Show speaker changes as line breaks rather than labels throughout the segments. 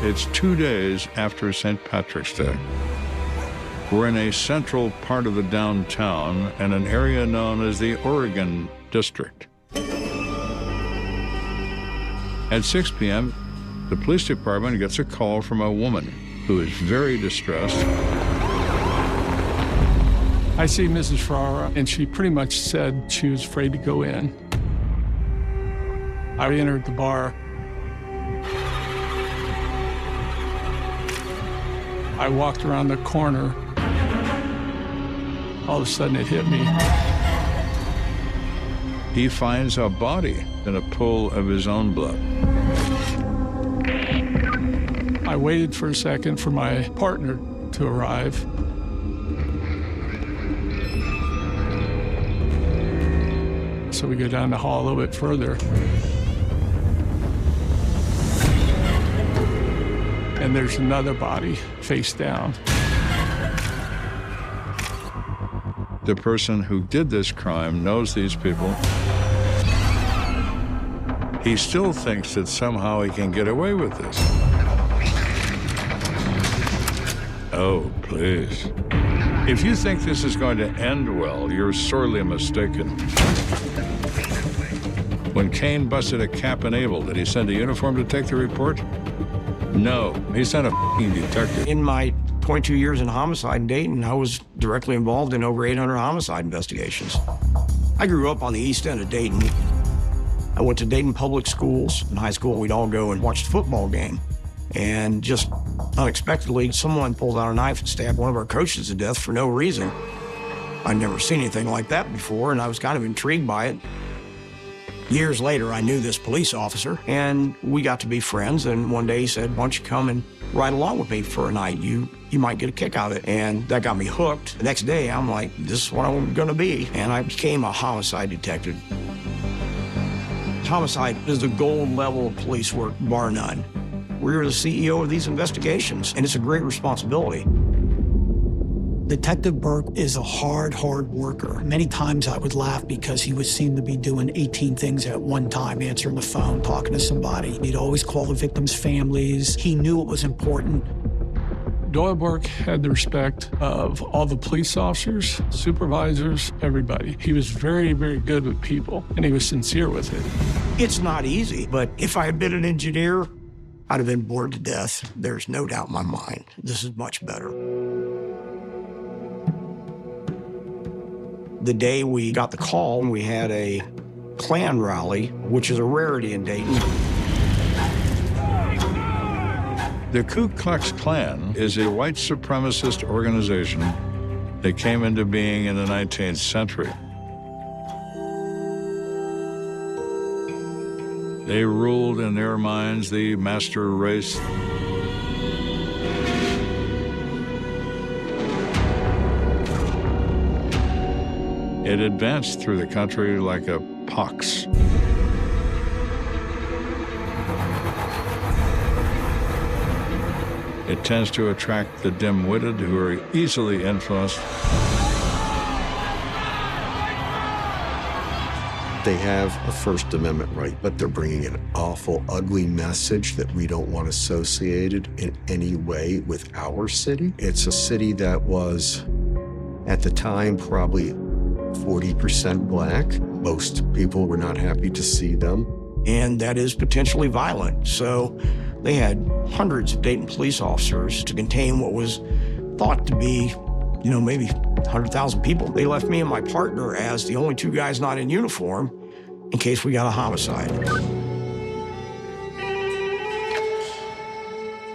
It's 2 days after St. Patrick's Day. We're in a central part of the downtown in an area known as the Oregon District. At 6 p.m., the police department gets a call from a woman who is very distressed.
I see Mrs. Ferrara, and she pretty much said she was afraid to go in. I entered the bar. I walked around the corner. All of a sudden, it hit me.
He finds a body in a pool of his own blood.
I waited for a second for my partner to arrive. So we go down the hall a little bit further. And there's another body face down.
The person who did this crime knows these people. He still thinks that somehow he can get away with this. Oh, please. If you think this is going to end well, you're sorely mistaken. When Kane busted a Cap and Able, did he send a uniform to take the report? No, he sent a f***ing detective.
In my 22 years in homicide in Dayton, I was directly involved in over 800 homicide investigations. I grew up on the east end of Dayton. I went to Dayton public schools. In high school, we'd all go and watch the football game. And just unexpectedly, someone pulled out a knife and stabbed one of our coaches to death for no reason. I'd never seen anything like that before, and I was kind of intrigued by it. Years later, I knew this police officer, and we got to be friends, and one day he said, why don't you come and ride along with me for a night? You might get a kick out of it. And that got me hooked. The next day, I'm like, this is what I'm gonna be. And I became a homicide detective. Homicide is the gold level of police work, bar none. We're the CEO of these investigations, and it's a great responsibility.
Detective Burke is a hard worker. Many times I would laugh because he would seem to be doing 18 things at one time, answering the phone, talking to somebody. He'd always call the victims' families. He knew it was important.
Doyle Burke had the respect of all the police officers, supervisors, everybody. He was very, very good with people, and he was sincere with it.
It's not easy, but if I had been an engineer, I'd have been bored to death. There's no doubt in my mind. This is much better. The day we got the call, we had a Klan rally, which is a rarity in Dayton.
The Ku Klux Klan is a white supremacist organization that came into being in the 19th century. They ruled in their minds the master race. It advanced through the country like a pox. It tends to attract the dim-witted who are easily influenced.
They have a First Amendment right, but they're bringing an awful, ugly message that we don't want associated in any way with our city. It's a city that was, at the time, probably 40% black. Most people were not happy to see them.
And that is potentially violent. So they had hundreds of Dayton police officers to contain what was thought to be, maybe 100,000 people. They left me and my partner as the only two guys not in uniform in case we got a homicide.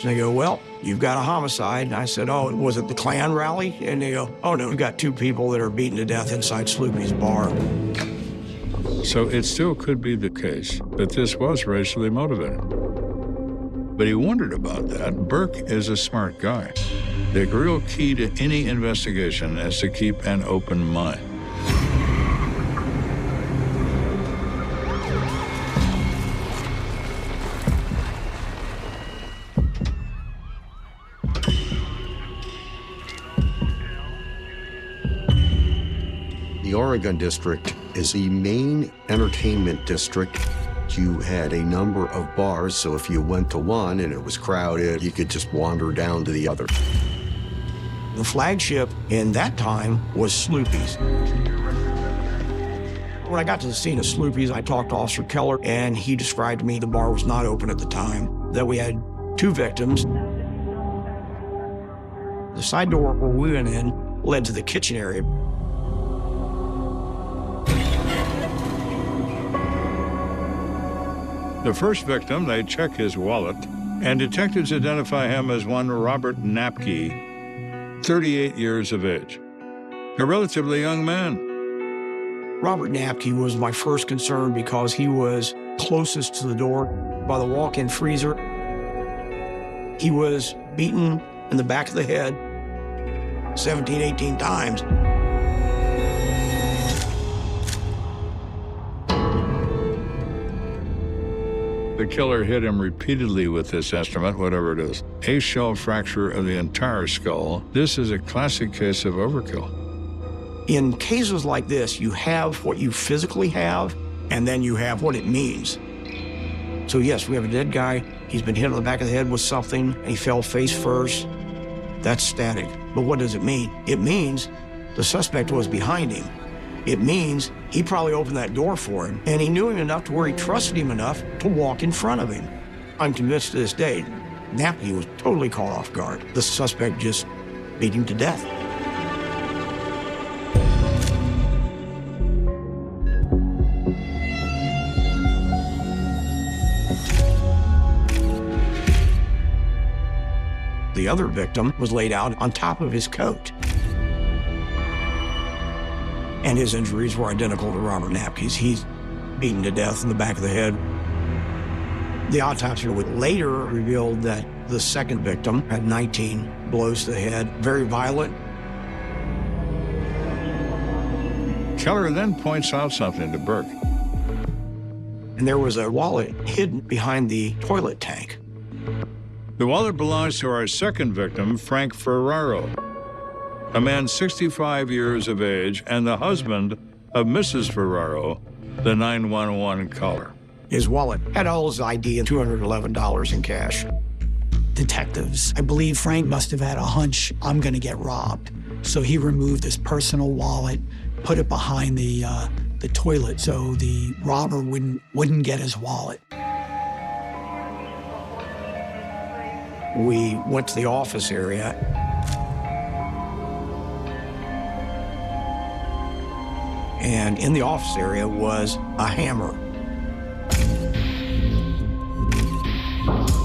So they go, well, you've got a homicide. And I said, oh, was it the Klan rally? And they go, oh, no, we've got two people that are beaten to death inside Sloopy's bar.
So it still could be the case that this was racially motivated. But he wondered about that. Burke is a smart guy. The real key to any investigation is to keep an open mind.
The Oregon District is the main entertainment district you had a number of bars, so if you went to one and it was crowded, you could just wander down to the other.
The flagship in that time was Sloopy's. When I got to the scene of Sloopy's, I talked to Officer Keller, and he described to me the bar was not open at the time, that we had 2 victims. The side door where we went in led to the kitchen area.
The first victim, they check his wallet, and detectives identify him as one Robert Napke, 38 years of age. A relatively young man.
Robert Napke was my first concern because he was closest to the door by the walk-in freezer. He was beaten in the back of the head 17, 18 times.
The killer hit him repeatedly with this instrument, whatever it is. A shell fracture of the entire skull. This is a classic case of overkill.
In cases like this, you have what you physically have, and then you have what it means. So yes, we have a dead guy. He's been hit on the back of the head with something, and he fell face first. That's static. But what does it mean? It means the suspect was behind him. It means he probably opened that door for him, and he knew him enough to where he trusted him enough to walk in front of him. I'm convinced to this day, Napke was totally caught off guard. The suspect just beat him to death. The other victim was laid out on top of his coat. And his injuries were identical to Robert Napke's. He's beaten to death in the back of the head. The autopsy later revealed that the second victim had 19 blows to the head, very violent.
Keller then points out something to Burke.
And there was a wallet hidden behind the toilet tank.
The wallet belongs to our second victim, Frank Ferraro, a man 65 years of age and the husband of Mrs. Ferraro, the 911 caller.
His wallet had all his ID and $211 in cash.
Detectives, I believe Frank must have had a hunch, I'm gonna get robbed. So he removed his personal wallet, put it behind the toilet so the robber wouldn't get his wallet.
We went to the office area. And in the office area was a hammer.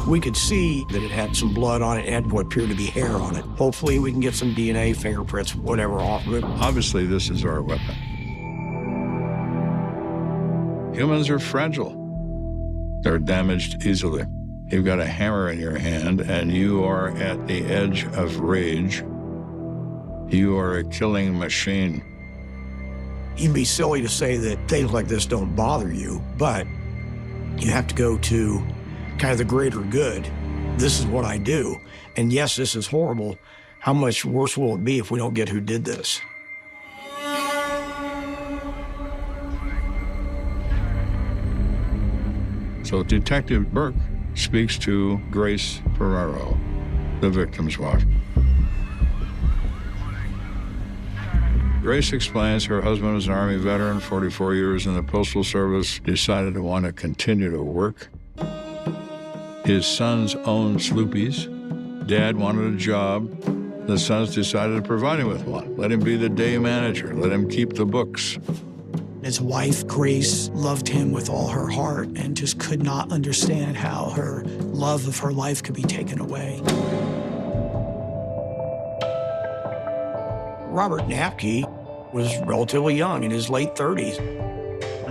We could see that it had some blood on it and what appeared to be hair on it. Hopefully we can get some DNA, fingerprints, whatever off of it.
Obviously, this is our weapon. Humans are fragile. They're damaged easily. You've got a hammer in your hand and you are at the edge of rage. You are a killing machine.
You'd be silly to say that things like this don't bother you, but you have to go to kind of the greater good. This is what I do. And yes, this is horrible. How much worse will it be if we don't get who did this?
So Detective Burke speaks to Grace Ferraro, the victim's wife. Grace explains her husband was an Army veteran, 44 years in the Postal Service, decided to want to continue to work. His sons owned Sloopy's. Dad wanted a job. The sons decided to provide him with one. Let him be the day manager. Let him keep the books.
His wife, Grace, loved him with all her heart and just could not understand how her love of her life could be taken away.
Robert Napke was relatively young, in his late 30s.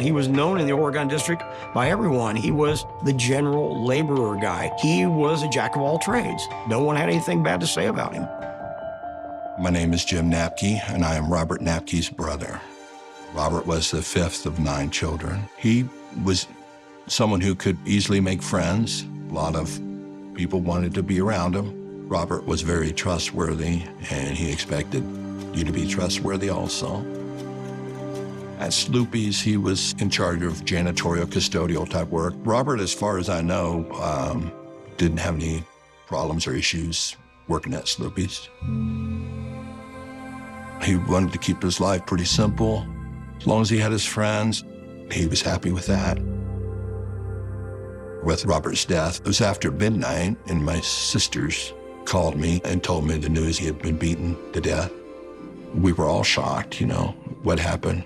He was known in the Oregon District by everyone. He was the general laborer guy. He was a jack of all trades. No one had anything bad to say about him.
My name is Jim Napke, and I am Robert Napke's brother. Robert was the fifth of 9 children. He was someone who could easily make friends. A lot of people wanted to be around him. Robert was very trustworthy, and he expected you to be trustworthy also. At Sloopy's, he was in charge of janitorial, custodial type work. Robert, as far as I know, didn't have any problems or issues working at Sloopy's. He wanted to keep his life pretty simple. As long as he had his friends, he was happy with that. With Robert's death, it was after midnight, and my sisters called me and told me the news he had been beaten to death. We were all shocked, what happened?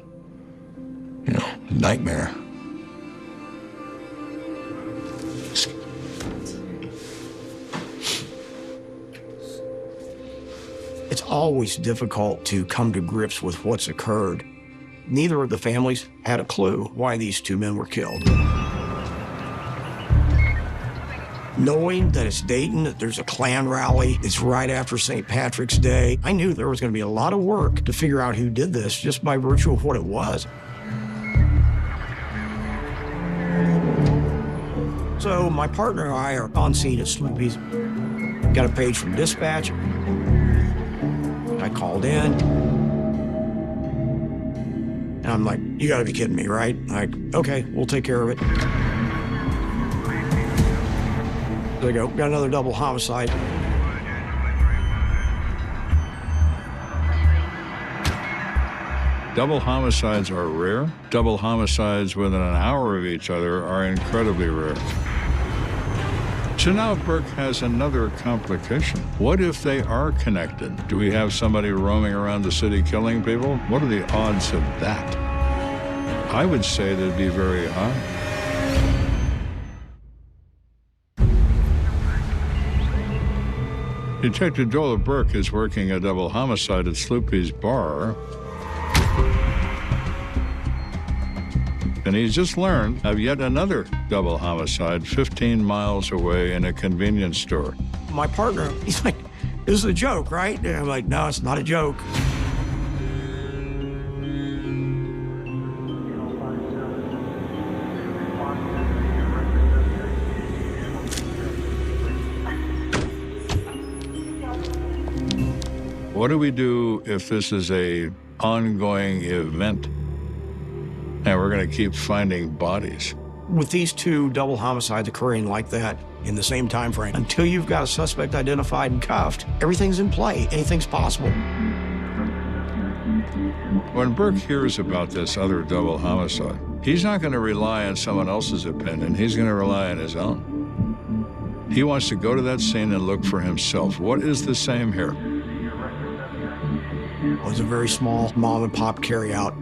Nightmare.
It's always difficult to come to grips with what's occurred. Neither of the families had a clue why these two men were killed. Knowing that it's Dayton, that there's a Klan rally, it's right after St. Patrick's Day, I knew there was going to be a lot of work to figure out who did this just by virtue of what it was. So my partner and I are on scene at Sloopy's. Got a page from dispatch. I called in. And I'm like, you gotta be kidding me, right? Like, okay, we'll take care of it. There we go, got another double homicide.
Double homicides are rare. Double homicides within an hour of each other are incredibly rare. So now Burke has another complication. What if they are connected? Do we have somebody roaming around the city killing people? What are the odds of that? I would say they'd be very high. Detective Joel Burke is working a double homicide at Sloopy's bar. And he's just learned of yet another double homicide 15 miles away in a convenience store.
My partner, he's like, this is a joke, right? And I'm like, no, it's not a joke.
What do we do if this is an ongoing event and we're going to keep finding bodies?
With these two double homicides occurring like that in the same time frame, until you've got a suspect identified and cuffed, everything's in play. Anything's possible.
When Burke hears about this other double homicide, he's not going to rely on someone else's opinion. He's going to rely on his own. He wants to go to that scene and look for himself. What is the same here?
It was a very small mom-and-pop carryout.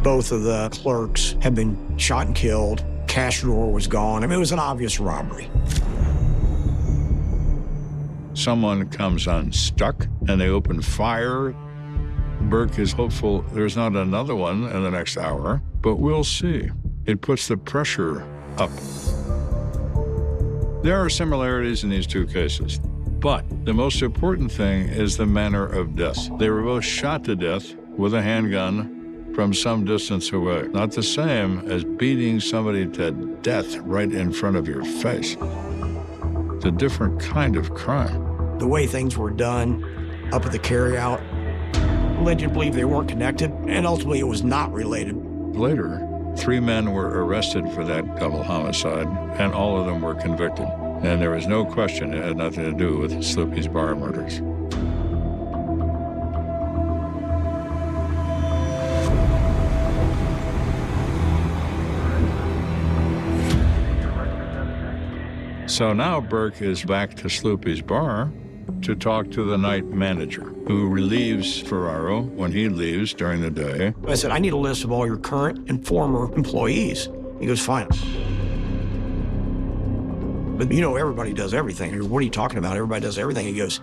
Both of the clerks had been shot and killed. Cash drawer was gone. I mean, it was an obvious robbery.
Someone comes unstuck and they open fire. Burke is hopeful there's not another one in the next hour, but we'll see. It puts the pressure up. There are similarities in these two cases, but the most important thing is the manner of death. They were both shot to death with a handgun from some distance away. Not the same as beating somebody to death right in front of your face. It's a different kind of crime.
The way things were done up at the carryout led you to believe they weren't connected, and ultimately it was not related.
Later, 3 men were arrested for that double homicide, and all of them were convicted. And there was no question it had nothing to do with Sloopy's bar murders. So now Burke is back to Sloopy's bar to talk to the night manager, who relieves Ferraro when he leaves during the day.
I said, I need a list of all your current and former employees. He goes, fine. But everybody does everything. What are you talking about? Everybody does everything. He goes,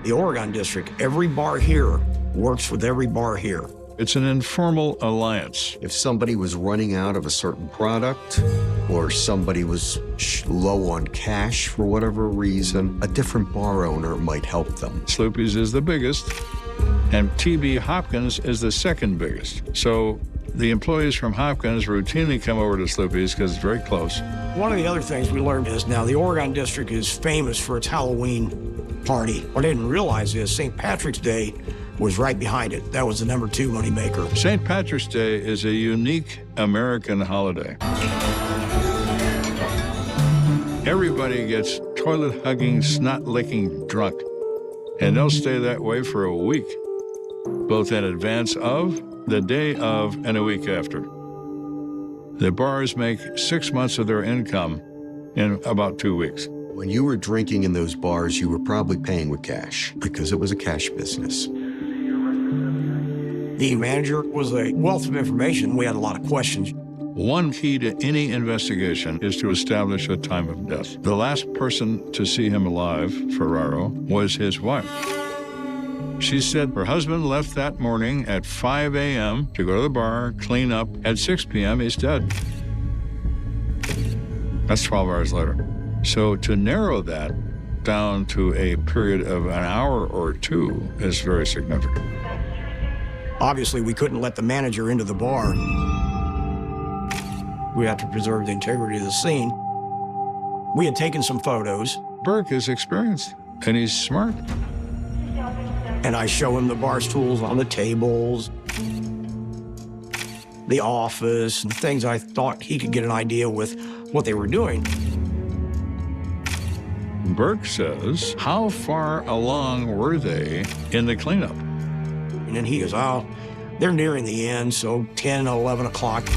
the Oregon District, every bar here works with every bar here.
It's an informal alliance.
If somebody was running out of a certain product or somebody was low on cash for whatever reason, a different bar owner might help them.
Sloopy's is the biggest, and TB Hopkins is the second biggest. So the employees from Hopkins routinely come over to Sloopy's because it's very close.
One of the other things we learned is now the Oregon District is famous for its Halloween party. What I didn't realize is St. Patrick's Day was right behind it. That was the number 2 moneymaker.
St. Patrick's Day is a unique American holiday. Everybody gets toilet-hugging, snot-licking drunk, and they'll stay that way for a week, both in advance of, the day of, and a week after. The bars make 6 months of their income in about 2 weeks.
When you were drinking in those bars, you were probably paying with cash because it was a cash business.
The manager was a wealth of information. We had a lot of questions.
One key to any investigation is to establish a time of death. The last person to see him alive, Ferraro, was his wife. She said her husband left that morning at 5 a.m. to go to the bar, clean up. At 6 p.m., he's dead. That's 12 hours later. So to narrow that down to a period of an hour or 2 is very significant.
Obviously, we couldn't let the manager into the bar. We had to preserve the integrity of the scene. We had taken some photos.
Burke is experienced, and he's smart.
And I show him the bar stools on the tables, the office, and things I thought he could get an idea with what they were doing.
Burke says, how far along were they in the cleanup?
And then he goes, oh, they're nearing the end, so 10, 11 o'clock.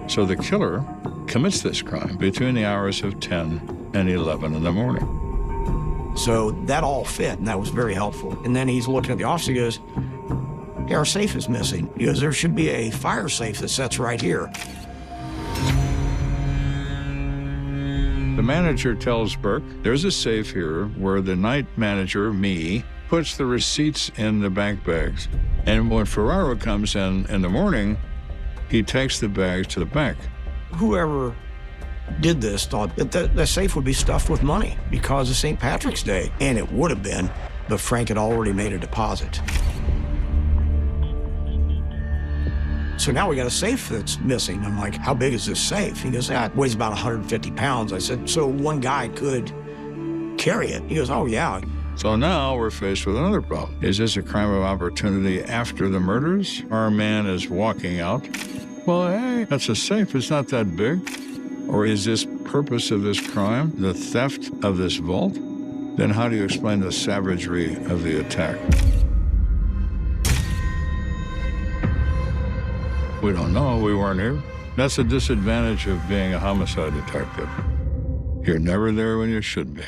So the killer commits this crime between the hours of 10 and 11 in the morning.
So that all fit, and that was very helpful. And then he's looking at the office, he goes, hey, our safe is missing. He goes, there should be a fire safe that sits right here.
The manager tells Burke, there's a safe here where the night manager, me, puts the receipts in the bank bags. And when Ferraro comes in the morning, he takes the bags to the bank.
Whoever did this thought that the safe would be stuffed with money because of St. Patrick's Day. And it would have been, but Frank had already made a deposit. So now we got a safe that's missing. I'm like, how big is this safe? He goes, it weighs about 150 pounds. I said, so one guy could carry it? He goes, oh, yeah.
So now we're faced with another problem. Is this a crime of opportunity after the murders? Our man is walking out. Well, hey, that's a safe. It's not that big. Or is this purpose of this crime the theft of this vault? Then how do you explain the savagery of the attack? We don't know. We weren't here. That's the disadvantage of being a homicide detective. You're never there when you should be.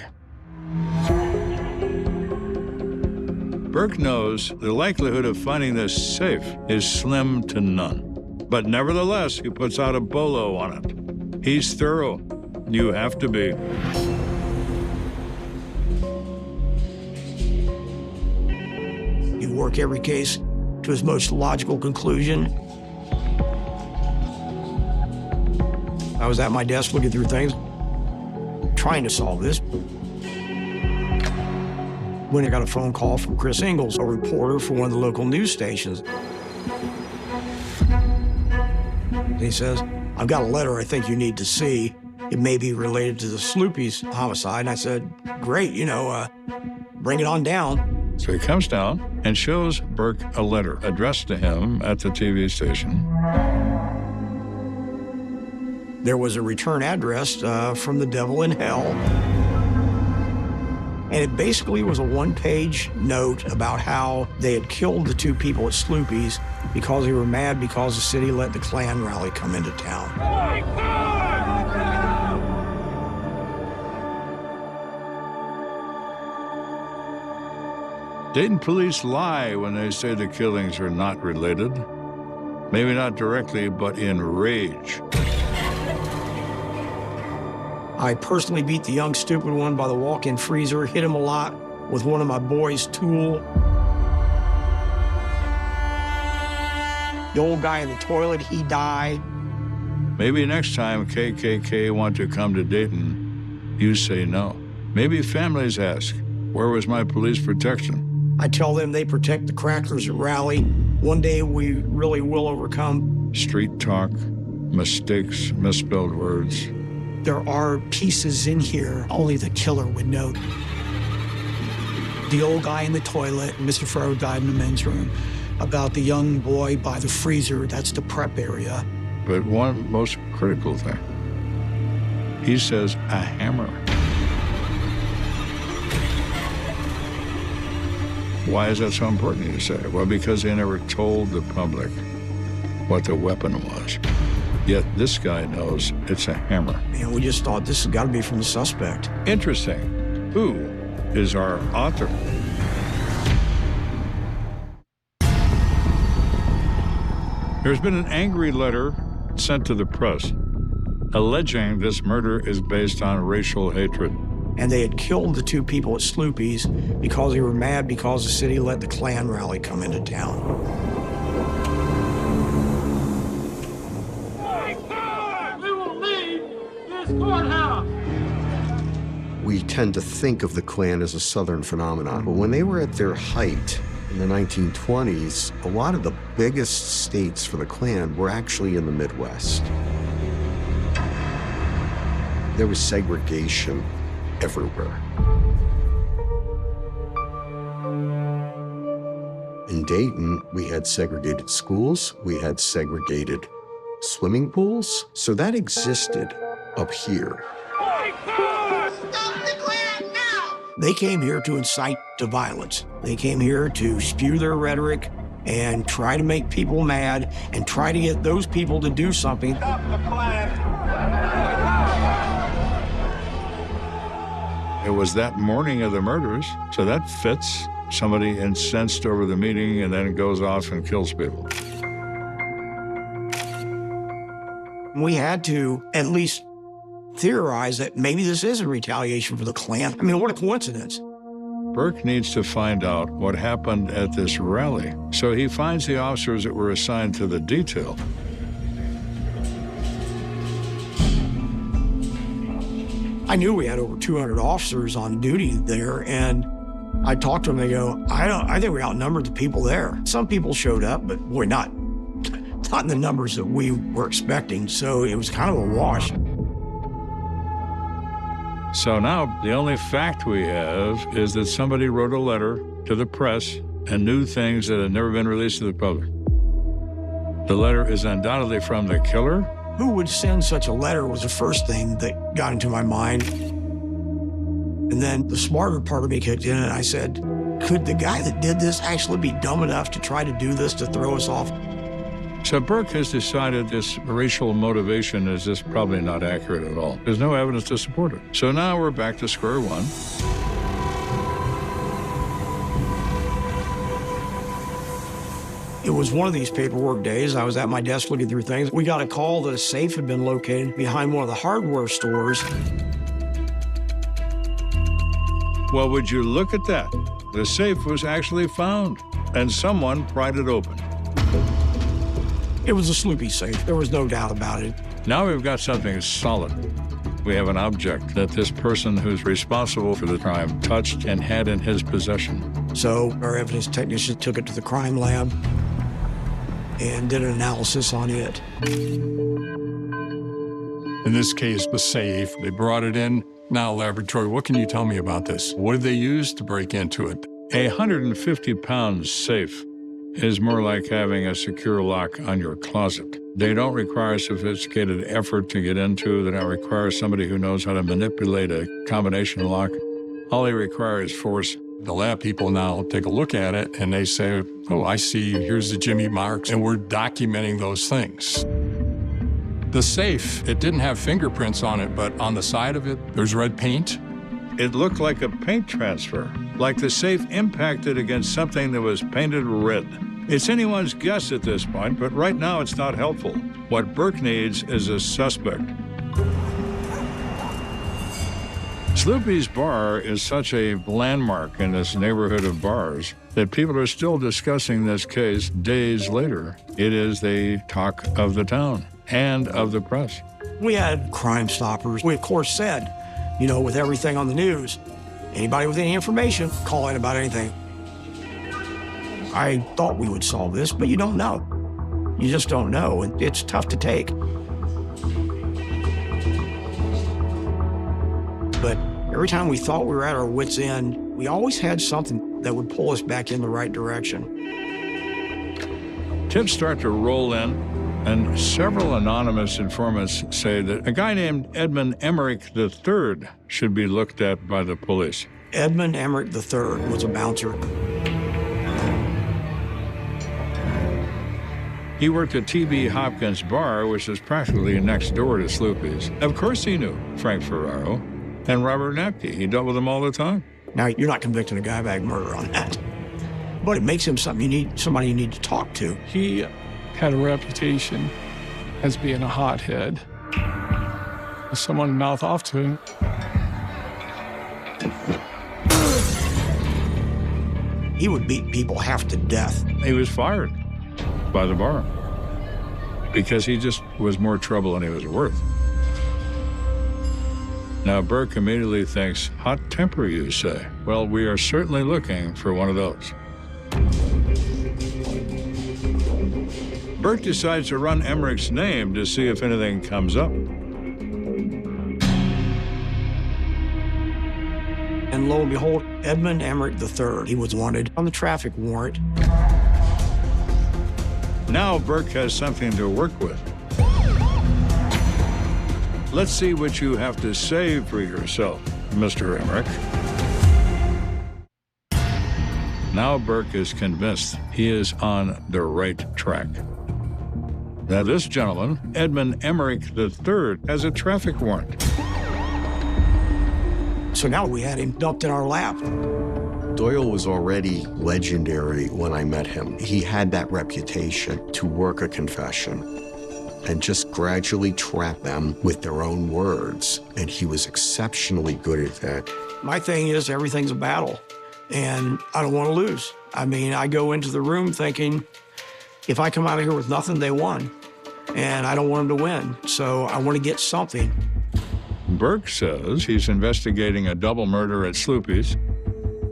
Burke knows the likelihood of finding this safe is slim to none. But nevertheless, he puts out a bolo on it. He's thorough. You have to be.
You work every case to its most logical conclusion. I was at my desk looking through things, trying to solve this. When I got a phone call from Chris Ingalls, a reporter for one of the local news stations. He says, I've got a letter I think you need to see. It may be related to the Sloopy's homicide. And I said, great, bring it on down.
So he comes down and shows Burke a letter addressed to him at the TV station.
There was a return address from the devil in hell. And it basically was a one-page note about how they had killed the 2 people at Sloopy's because they were mad because the city let the Klan rally come into town. Oh my
God! Dayton police lie when they say the killings are not related. Maybe not directly, but in rage.
I personally beat the young stupid one by the walk-in freezer, hit him a lot with one of my boys' tool. The old guy in the toilet, he died.
Maybe next time KKK want to come to Dayton, you say no. Maybe families ask, where was my police protection?
I tell them they protect the crackers at Rally. One day we really will overcome.
Street talk, mistakes, misspelled words.
There are pieces in here only the killer would know. The old guy in the toilet, Mr. Farrow died in the men's room. About the young boy by the freezer, that's the prep area.
But one most critical thing, he says a hammer. Why is that so important, you say? Well, because they never told the public what the weapon was. Yet this guy knows it's a hammer.
And we just thought this has got to be from the suspect.
Interesting. Who is our author? There's been an angry letter sent to the press alleging this murder is based on racial hatred.
And they had killed the two people at Sloopy's because they were mad because the city let the Klan rally come into town.
We will leave this courthouse.
We tend to think of the Klan as a Southern phenomenon, but when they were at their height in the 1920s, a lot of the biggest states for the Klan were actually in the Midwest. There was segregation everywhere. In Dayton, we had segregated schools, we had segregated swimming pools, so that existed up here.
They came here to incite to violence. They came here to spew their rhetoric and try to make people mad and try to get those people to do something.
Stop the Klan.
It was that morning of the murders, so that fits. Somebody incensed over the meeting and then goes off and kills people.
We had to at least theorize that maybe this is a retaliation for the Klan. I mean, what a coincidence.
Burke needs to find out what happened at this rally, so he finds the officers that were assigned to the detail.
I knew we had over 200 officers on duty there, and I talked to them. They go, I think we outnumbered the people there. Some people showed up, but boy, not in the numbers that we were expecting. So it was kind of a wash.
So now the only fact we have is that somebody wrote a letter to the press and knew things that had never been released to the public. The letter is undoubtedly from the killer.
Who would send such a letter was the first thing that got into my mind. And then the smarter part of me kicked in and I said, could the guy that did this actually be dumb enough to try to do this to throw us off?
So Burke has decided this racial motivation is just probably not accurate at all. There's no evidence to support it. So now we're back to square one.
It was one of these paperwork days. I was at my desk looking through things. We got a call that a safe had been located behind one of the hardware stores.
Well, would you look at that? The safe was actually found, and someone pried it open.
It was a Sloopy safe. There was no doubt about it.
Now we've got something solid. We have an object that this person who's responsible for the crime touched and had in his possession.
So our evidence technician took it to the crime lab and did an analysis on it.
In this case, the safe, they brought it in. Now, laboratory, what can you tell me about this? What did they use to break into it?
A 150-pound safe is more like having a secure lock on your closet. They don't require sophisticated effort to get into. They don't require somebody who knows how to manipulate a combination lock. All they require is force.
The lab people now take a look at it and they say, oh, I see, here's the Jimmy marks, and we're documenting those things. The safe, it didn't have fingerprints on it, but on the side of it, there's red paint.
It looked like a paint transfer, like the safe impacted against something that was painted red. It's anyone's guess at this point, but right now it's not helpful. What Burke needs is a suspect. Sloopy's Bar is such a landmark in this neighborhood of bars that people are still discussing this case days later. It is the talk of the town and of the press.
We had Crime Stoppers. We, of course, said, you know, with everything on the news, anybody with any information, call in about anything. I thought we would solve this, but you don't know. You just don't know, and it's tough to take. But every time we thought we were at our wits' end, we always had something that would pull us back in the right direction.
Tips start to roll in, and several anonymous informants say that a guy named Edmund Emmerich III should be looked at by the police.
Edmund Emmerich III was a bouncer.
He worked at T.B. Hopkins Bar, which is practically next door to Sloopy's. Of course he knew Frank Ferraro and Robert Napke. He dealt with them all the time.
Now, you're not convicting a guy bag murder on that. But it makes him somebody you need to talk to.
He had a reputation as being a hothead. Someone mouth off to him.
He would beat people half to death.
He was fired by the bar because he just was more trouble than he was worth. Now, Burke immediately thinks, hot temper, you say? Well, we are certainly looking for one of those. Burke decides to run Emmerich's name to see if anything comes up.
And lo and behold, Edmund Emmerich III, he was wanted on the traffic warrant.
Now Burke has something to work with. Let's see what you have to say for yourself, Mr. Emmerich. Now Burke is convinced he is on the right track. Now this gentleman, Edmund Emmerich III, has a traffic warrant.
So now we had him dumped in our lap.
Doyle was already legendary when I met him. He had that reputation to work a confession and just gradually trap them with their own words. And he was exceptionally good at that.
My thing is, everything's a battle, and I don't want to lose. I mean, I go into the room thinking, if I come out of here with nothing, they won. And I don't want them to win, so I want to get something.
Burke says he's investigating a double murder at Sloopy's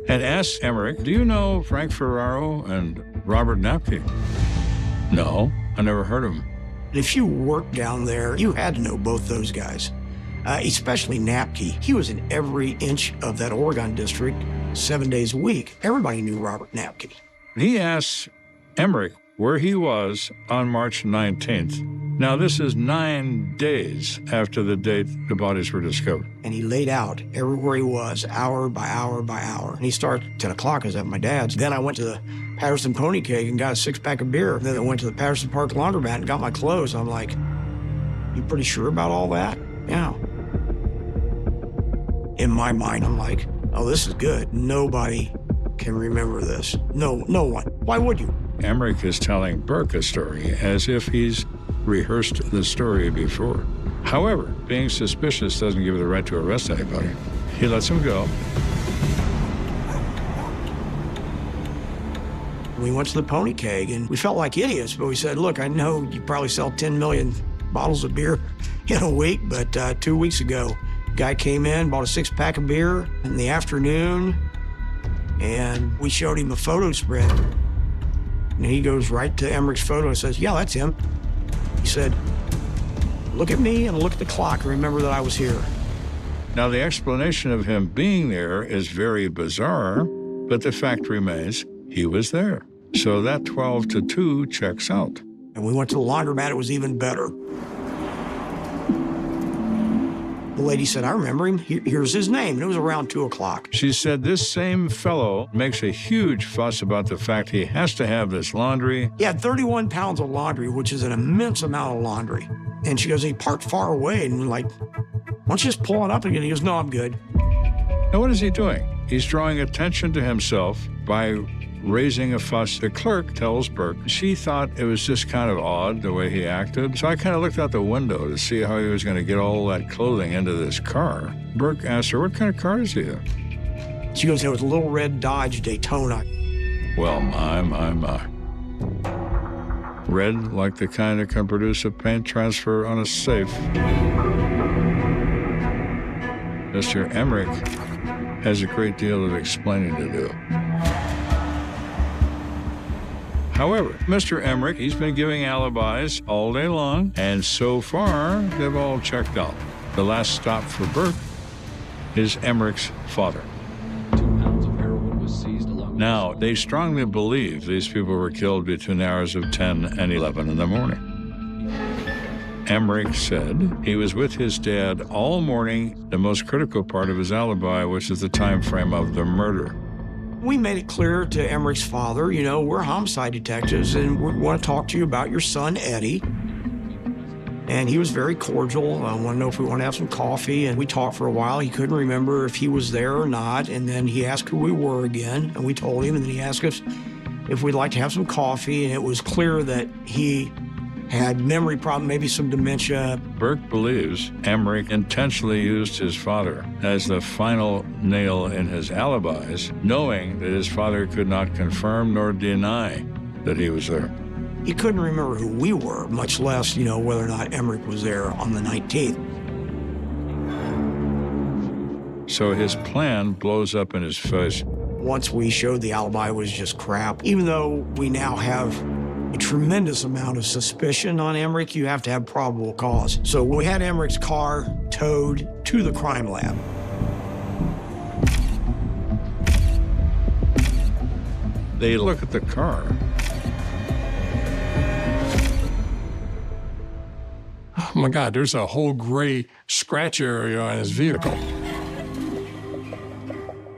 and asks Emmerich, do you know Frank Ferraro and Robert Napke? No, I never heard of him.
If you worked down there, you had to know both those guys, especially Napke. He was in every inch of that Oregon district 7 days a week. Everybody knew Robert Napke.
He asks Emmerich where he was on March 19th. Now, this is 9 days after the date the bodies were discovered.
And he laid out everywhere he was, hour by hour by hour. And he started at 10 o'clock, I was at my dad's. Then I went to the Patterson Pony Cake and got a 6-pack of beer. Then I went to the Patterson Park Laundromat and got my clothes. I'm like, you pretty sure about all that? Yeah. In my mind, I'm like, oh, this is good. Nobody can remember this. No one. Why would you?
Emmerich is telling Burke a story as if he's rehearsed the story before. However, being suspicious doesn't give you the right to arrest anybody. He lets him go.
We went to the Pony Keg, and we felt like idiots, but we said, look, I know you probably sell 10 million bottles of beer in a week, but 2 weeks ago, a guy came in, bought a 6-pack of beer in the afternoon, and we showed him a photo spread. And he goes right to Emmerich's photo and says, yeah, that's him. He said, look at me and look at the clock and remember that I was here.
Now, the explanation of him being there is very bizarre, but the fact remains he was there. So that 12 to 2 checks out.
And we went to the laundromat, it was even better. The lady said, I remember him, here's his name, and it was around 2 o'clock.
She said this same fellow makes a huge fuss about the fact he has to have this laundry.
He had 31 pounds of laundry, which is an immense amount of laundry. And she goes, he parked far away, and we're like, why don't you just pull it up again? He goes, no, I'm good.
Now, what is he doing? He's drawing attention to himself by raising a fuss. The clerk tells Burke she thought it was just kind of odd the way he acted. So I kind of looked out the window to see how he was going to get all that clothing into this car. Burke asked her, what kind of car does he have?
She goes, it was a little red Dodge Daytona.
Well, my. Red, like the kind that can produce a paint transfer on a safe. Mr. Emmerich has a great deal of explaining to do. However, Mr. Emmerich, he's been giving alibis all day long, and so far, they've all checked out. The last stop for Burke is Emmerich's father.
2 pounds of heroin was seized along with
Now, they strongly believe these people were killed between the hours of 10 and 11 in the morning. Emmerich said he was with his dad all morning, the most critical part of his alibi, which is the time frame of the murder.
We made it clear to Emmerich's father, you know, we're homicide detectives and we want to talk to you about your son, Eddie. And he was very cordial. I want to know if we want to have some coffee. And we talked for a while. He couldn't remember if he was there or not. And then he asked who we were again. And we told him. And then he asked us if we'd like to have some coffee. And it was clear that he had memory problem, maybe some dementia.
Burke believes Emmerich intentionally used his father as the final nail in his alibis, knowing that his father could not confirm nor deny that he was there.
He couldn't remember who we were, much less, you know, whether or not Emmerich was there on the 19th.
So his plan blows up in his face.
Once we showed the alibi was just crap, even though we now have a tremendous amount of suspicion on Emmerich, you have to have probable cause. So we had Emmerich's car towed to the crime lab.
They look at the car.
Oh my God, there's a whole gray scratch area on his vehicle.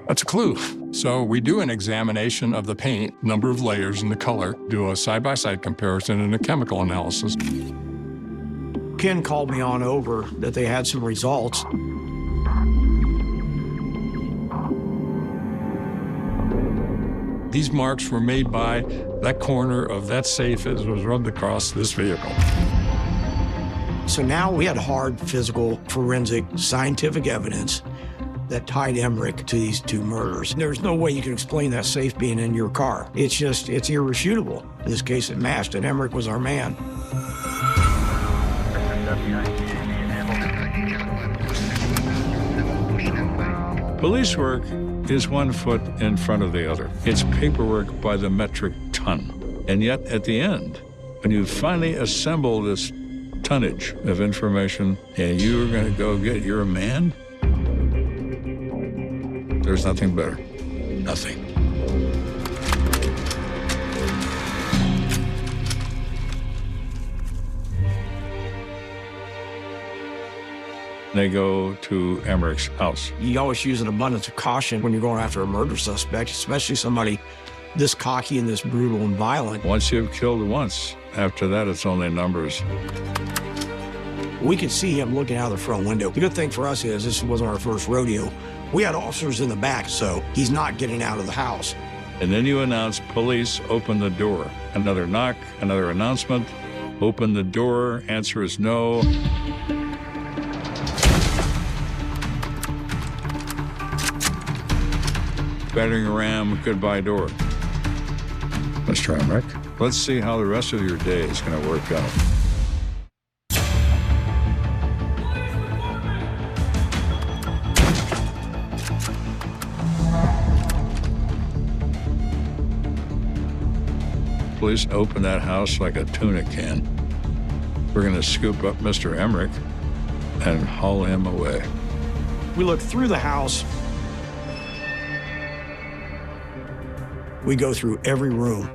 That's a clue. So we do an examination of the paint, number of layers and the color, do a side-by-side comparison and a chemical analysis.
Ken called me on over that they had some results.
These marks were made by that corner of that safe as was rubbed across this vehicle.
So now we had hard physical, forensic, scientific evidence that tied Emmerich to these 2 murders. There's no way you can explain that safe being in your car. It's irrefutable. In this case, it matched, and Emmerich was our man.
Police work is one foot in front of the other. It's paperwork by the metric ton. And yet, at the end, when you finally assemble this tonnage of information and you're going to go get your man, there's nothing better. Nothing. They go to Emmerich's house.
You always use an abundance of caution when you're going after a murder suspect, especially somebody this cocky and this brutal and violent.
Once you've killed once, after that, it's only numbers.
We could see him looking out of the front window. The good thing for us is this wasn't our first rodeo. We had officers in the back, so he's not getting out of the house.
And then you announce, police, open the door. Another knock, another announcement. Open the door, answer is no. Battering ram, goodbye door. Mr. Emmerich, let's see how the rest of your day is going to work out. Police open that house like a tuna can. We're going to scoop up Mr. Emmerich and haul him away.
We look through the house. We go through every room.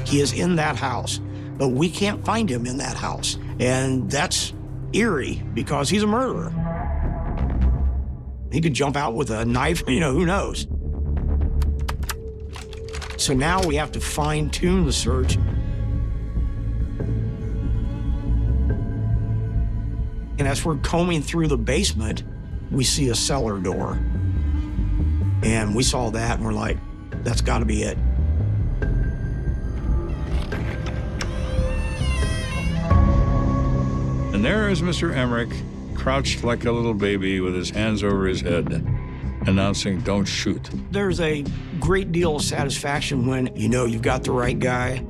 He is in that house, but we can't find him in that house. And that's eerie because he's a murderer. He could jump out with a knife, you know, who knows? So now we have to fine-tune the search. And as we're combing through the basement, we see a cellar door. And we saw that and we're like, that's got to be it.
And there is Mr. Emmerich, crouched like a little baby with his hands over his head, announcing, "Don't shoot."
There's a great deal of satisfaction when you know you've got the right guy.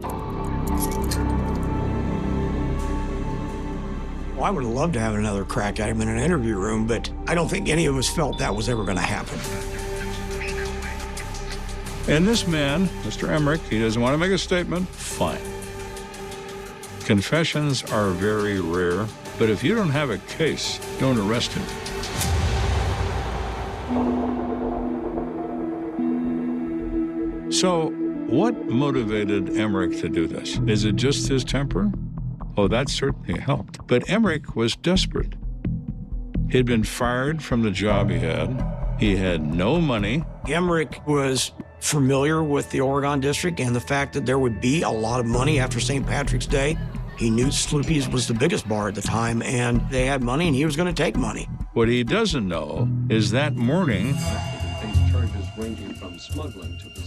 Well, I would have loved to have another crack at him in an interview room, but I don't think any of us felt that was ever going to happen.
And this man, Mr. Emmerich, he doesn't want to make a statement. Fine. Confessions are very rare, but if you don't have a case, don't arrest him. So, what motivated Emmerich to do this? Is it just his temper? Oh, that certainly helped. But Emmerich was desperate. He'd been fired from the job he had. He had no money.
Emmerich was familiar with the Oregon District and the fact that there would be a lot of money after St. Patrick's Day. He knew Sloopy's was the biggest bar at the time, and they had money, and he was going to take money.
What he doesn't know is that morning,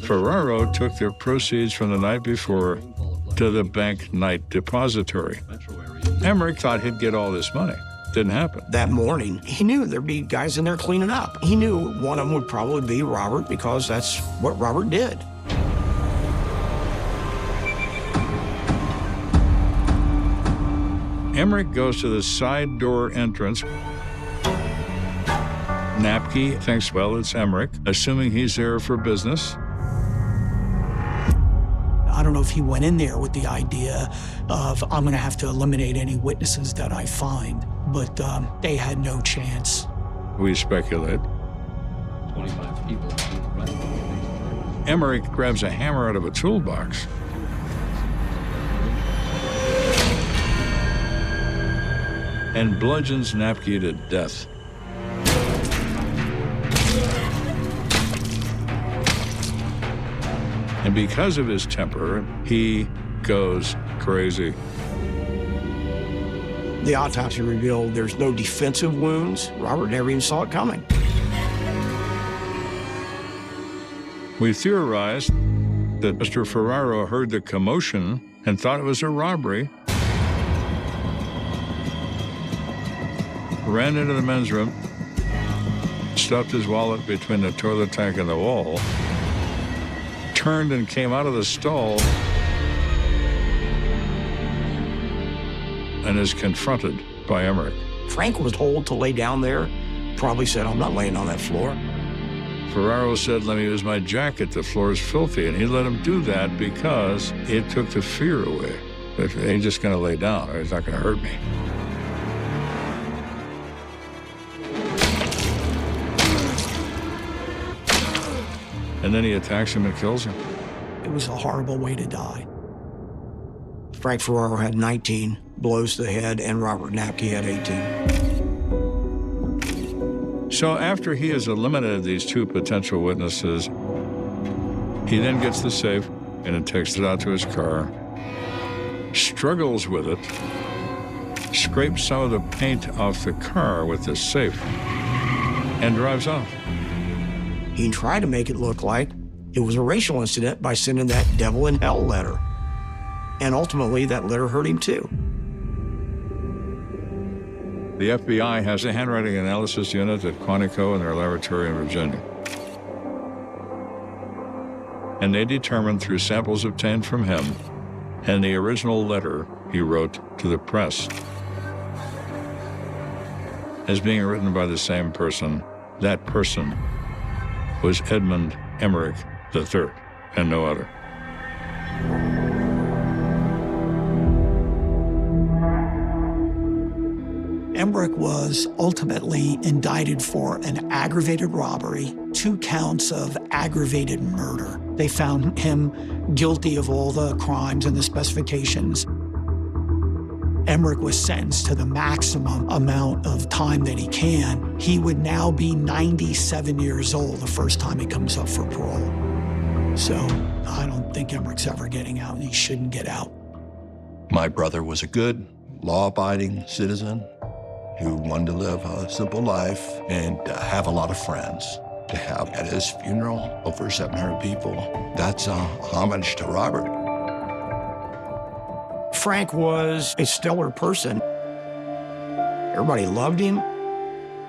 Ferraro took their proceeds from the night before to the bank night depository. Emmerich thought he'd get all this money. Didn't happen.
That morning, he knew there'd be guys in there cleaning up. He knew one of them would probably be Robert because that's what Robert did.
Emmerich goes to the side door entrance. Napke thinks, well, it's Emmerich, assuming he's there for business.
I don't know if he went in there with the idea of, I'm going to have to eliminate any witnesses that I find, but they had no chance.
We speculate.
25 people.
Emmerich grabs a hammer out of a toolbox. And bludgeons Napke to death. And because of his temper, he goes crazy.
The autopsy revealed there's no defensive wounds. Robert never even saw it coming.
We theorized that Mr. Ferraro heard the commotion and thought it was a robbery, ran into the men's room, stuffed his wallet between the toilet tank and the wall, turned and came out of the stall, and is confronted by Emmerich.
Frank was told to lay down there, probably said, I'm not laying on that floor.
Ferraro said, let me use my jacket, the floor is filthy, and he let him do that because it took the fear away. If he's just gonna lay down, or he's not gonna hurt me. And then he attacks him and kills him.
It was a horrible way to die.
Frank Ferraro had 19 blows to the head, and Robert Napke had 18.
So after he has eliminated these two potential witnesses, he then gets the safe and then takes it out to his car, struggles with it, scrapes some of the paint off the car with the safe, and drives off.
He tried to make it look like it was a racial incident by sending that devil in hell letter. And ultimately, that letter hurt him too.
The FBI has a handwriting analysis unit at Quantico in their laboratory in Virginia. And they determined through samples obtained from him and the original letter he wrote to the press as being written by the same person. That person was Edmund Emmerich III, and no other.
Emmerich was ultimately indicted for an aggravated robbery, 2 counts of aggravated murder. They found him guilty of all the crimes and the specifications. Emmerich was sentenced to the maximum amount of time that he can. He would now be 97 years old the first time he comes up for parole. So I don't think Emmerich's ever getting out, and he shouldn't get out.
My brother was a good, law-abiding citizen who wanted to live a simple life and have a lot of friends. To have at his funeral over 700 people, that's a homage to Robert.
Frank was a stellar person. Everybody loved him,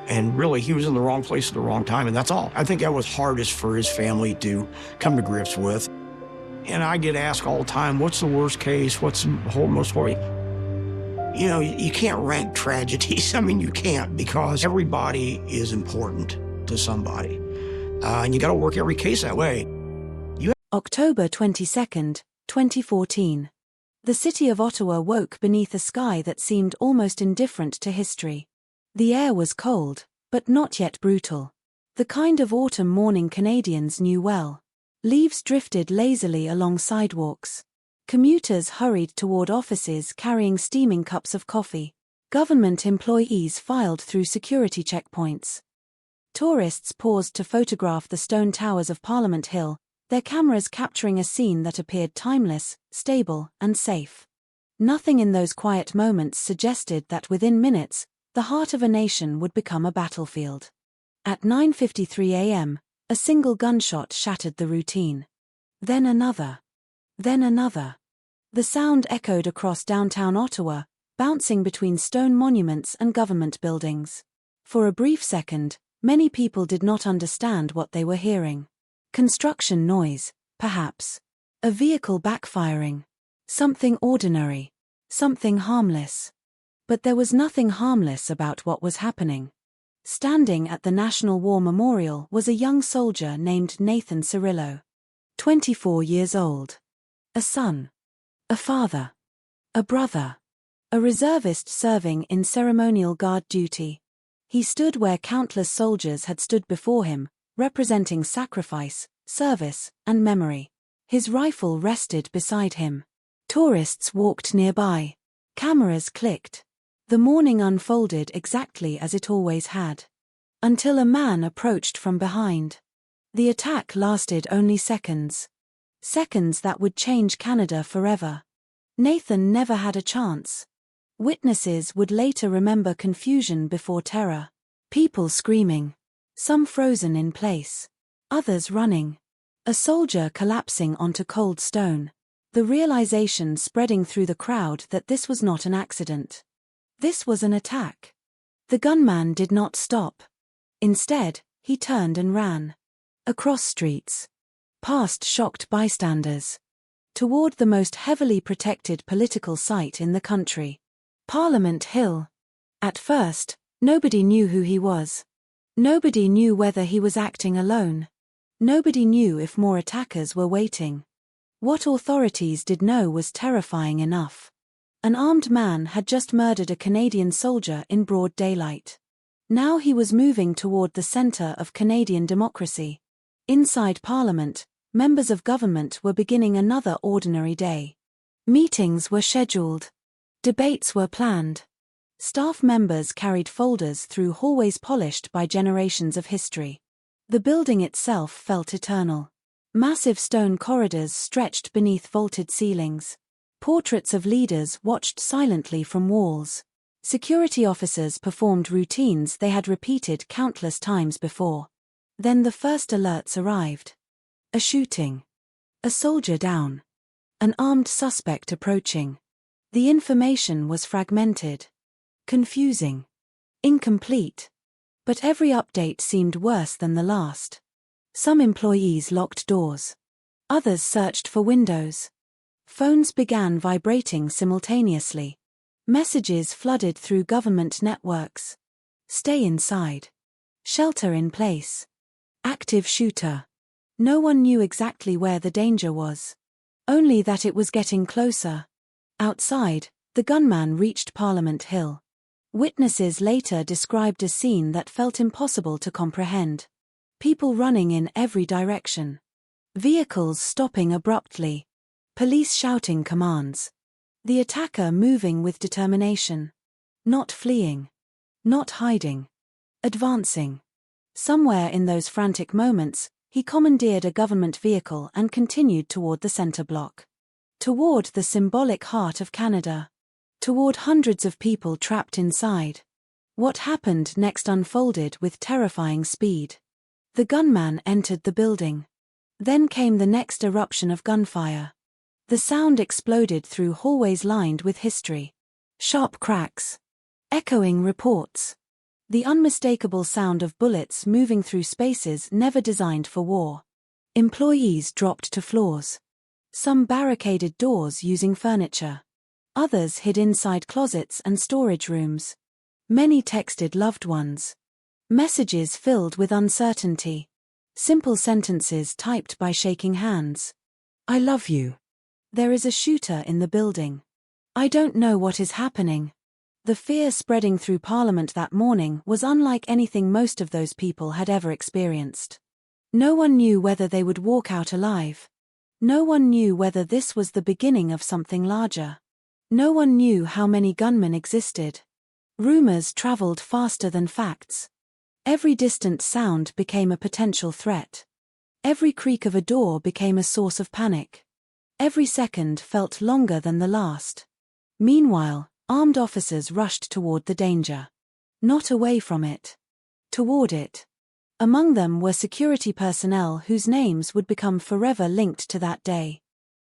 and really, he was in the wrong place at the wrong time, and that's all. I think that was hardest for his family to come to grips with. And I get asked all the time, what's the worst case? What's the most horrible? You know, you can't rank tragedies. I mean, you can't, because everybody is important to somebody. And you got to work every case that way.
October 22nd, 2014. The city of Ottawa woke beneath a sky that seemed almost indifferent to history. The air was cold, but not yet brutal. The kind of autumn morning Canadians knew well. Leaves drifted lazily along sidewalks. Commuters hurried toward offices carrying steaming cups of coffee. Government employees filed through security checkpoints. Tourists paused to photograph the stone towers of Parliament Hill, their cameras capturing a scene that appeared timeless, stable, and safe. Nothing in those quiet moments suggested that within minutes, the heart of a nation would become a battlefield. At 9:53 a.m., a single gunshot shattered the routine. Then another. Then another. The sound echoed across downtown Ottawa, bouncing between stone monuments and government buildings. For a brief second, many people did not understand what they were hearing. Construction noise, perhaps. A vehicle backfiring. Something ordinary. Something harmless. But there was nothing harmless about what was happening. Standing at the National War Memorial was a young soldier named Nathan Cirillo. 24 years old. A son. A father. A brother. A reservist serving in ceremonial guard duty. He stood where countless soldiers had stood before him, representing sacrifice, service, and memory. His rifle rested beside him. Tourists walked nearby. Cameras clicked. The morning unfolded exactly as it always had. Until a man approached from behind. The attack lasted only seconds. Seconds that would change Canada forever. Nathan never had a chance. Witnesses would later remember confusion before terror. People screaming. Some frozen in place. Others running. A soldier collapsing onto cold stone. The realization spreading through the crowd that this was not an accident. This was an attack. The gunman did not stop. Instead, he turned and ran. Across streets. Past shocked bystanders. Toward the most heavily protected political site in the country. Parliament Hill. At first, nobody knew who he was. Nobody knew whether he was acting alone. Nobody knew if more attackers were waiting. What authorities did know was terrifying enough. An armed man had just murdered a Canadian soldier in broad daylight. Now he was moving toward the center of Canadian democracy. Inside Parliament, members of government were beginning another ordinary day. Meetings were scheduled. Debates were planned. Staff members carried folders through hallways polished by generations of history. The building itself felt eternal. Massive stone corridors stretched beneath vaulted ceilings. Portraits of leaders watched silently from walls. Security officers performed routines they had repeated countless times before. Then the first alerts arrived. A shooting. A soldier down. An armed suspect approaching. The information was fragmented. Confusing. Incomplete. But every update seemed worse than the last. Some employees locked doors. Others searched for windows. Phones began vibrating simultaneously. Messages flooded through government networks. Stay inside. Shelter in place. Active shooter. No one knew exactly where the danger was. Only that it was getting closer. Outside, the gunman reached Parliament Hill. Witnesses later described a scene that felt impossible to comprehend. People running in every direction. Vehicles stopping abruptly. Police shouting commands. The attacker moving with determination. Not fleeing. Not hiding. Advancing. Somewhere in those frantic moments, he commandeered a government vehicle and continued toward the center block. Toward the symbolic heart of Canada. Toward hundreds of people trapped inside. What happened next unfolded with terrifying speed. The gunman entered the building. Then came the next eruption of gunfire. The sound exploded through hallways lined with history. Sharp cracks. Echoing reports. The unmistakable sound of bullets moving through spaces never designed for war. Employees dropped to floors. Some barricaded doors using furniture. Others hid inside closets and storage rooms. Many texted loved ones. Messages filled with uncertainty. Simple sentences typed by shaking hands. I love you. There is a shooter in the building. I don't know what is happening. The fear spreading through Parliament that morning was unlike anything most of those people had ever experienced. No one knew whether they would walk out alive. No one knew whether this was the beginning of something larger. No one knew how many gunmen existed. Rumors traveled faster than facts. Every distant sound became a potential threat. Every creak of a door became a source of panic. Every second felt longer than the last. Meanwhile, armed officers rushed toward the danger. Not away from it. Toward it. Among them were security personnel whose names would become forever linked to that day.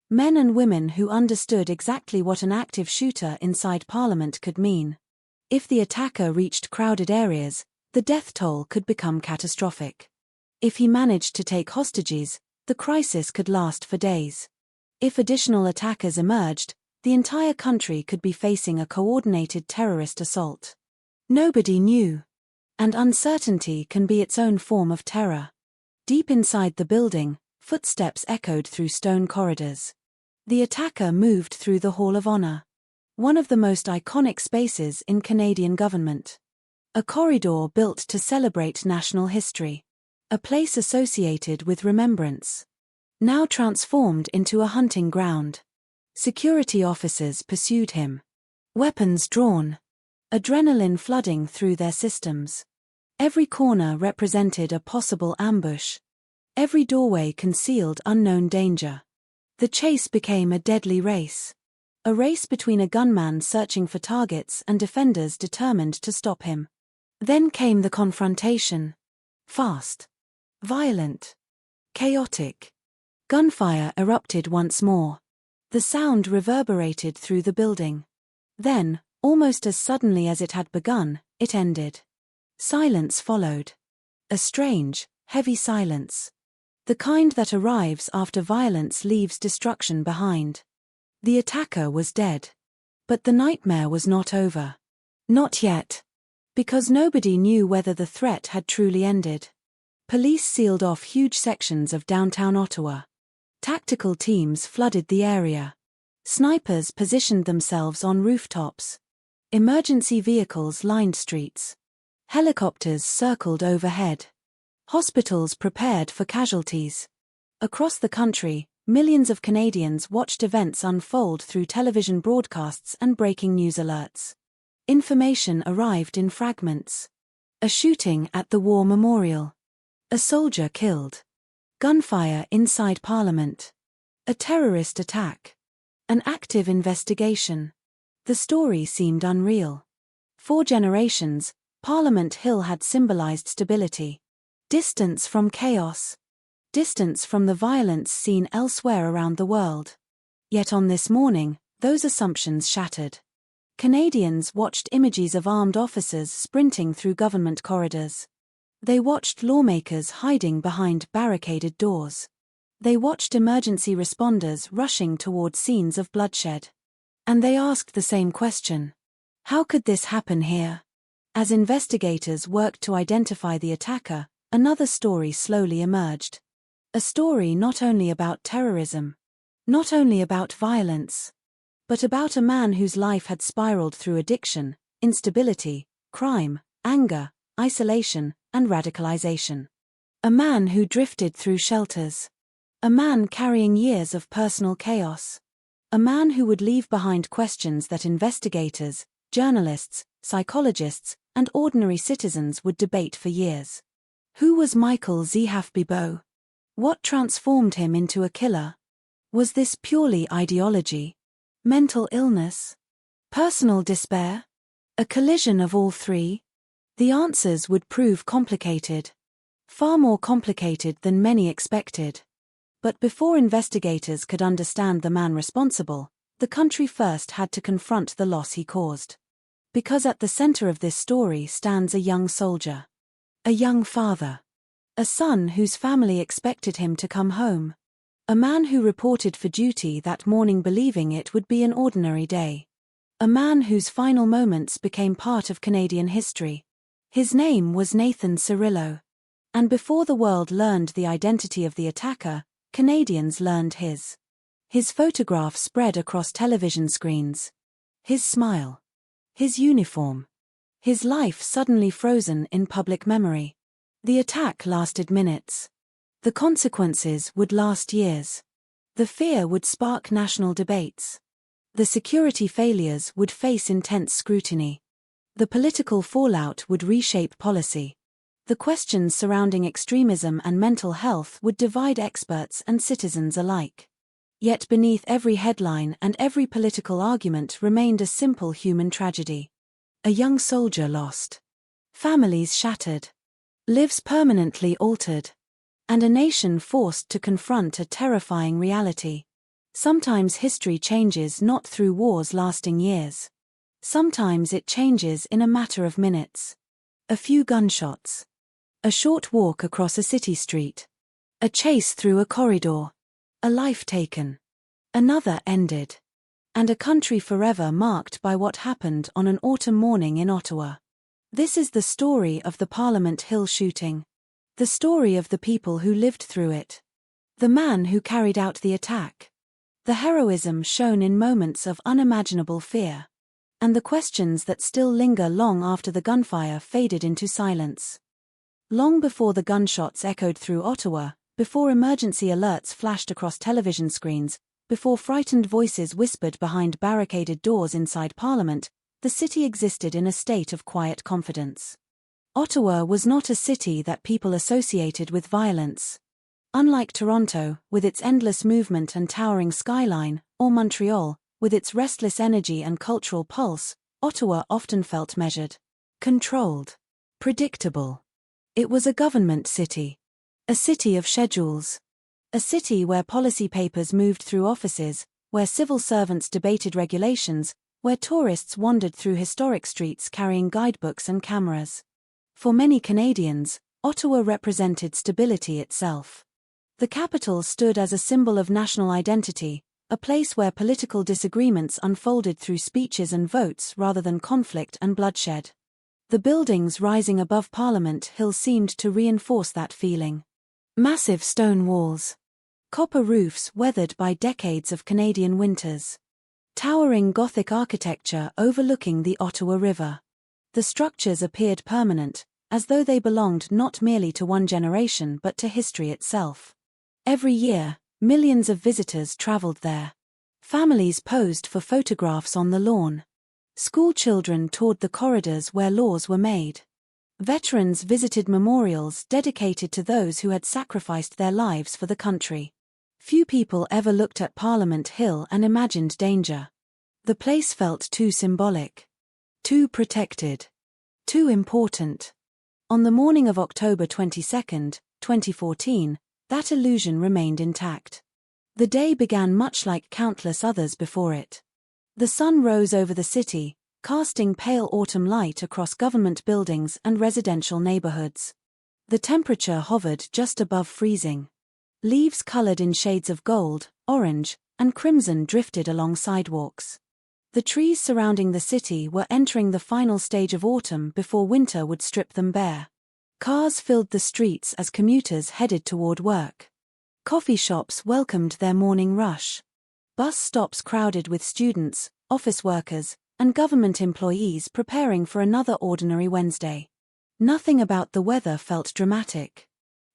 Men and women who understood exactly what an active shooter inside Parliament could mean. If the attacker reached crowded areas, the death toll could become catastrophic. If he managed to take hostages, the crisis could last for days. If additional attackers emerged, the entire country could be facing a coordinated terrorist assault. Nobody knew. And uncertainty can be its own form of terror. Deep inside the building, footsteps echoed through stone corridors. The attacker moved through the Hall of Honor, one of the most iconic spaces in Canadian government. A corridor built to celebrate national history. A place associated with remembrance. Now transformed into a hunting ground. Security officers pursued him. Weapons drawn. Adrenaline flooding through their systems. Every corner represented a possible ambush. Every doorway concealed unknown danger. The chase became a deadly race. A race between a gunman searching for targets and defenders determined to stop him. Then came the confrontation. Fast. Violent. Chaotic. Gunfire erupted once more. The sound reverberated through the building. Then, almost as suddenly as it had begun, it ended. Silence followed. A strange, heavy silence. The kind that arrives after violence leaves destruction behind. The attacker was dead. But the nightmare was not over. Not yet. Because nobody knew whether the threat had truly ended. Police sealed off huge sections of downtown Ottawa. Tactical teams flooded the area. Snipers positioned themselves on rooftops. Emergency vehicles lined streets. Helicopters circled overhead. Hospitals prepared for casualties. Across the country, millions of Canadians watched events unfold through television broadcasts and breaking news alerts. Information arrived in fragments. A shooting at the War Memorial. A soldier killed. Gunfire inside Parliament. A terrorist attack. An active investigation. The story seemed unreal. For generations, Parliament Hill had symbolized stability. Distance from chaos. Distance from the violence seen elsewhere around the world. Yet on this morning, those assumptions shattered. Canadians watched images of armed officers sprinting through government corridors. They watched lawmakers hiding behind barricaded doors. They watched emergency responders rushing toward scenes of bloodshed. And they asked the same question. How could this happen here? As investigators worked to identify the attacker, another story slowly emerged. A story not only about terrorism, not only about violence, but about a man whose life had spiraled through addiction, instability, crime, anger, isolation, and radicalization. A man who drifted through shelters. A man carrying years of personal chaos. A man who would leave behind questions that investigators, journalists, psychologists, and ordinary citizens would debate for years. Who was Michael Zehaf-Bibeau? What transformed him into a killer? Was this purely ideology? Mental illness? Personal despair? A collision of all three? The answers would prove complicated. Far more complicated than many expected. But before investigators could understand the man responsible, the country first had to confront the loss he caused. Because at the center of this story stands a young soldier. A young father. A son whose family expected him to come home. A man who reported for duty that morning believing it would be an ordinary day. A man whose final moments became part of Canadian history. His name was Nathan Cirillo. And before the world learned the identity of the attacker, Canadians learned his. His photograph spread across television screens. His smile. His uniform. His life suddenly frozen in public memory. The attack lasted minutes. The consequences would last years. The fear would spark national debates. The security failures would face intense scrutiny. The political fallout would reshape policy. The questions surrounding extremism and mental health would divide experts and citizens alike. Yet beneath every headline and every political argument remained a simple human tragedy. A young soldier lost. Families shattered. Lives permanently altered. And a nation forced to confront a terrifying reality. Sometimes history changes not through wars lasting years. Sometimes it changes in a matter of minutes. A few gunshots. A short walk across a city street. A chase through a corridor. A life taken. Another ended. And a country forever marked by what happened on an autumn morning in Ottawa. This is the story of the Parliament Hill shooting. The story of the people who lived through it. The man who carried out the attack. The heroism shown in moments of unimaginable fear. And the questions that still linger long after the gunfire faded into silence. Long before the gunshots echoed through Ottawa, before emergency alerts flashed across television screens, before frightened voices whispered behind barricaded doors inside Parliament, the city existed in a state of quiet confidence. Ottawa was not a city that people associated with violence. Unlike Toronto, with its endless movement and towering skyline, or Montreal, with its restless energy and cultural pulse, Ottawa often felt measured, controlled, predictable. It was a government city. A city of schedules. A city where policy papers moved through offices, where civil servants debated regulations, where tourists wandered through historic streets carrying guidebooks and cameras. For many Canadians, Ottawa represented stability itself. The capital stood as a symbol of national identity, a place where political disagreements unfolded through speeches and votes rather than conflict and bloodshed. The buildings rising above Parliament Hill seemed to reinforce that feeling. Massive stone walls. Copper roofs weathered by decades of Canadian winters. Towering Gothic architecture overlooking the Ottawa River. The structures appeared permanent, as though they belonged not merely to one generation but to history itself. Every year, millions of visitors traveled there. Families posed for photographs on the lawn. School children toured the corridors where laws were made. Veterans visited memorials dedicated to those who had sacrificed their lives for the country. Few people ever looked at Parliament Hill and imagined danger. The place felt too symbolic. Too protected. Too important. On the morning of October 22, 2014, that illusion remained intact. The day began much like countless others before it. The sun rose over the city, casting pale autumn light across government buildings and residential neighborhoods. The temperature hovered just above freezing. Leaves colored in shades of gold, orange, and crimson drifted along sidewalks. The trees surrounding the city were entering the final stage of autumn before winter would strip them bare. Cars filled the streets as commuters headed toward work. Coffee shops welcomed their morning rush. Bus stops crowded with students, office workers, and government employees preparing for another ordinary Wednesday. Nothing about the weather felt dramatic.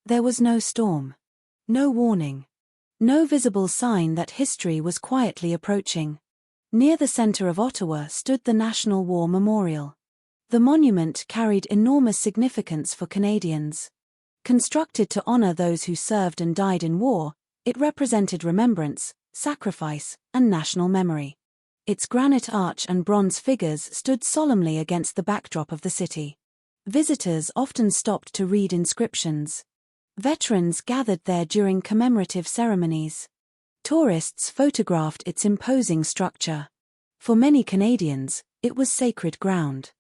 There was no storm. No warning. No visible sign that history was quietly approaching. Near the center of Ottawa stood the National War Memorial. The monument carried enormous significance for Canadians. Constructed to honor those who served and died in war, it represented remembrance, sacrifice, and national memory. Its granite arch and bronze figures stood solemnly against the backdrop of the city. Visitors often stopped to read inscriptions. Veterans gathered there during commemorative ceremonies. Tourists photographed its imposing structure. For many Canadians, it was sacred ground.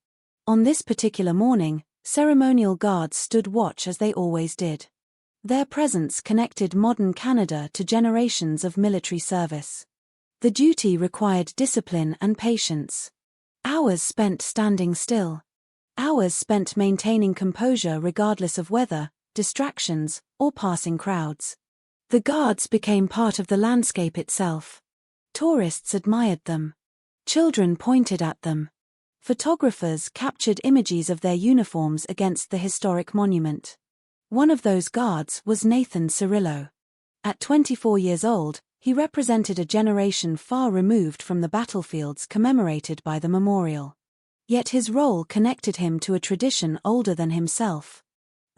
On this particular morning, ceremonial guards stood watch as they always did. Their presence connected modern Canada to generations of military service. The duty required discipline and patience. Hours spent standing still. Hours spent maintaining composure regardless of weather, distractions, or passing crowds. The guards became part of the landscape itself. Tourists admired them. Children pointed at them. Photographers captured images of their uniforms against the historic monument. One of those guards was Nathan Cirillo. At 24 years old, he represented a generation far removed from the battlefields commemorated by the memorial. Yet his role connected him to a tradition older than himself.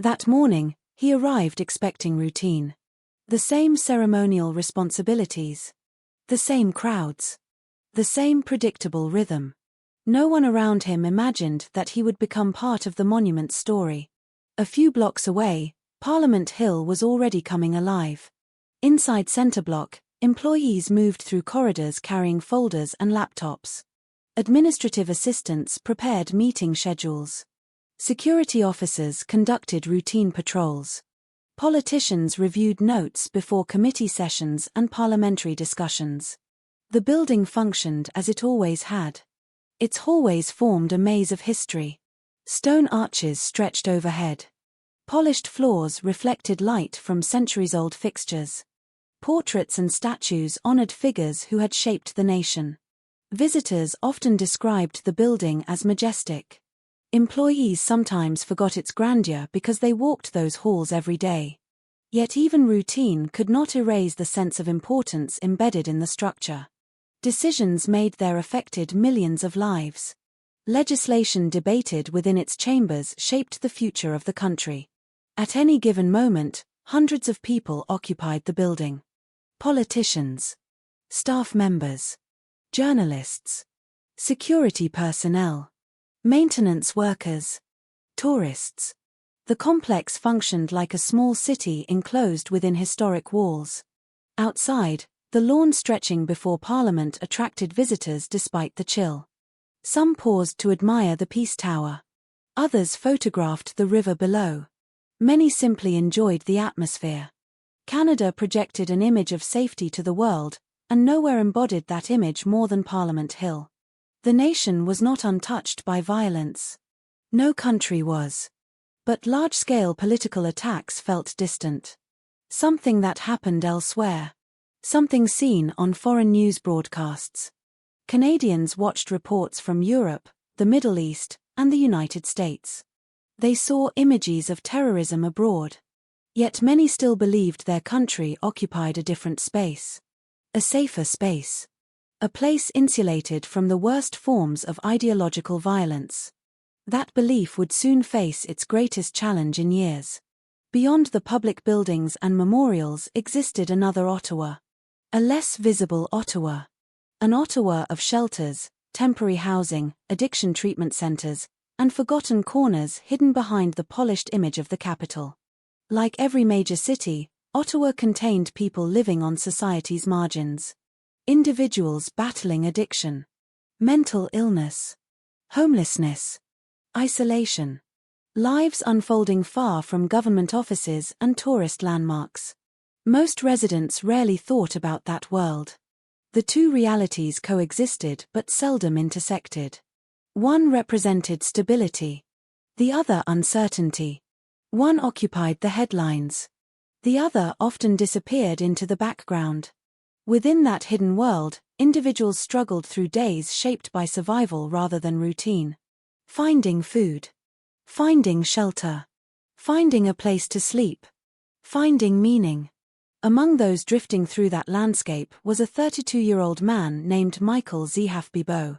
That morning, he arrived expecting routine. The same ceremonial responsibilities. The same crowds. The same predictable rhythm. No one around him imagined that he would become part of the monument's story. A few blocks away, Parliament Hill was already coming alive. Inside Centre Block, employees moved through corridors carrying folders and laptops. Administrative assistants prepared meeting schedules. Security officers conducted routine patrols. Politicians reviewed notes before committee sessions and parliamentary discussions. The building functioned as it always had. Its hallways formed a maze of history. Stone arches stretched overhead. Polished floors reflected light from centuries-old fixtures. Portraits and statues honored figures who had shaped the nation. Visitors often described the building as majestic. Employees sometimes forgot its grandeur because they walked those halls every day. Yet even routine could not erase the sense of importance embedded in the structure. Decisions made there affected millions of lives. Legislation debated within its chambers shaped the future of the country. At any given moment, hundreds of people occupied the building. Politicians, staff members, journalists, security personnel, maintenance workers, tourists. The complex functioned like a small city enclosed within historic walls. Outside, the lawn stretching before Parliament attracted visitors despite the chill. Some paused to admire the Peace Tower. Others photographed the river below. Many simply enjoyed the atmosphere. Canada projected an image of safety to the world, and nowhere embodied that image more than Parliament Hill. The nation was not untouched by violence. No country was. But large-scale political attacks felt distant. Something that happened elsewhere. Something seen on foreign news broadcasts. Canadians watched reports from Europe, the Middle East, and the United States. They saw images of terrorism abroad. Yet many still believed their country occupied a different space. A safer space. A place insulated from the worst forms of ideological violence. That belief would soon face its greatest challenge in years. Beyond the public buildings and memorials existed another Ottawa. A less visible Ottawa. An Ottawa of shelters, temporary housing, addiction treatment centers, and forgotten corners hidden behind the polished image of the capital. Like every major city, Ottawa contained people living on society's margins. Individuals battling addiction, mental illness, homelessness, isolation. Lives unfolding far from government offices and tourist landmarks. Most residents rarely thought about that world. The two realities coexisted but seldom intersected. One represented stability. The other uncertainty. One occupied the headlines. The other often disappeared into the background. Within that hidden world, individuals struggled through days shaped by survival rather than routine. Finding food. Finding shelter. Finding a place to sleep. Finding meaning. Among those drifting through that landscape was a 32-year-old man named Michael Zehaf-Bibeau.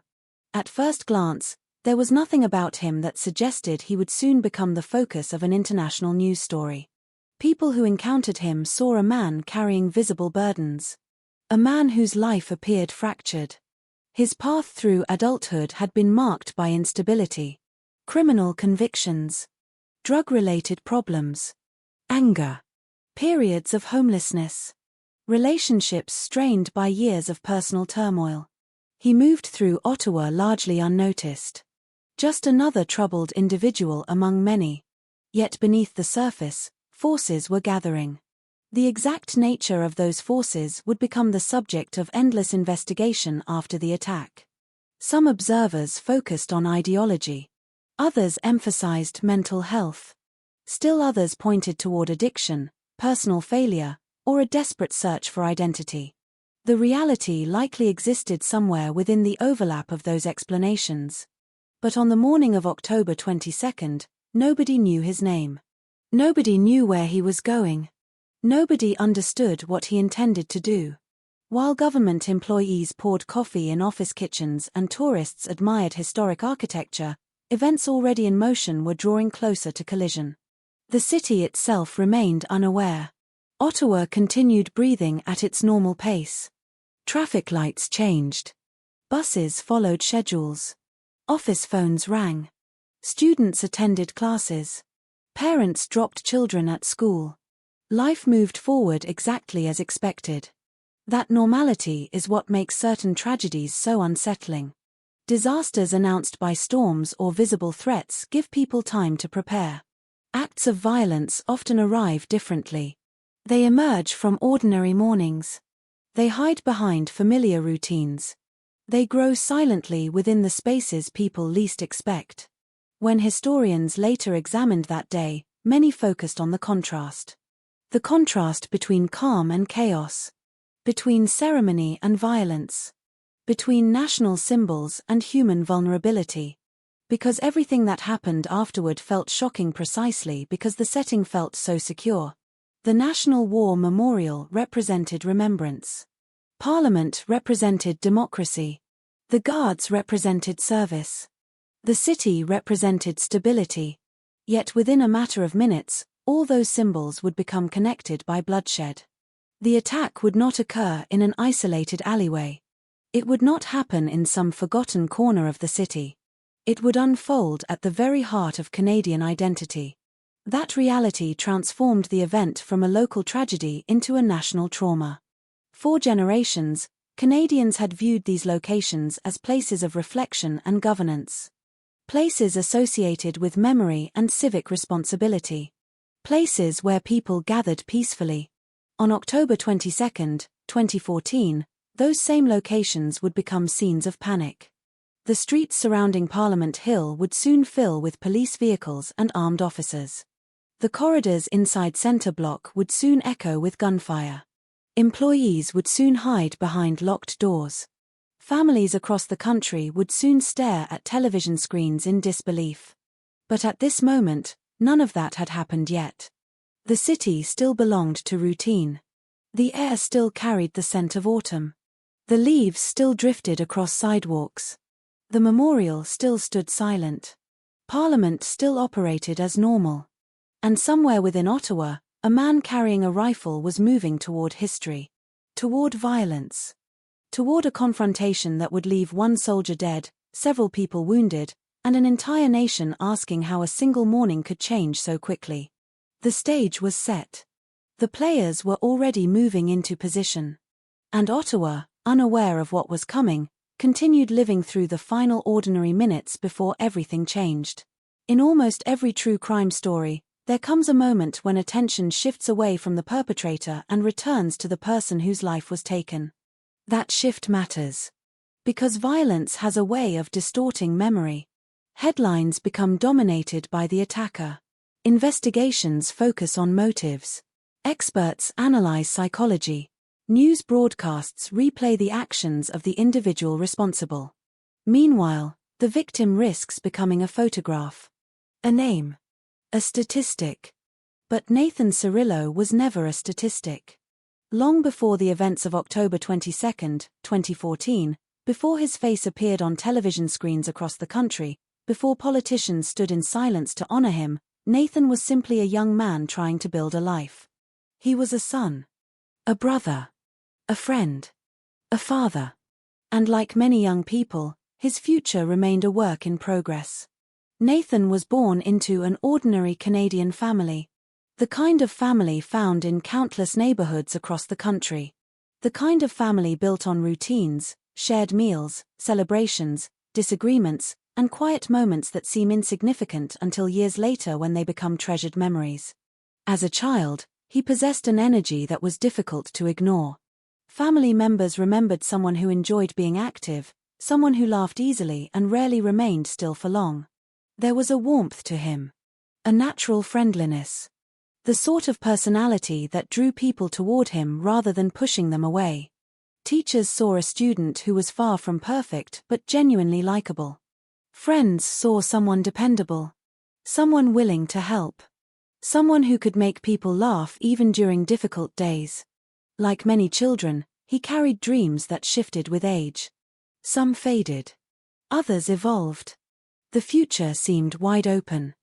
At first glance, there was nothing about him that suggested he would soon become the focus of an international news story. People who encountered him saw a man carrying visible burdens. A man whose life appeared fractured. His path through adulthood had been marked by instability, criminal convictions, drug-related problems, anger, periods of homelessness, relationships strained by years of personal turmoil. He moved through Ottawa largely unnoticed. Just another troubled individual among many. Yet beneath the surface, forces were gathering. The exact nature of those forces would become the subject of endless investigation after the attack. Some observers focused on ideology. Others emphasized mental health. Still others pointed toward addiction, personal failure, or a desperate search for identity. The reality likely existed somewhere within the overlap of those explanations. But on the morning of October 22nd, nobody knew his name. Nobody knew where he was going. Nobody understood what he intended to do. While government employees poured coffee in office kitchens and tourists admired historic architecture, events already in motion were drawing closer to collision. The city itself remained unaware. Ottawa continued breathing at its normal pace. Traffic lights changed. Buses followed schedules. Office phones rang. Students attended classes. Parents dropped children at school. Life moved forward exactly as expected. That normality is what makes certain tragedies so unsettling. Disasters announced by storms or visible threats give people time to prepare. Acts of violence often arrive differently. They emerge from ordinary mornings. They hide behind familiar routines. They grow silently within the spaces people least expect. When historians later examined that day, many focused on the contrast. The contrast between calm and chaos. Between ceremony and violence. Between national symbols and human vulnerability. Because everything that happened afterward felt shocking precisely because the setting felt so secure. The National War Memorial represented remembrance. Parliament represented democracy. The Guards represented service. The city represented stability. Yet within a matter of minutes, all those symbols would become connected by bloodshed. The attack would not occur in an isolated alleyway. It would not happen in some forgotten corner of the city. It would unfold at the very heart of Canadian identity. That reality transformed the event from a local tragedy into a national trauma. For generations, Canadians had viewed these locations as places of reflection and governance. Places associated with memory and civic responsibility. Places where people gathered peacefully. On October 22, 2014, those same locations would become scenes of panic. The streets surrounding Parliament Hill would soon fill with police vehicles and armed officers. The corridors inside Centre Block would soon echo with gunfire. Employees would soon hide behind locked doors. Families across the country would soon stare at television screens in disbelief. But at this moment, none of that had happened yet. The city still belonged to routine. The air still carried the scent of autumn. The leaves still drifted across sidewalks. The memorial still stood silent. Parliament still operated as normal. And somewhere within Ottawa, a man carrying a rifle was moving toward history. Toward violence. Toward a confrontation that would leave one soldier dead, several people wounded, and an entire nation asking how a single morning could change so quickly. The stage was set. The players were already moving into position. And Ottawa, unaware of what was coming, continued living through the final ordinary minutes before everything changed. In almost every true crime story, there comes a moment when attention shifts away from the perpetrator and returns to the person whose life was taken. That shift matters. Because violence has a way of distorting memory. Headlines become dominated by the attacker. Investigations focus on motives. Experts analyze psychology. News broadcasts replay the actions of the individual responsible. Meanwhile, the victim risks becoming a photograph. A name. A statistic. But Nathan Cirillo was never a statistic. Long before the events of October 22, 2014, before his face appeared on television screens across the country, before politicians stood in silence to honor him, Nathan was simply a young man trying to build a life. He was a son. A brother. A friend. A father. And like many young people, his future remained a work in progress. Nathan was born into an ordinary Canadian family. The kind of family found in countless neighborhoods across the country. The kind of family built on routines, shared meals, celebrations, disagreements, and quiet moments that seem insignificant until years later when they become treasured memories. As a child, he possessed an energy that was difficult to ignore. Family members remembered someone who enjoyed being active, someone who laughed easily and rarely remained still for long. There was a warmth to him. A natural friendliness. The sort of personality that drew people toward him rather than pushing them away. Teachers saw a student who was far from perfect but genuinely likable. Friends saw someone dependable. Someone willing to help. Someone who could make people laugh even during difficult days. Like many children, he carried dreams that shifted with age. Some faded. Others evolved. The future seemed wide open.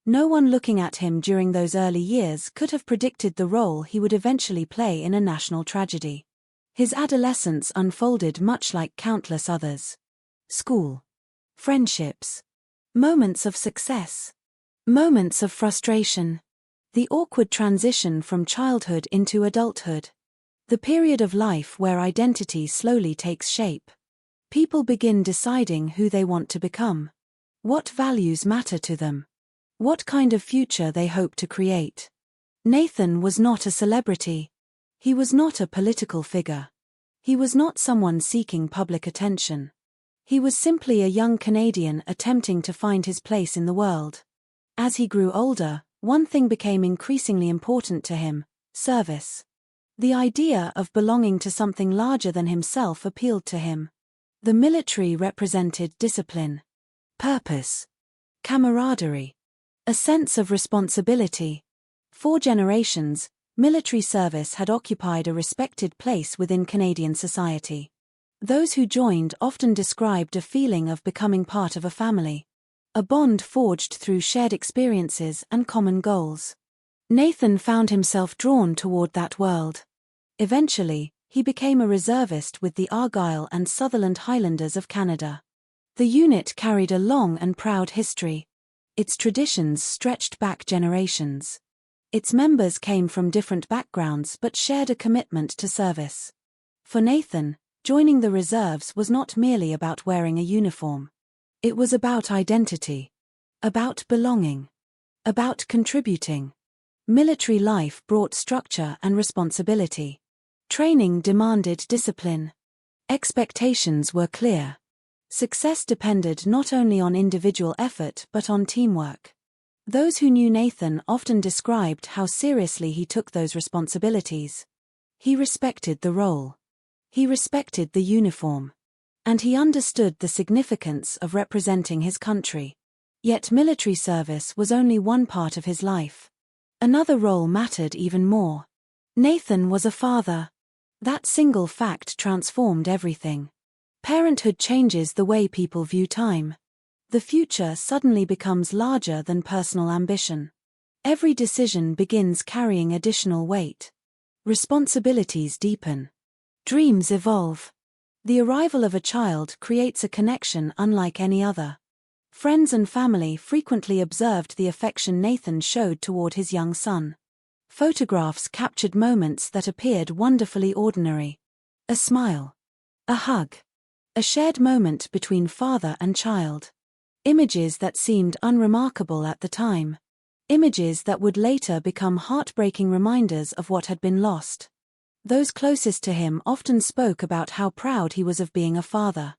No one looking at him during those early years could have predicted the role he would eventually play in a national tragedy. His adolescence unfolded much like countless others. School. Friendships. Moments of success. Moments of frustration. The awkward transition from childhood into adulthood. The period of life where identity slowly takes shape. People begin deciding who they want to become. What values matter to them. What kind of future they hope to create. Nathan was not a celebrity. He was not a political figure. He was not someone seeking public attention. He was simply a young Canadian attempting to find his place in the world. As he grew older, one thing became increasingly important to him: service. The idea of belonging to something larger than himself appealed to him. The military represented discipline, purpose, camaraderie, a sense of responsibility. For generations, military service had occupied a respected place within Canadian society. Those who joined often described a feeling of becoming part of a family, a bond forged through shared experiences and common goals. Nathan found himself drawn toward that world. Eventually, he became a reservist with the Argyll and Sutherland Highlanders of Canada. The unit carried a long and proud history. Its traditions stretched back generations. Its members came from different backgrounds but shared a commitment to service. For Nathan, joining the reserves was not merely about wearing a uniform. It was about identity. About belonging. About contributing. Military life brought structure and responsibility. Training demanded discipline. Expectations were clear. Success depended not only on individual effort but on teamwork. Those who knew Nathan often described how seriously he took those responsibilities. He respected the role. He respected the uniform. And he understood the significance of representing his country. Yet military service was only one part of his life. Another role mattered even more. Nathan was a father. That single fact transformed everything. Parenthood changes the way people view time. The future suddenly becomes larger than personal ambition. Every decision begins carrying additional weight. Responsibilities deepen. Dreams evolve. The arrival of a child creates a connection unlike any other. Friends and family frequently observed the affection Nathan showed toward his young son. Photographs captured moments that appeared wonderfully ordinary. A smile. A hug. A shared moment between father and child. Images that seemed unremarkable at the time. Images that would later become heartbreaking reminders of what had been lost. Those closest to him often spoke about how proud he was of being a father.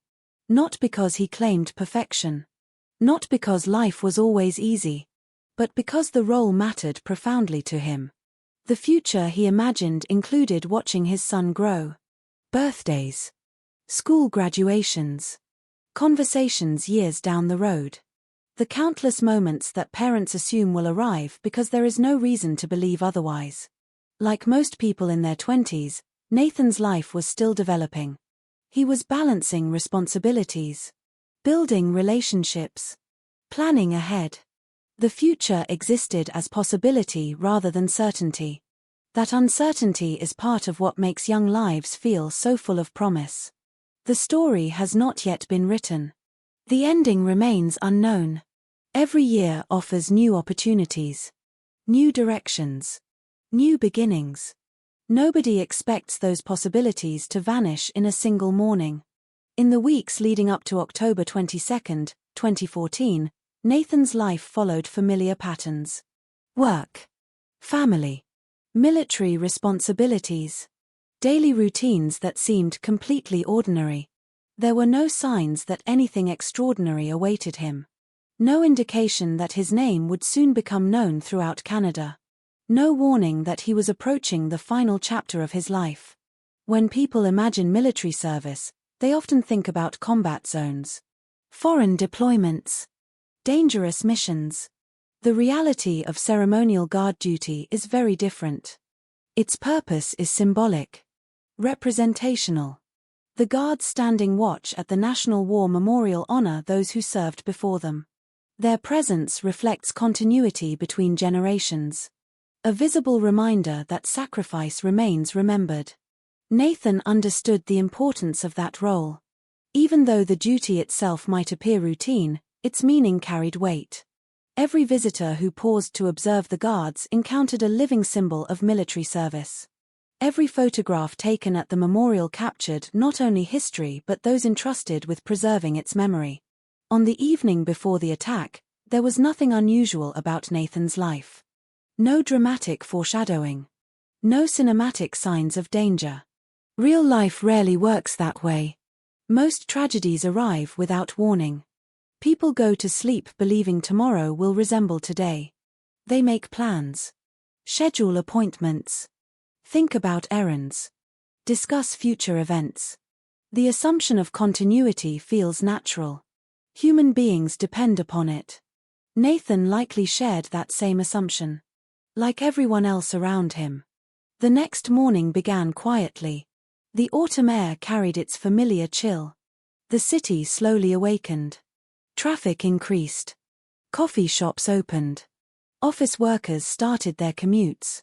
Not because he claimed perfection. Not because life was always easy. But because the role mattered profoundly to him. The future he imagined included watching his son grow. Birthdays. School graduations. Conversations years down the road. The countless moments that parents assume will arrive because there is no reason to believe otherwise. Like most people in their 20s, Nathan's life was still developing. He was balancing responsibilities. Building relationships. Planning ahead. The future existed as possibility rather than certainty. That uncertainty is part of what makes young lives feel so full of promise. The story has not yet been written. The ending remains unknown. Every year offers new opportunities. New directions. New beginnings. Nobody expects those possibilities to vanish in a single morning. In the weeks leading up to October 22, 2014, Nathan's life followed familiar patterns. Work. Family. Military responsibilities. Daily routines that seemed completely ordinary. There were no signs that anything extraordinary awaited him. No indication that his name would soon become known throughout Canada. No warning that he was approaching the final chapter of his life. When people imagine military service, they often think about combat zones. Foreign deployments. Dangerous missions. The reality of ceremonial guard duty is very different. Its purpose is symbolic, representational. The guards standing watch at the National War Memorial honor those who served before them. Their presence reflects continuity between generations. A visible reminder that sacrifice remains remembered. Nathan understood the importance of that role. Even though the duty itself might appear routine, its meaning carried weight. Every visitor who paused to observe the guards encountered a living symbol of military service. Every photograph taken at the memorial captured not only history but those entrusted with preserving its memory. On the evening before the attack, there was nothing unusual about Nathan's life. No dramatic foreshadowing. No cinematic signs of danger. Real life rarely works that way. Most tragedies arrive without warning. People go to sleep believing tomorrow will resemble today. They make plans. Schedule appointments. Think about errands. Discuss future events. The assumption of continuity feels natural. Human beings depend upon it. Nathan likely shared that same assumption. Like everyone else around him. The next morning began quietly. The autumn air carried its familiar chill. The city slowly awakened. Traffic increased. Coffee shops opened. Office workers started their commutes.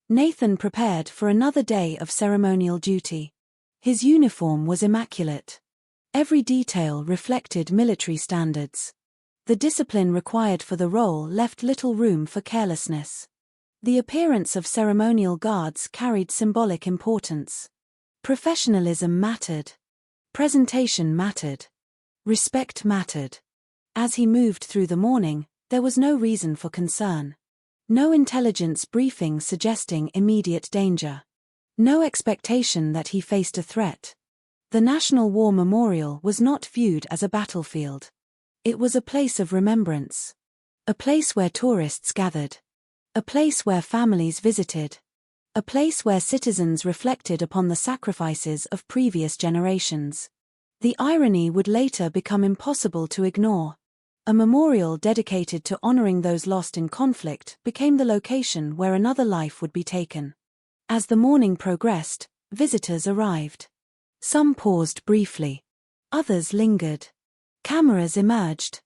Nathan prepared for another day of ceremonial duty. His uniform was immaculate. Every detail reflected military standards. The discipline required for the role left little room for carelessness. The appearance of ceremonial guards carried symbolic importance. Professionalism mattered. Presentation mattered. Respect mattered. As he moved through the morning, there was no reason for concern. No intelligence briefing suggesting immediate danger. No expectation that he faced a threat. The National War Memorial was not viewed as a battlefield. It was a place of remembrance. A place where tourists gathered. A place where families visited. A place where citizens reflected upon the sacrifices of previous generations. The irony would later become impossible to ignore. A memorial dedicated to honoring those lost in conflict became the location where another life would be taken. As the morning progressed, visitors arrived. Some paused briefly. Others lingered. Cameras emerged.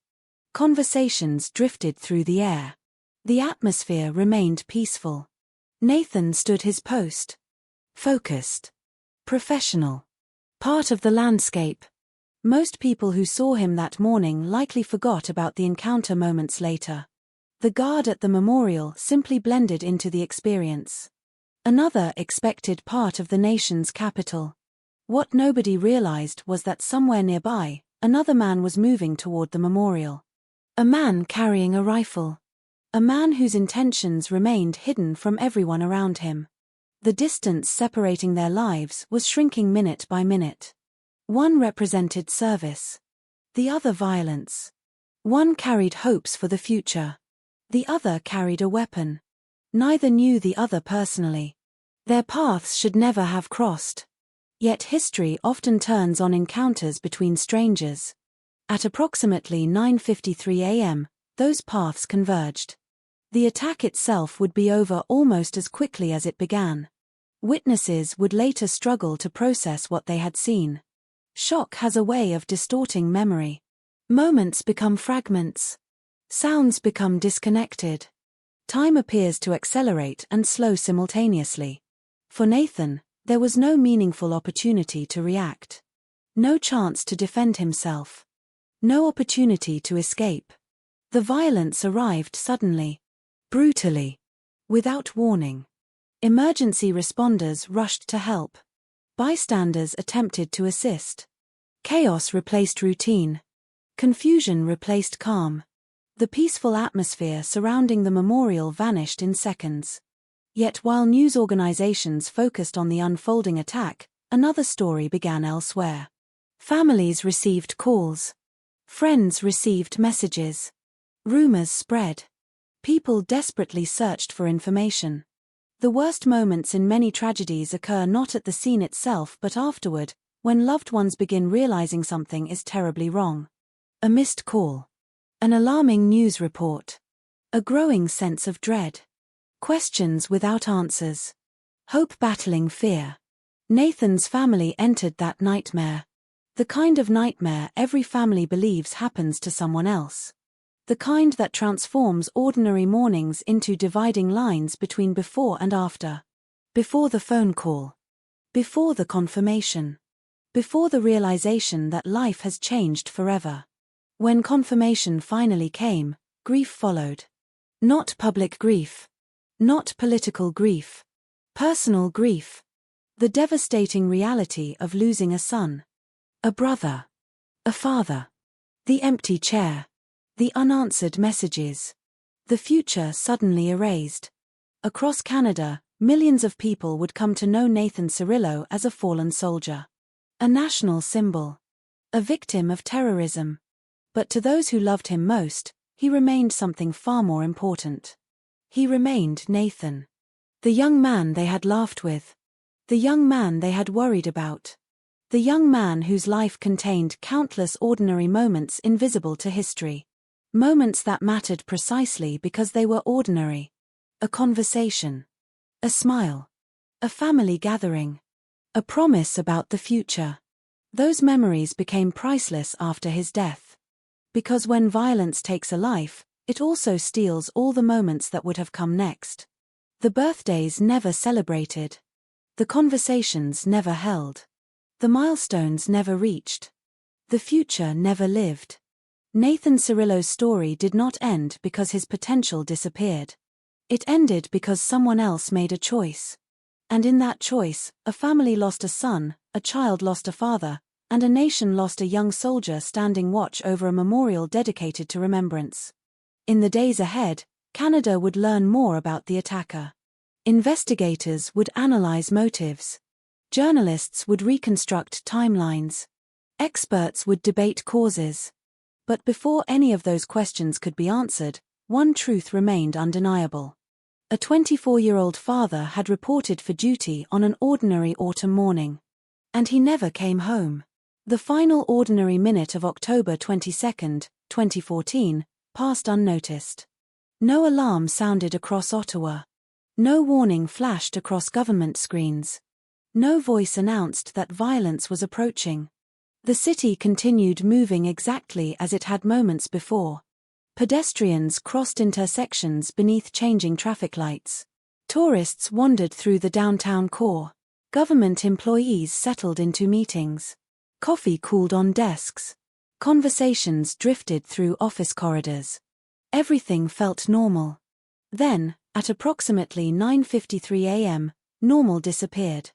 Conversations drifted through the air. The atmosphere remained peaceful. Nathan stood his post. Focused. Professional. Part of the landscape. Most people who saw him that morning likely forgot about the encounter moments later. The guard at the memorial simply blended into the experience. Another expected part of the nation's capital. What nobody realized was that somewhere nearby, another man was moving toward the memorial. A man carrying a rifle. A man whose intentions remained hidden from everyone around him. The distance separating their lives was shrinking minute by minute. One represented service. The other violence. One carried hopes for the future. The other carried a weapon. Neither knew the other personally. Their paths should never have crossed. Yet history often turns on encounters between strangers. At approximately 9:53 a.m., those paths converged. The attack itself would be over almost as quickly as it began. Witnesses would later struggle to process what they had seen. Shock has a way of distorting memory. Moments become fragments. Sounds become disconnected. Time appears to accelerate and slow simultaneously. For Nathan, there was no meaningful opportunity to react. No chance to defend himself. No opportunity to escape. The violence arrived suddenly. Brutally. Without warning. Emergency responders rushed to help. Bystanders attempted to assist. Chaos replaced routine. Confusion replaced calm. The peaceful atmosphere surrounding the memorial vanished in seconds. Yet while news organizations focused on the unfolding attack, another story began elsewhere. Families received calls. Friends received messages. Rumors spread. People desperately searched for information. The worst moments in many tragedies occur not at the scene itself but afterward, when loved ones begin realizing something is terribly wrong. A missed call. An alarming news report. A growing sense of dread. Questions without answers. Hope battling fear. Nathan's family entered that nightmare. The kind of nightmare every family believes happens to someone else. The kind that transforms ordinary mornings into dividing lines between before and after. Before the phone call. Before the confirmation. Before the realization that life has changed forever. When confirmation finally came, grief followed. Not public grief. Not political grief. Personal grief. The devastating reality of losing a son. A brother. A father. The empty chair. The unanswered messages. The future suddenly erased. Across Canada, millions of people would come to know Nathan Cirillo as a fallen soldier. A national symbol. A victim of terrorism. But to those who loved him most, he remained something far more important. He remained Nathan. The young man they had laughed with. The young man they had worried about. The young man whose life contained countless ordinary moments invisible to history. Moments that mattered precisely because they were ordinary. A conversation. A smile. A family gathering. A promise about the future. Those memories became priceless after his death. Because when violence takes a life, it also steals all the moments that would have come next. The birthdays never celebrated. The conversations never held. The milestones never reached. The future never lived. Nathan Cirillo's story did not end because his potential disappeared. It ended because someone else made a choice. And in that choice, a family lost a son, a child lost a father, and a nation lost a young soldier standing watch over a memorial dedicated to remembrance. In the days ahead, Canada would learn more about the attacker. Investigators would analyze motives. Journalists would reconstruct timelines. Experts would debate causes. But before any of those questions could be answered, one truth remained undeniable. A 24-year-old father had reported for duty on an ordinary autumn morning. And he never came home. The final ordinary minute of October 22, 2014, passed unnoticed. No alarm sounded across Ottawa. No warning flashed across government screens. No voice announced that violence was approaching. The city continued moving exactly as it had moments before. Pedestrians crossed intersections beneath changing traffic lights. Tourists wandered through the downtown core. Government employees settled into meetings. Coffee cooled on desks. Conversations drifted through office corridors. Everything felt normal. Then, at approximately 9:53 a.m., normal disappeared.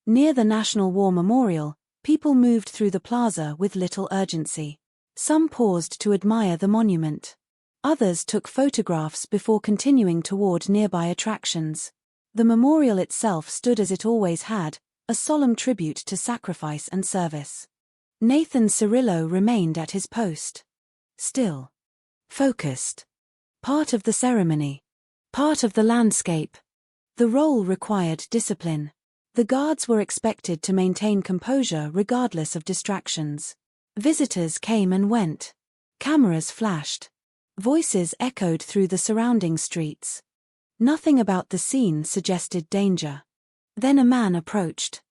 Near the National War Memorial, people moved through the plaza with little urgency. Some paused to admire the monument. Others took photographs before continuing toward nearby attractions. The memorial itself stood as it always had, a solemn tribute to sacrifice and service. Nathan Cirillo remained at his post. Still. Focused. Part of the ceremony. Part of the landscape. The role required discipline. The guards were expected to maintain composure regardless of distractions. Visitors came and went. Cameras flashed. Voices echoed through the surrounding streets. Nothing about the scene suggested danger. Then a man approached.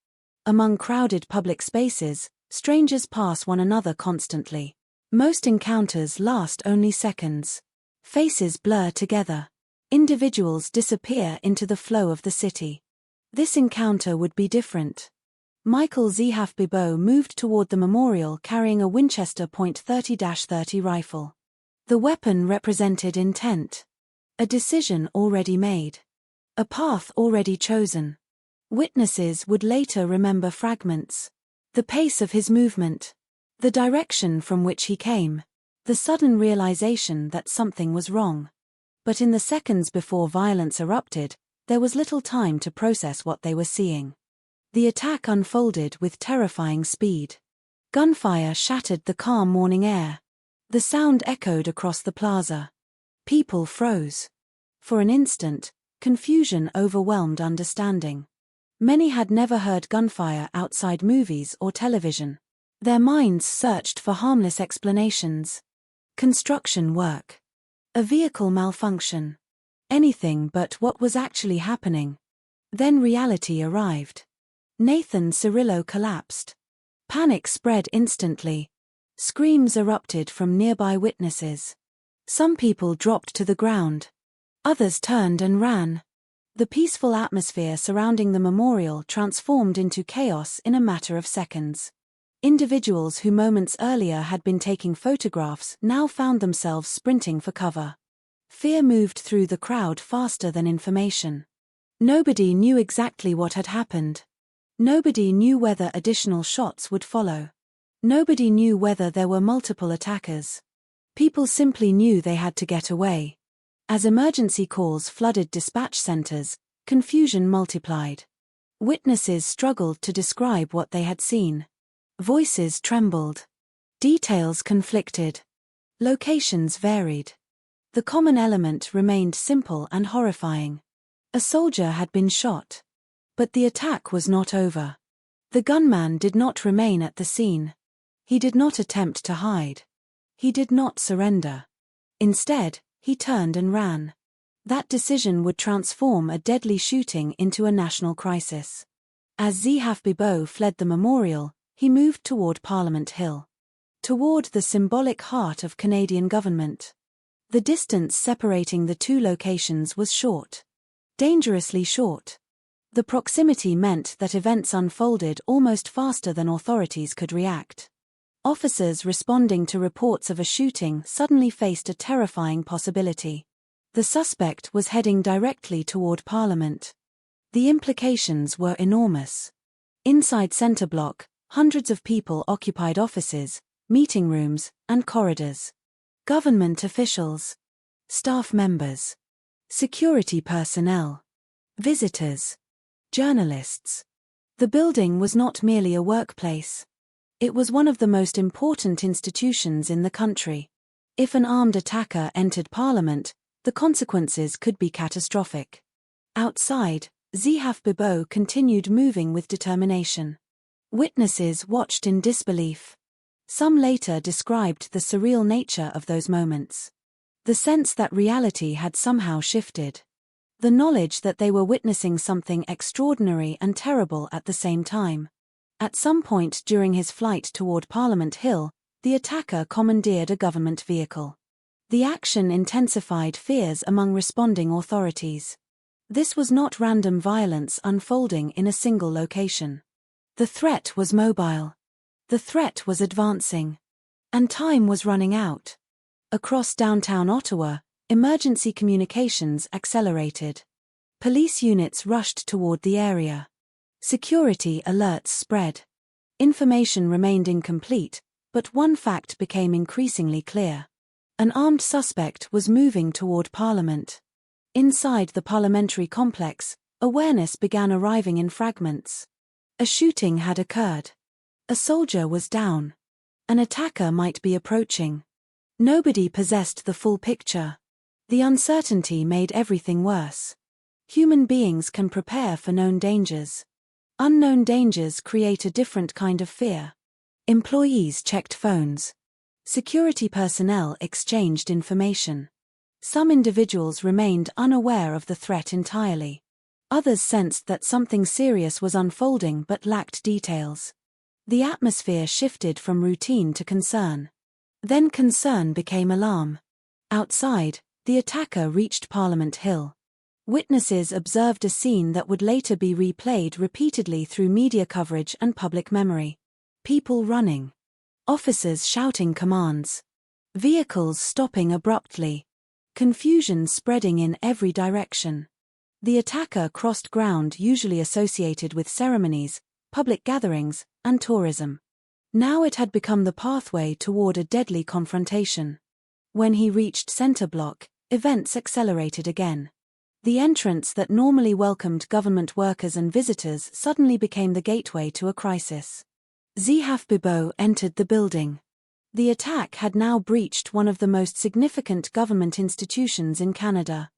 Among crowded public spaces, strangers pass one another constantly. Most encounters last only seconds. Faces blur together. Individuals disappear into the flow of the city. This encounter would be different. Michael Zehaf-Bibeau moved toward the memorial carrying a Winchester .30-30 rifle. The weapon represented intent. A decision already made. A path already chosen. Witnesses would later remember fragments. The pace of his movement. The direction from which he came. The sudden realization that something was wrong. But in the seconds before violence erupted, there was little time to process what they were seeing. The attack unfolded with terrifying speed. Gunfire shattered the calm morning air. The sound echoed across the plaza. People froze. For an instant, confusion overwhelmed understanding. Many had never heard gunfire outside movies or television. Their minds searched for harmless explanations. Construction work. A vehicle malfunction. Anything but what was actually happening. Then reality arrived. Nathan Cirillo collapsed. Panic spread instantly. Screams erupted from nearby witnesses. Some people dropped to the ground. Others turned and ran. The peaceful atmosphere surrounding the memorial transformed into chaos in a matter of seconds. Individuals who moments earlier had been taking photographs now found themselves sprinting for cover. Fear moved through the crowd faster than information. Nobody knew exactly what had happened. Nobody knew whether additional shots would follow. Nobody knew whether there were multiple attackers. People simply knew they had to get away. As emergency calls flooded dispatch centers, confusion multiplied. Witnesses struggled to describe what they had seen. Voices trembled. Details conflicted. Locations varied. The common element remained simple and horrifying. A soldier had been shot. But the attack was not over. The gunman did not remain at the scene. He did not attempt to hide. He did not surrender. Instead, he turned and ran. That decision would transform a deadly shooting into a national crisis. As Zihaf Bibo fled the memorial, he moved toward Parliament Hill. Toward the symbolic heart of Canadian government. The distance separating the two locations was short. Dangerously short. The proximity meant that events unfolded almost faster than authorities could react. Officers responding to reports of a shooting suddenly faced a terrifying possibility. The suspect was heading directly toward Parliament. The implications were enormous. Inside Centre Block, hundreds of people occupied offices, meeting rooms, and corridors. Government officials. Staff members. Security personnel. Visitors. Journalists. The building was not merely a workplace. It was one of the most important institutions in the country. If an armed attacker entered Parliament, the consequences could be catastrophic. Outside, Zihaf Bibo continued moving with determination. Witnesses watched in disbelief. Some later described the surreal nature of those moments. The sense that reality had somehow shifted. The knowledge that they were witnessing something extraordinary and terrible at the same time. At some point during his flight toward Parliament Hill, the attacker commandeered a government vehicle. The action intensified fears among responding authorities. This was not random violence unfolding in a single location. The threat was mobile. The threat was advancing. And time was running out. Across downtown Ottawa, emergency communications accelerated. Police units rushed toward the area. Security alerts spread. Information remained incomplete, but one fact became increasingly clear. An armed suspect was moving toward Parliament. Inside the parliamentary complex, awareness began arriving in fragments. A shooting had occurred. A soldier was down. An attacker might be approaching. Nobody possessed the full picture. The uncertainty made everything worse. Human beings can prepare for known dangers. Unknown dangers create a different kind of fear. Employees checked phones. Security personnel exchanged information. Some individuals remained unaware of the threat entirely. Others sensed that something serious was unfolding but lacked details. The atmosphere shifted from routine to concern. Then concern became alarm. Outside, the attacker reached Parliament Hill. Witnesses observed a scene that would later be replayed repeatedly through media coverage and public memory. People running. Officers shouting commands. Vehicles stopping abruptly. Confusion spreading in every direction. The attacker crossed ground usually associated with ceremonies, public gatherings, and tourism. Now it had become the pathway toward a deadly confrontation. When he reached Centre Block, events accelerated again. The entrance that normally welcomed government workers and visitors suddenly became the gateway to a crisis. Zihaf Bibo entered the building. The attack had now breached one of the most significant government institutions in Canada.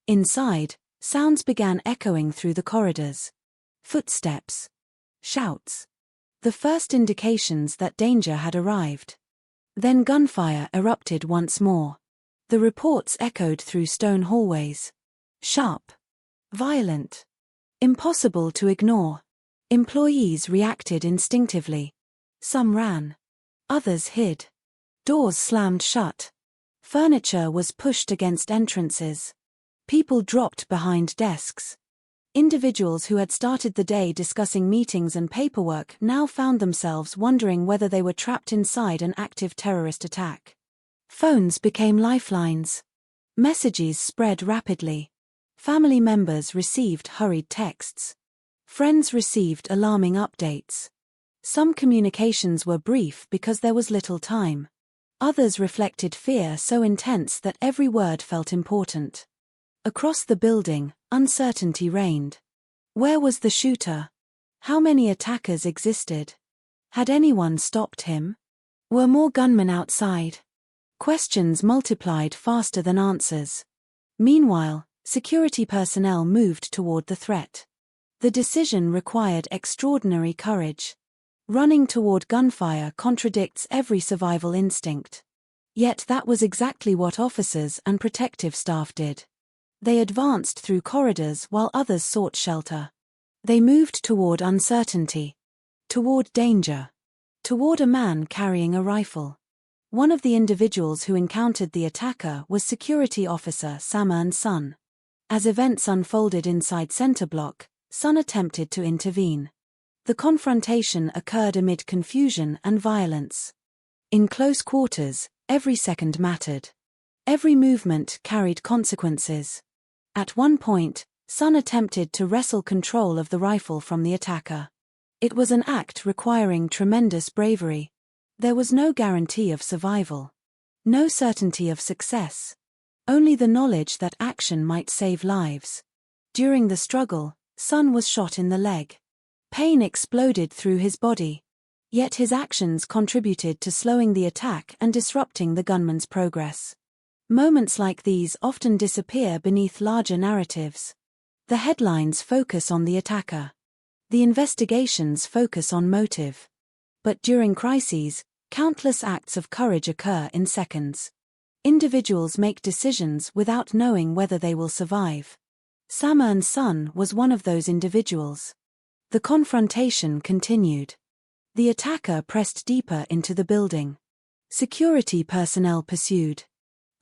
Inside, sounds began echoing through the corridors. Footsteps. Shouts. the first indications that danger had arrived. Then gunfire erupted once more. The reports echoed through stone hallways. Sharp. Violent. Impossible to ignore. Employees reacted instinctively. Some ran. Others hid. Doors slammed shut. Furniture was pushed against entrances. People dropped behind desks. Individuals who had started the day discussing meetings and paperwork now found themselves wondering whether they were trapped inside an active terrorist attack. Phones became lifelines. Messages spread rapidly. Family members received hurried texts. Friends received alarming updates. Some communications were brief because there was little time. Others reflected fear so intense that every word felt important. Across the building, uncertainty reigned. Where was the shooter? How many attackers existed? Had anyone stopped him? Were more gunmen outside? Questions multiplied faster than answers. Meanwhile, security personnel moved toward the threat. The decision required extraordinary courage. Running toward gunfire contradicts every survival instinct. Yet that was exactly what officers and protective staff did. They advanced through corridors while others sought shelter. They moved toward uncertainty. Toward danger. Toward a man carrying a rifle. One of the individuals who encountered the attacker was security officer Samern's son. As events unfolded inside Center Block, Sun attempted to intervene. The confrontation occurred amid confusion and violence. In close quarters, every second mattered. Every movement carried consequences. At one point, Sun attempted to wrestle control of the rifle from the attacker. It was an act requiring tremendous bravery. There was no guarantee of survival. No certainty of success. Only the knowledge that action might save lives. During the struggle, Sun was shot in the leg. Pain exploded through his body. Yet his actions contributed to slowing the attack and disrupting the gunman's progress. Moments like these often disappear beneath larger narratives. The headlines focus on the attacker. The investigations focus on motive. But during crises, countless acts of courage occur in seconds. Individuals make decisions without knowing whether they will survive. Samern's son was one of those individuals. The confrontation continued. The attacker pressed deeper into the building. Security personnel pursued.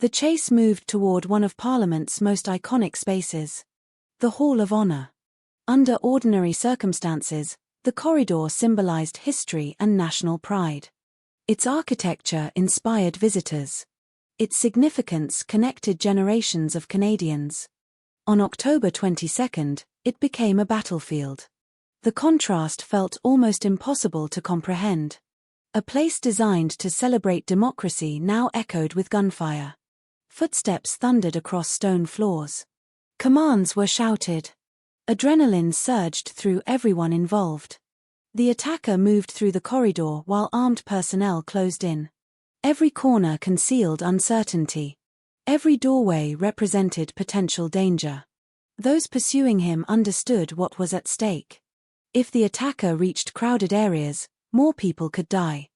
The chase moved toward one of Parliament's most iconic spaces. The Hall of Honor. Under ordinary circumstances, the corridor symbolized history and national pride. Its architecture inspired visitors. Its significance connected generations of Canadians. On October 22, it became a battlefield. The contrast felt almost impossible to comprehend. A place designed to celebrate democracy now echoed with gunfire. Footsteps thundered across stone floors. Commands were shouted. Adrenaline surged through everyone involved. The attacker moved through the corridor while armed personnel closed in. Every corner concealed uncertainty. Every doorway represented potential danger. Those pursuing him understood what was at stake. If the attacker reached crowded areas, more people could die.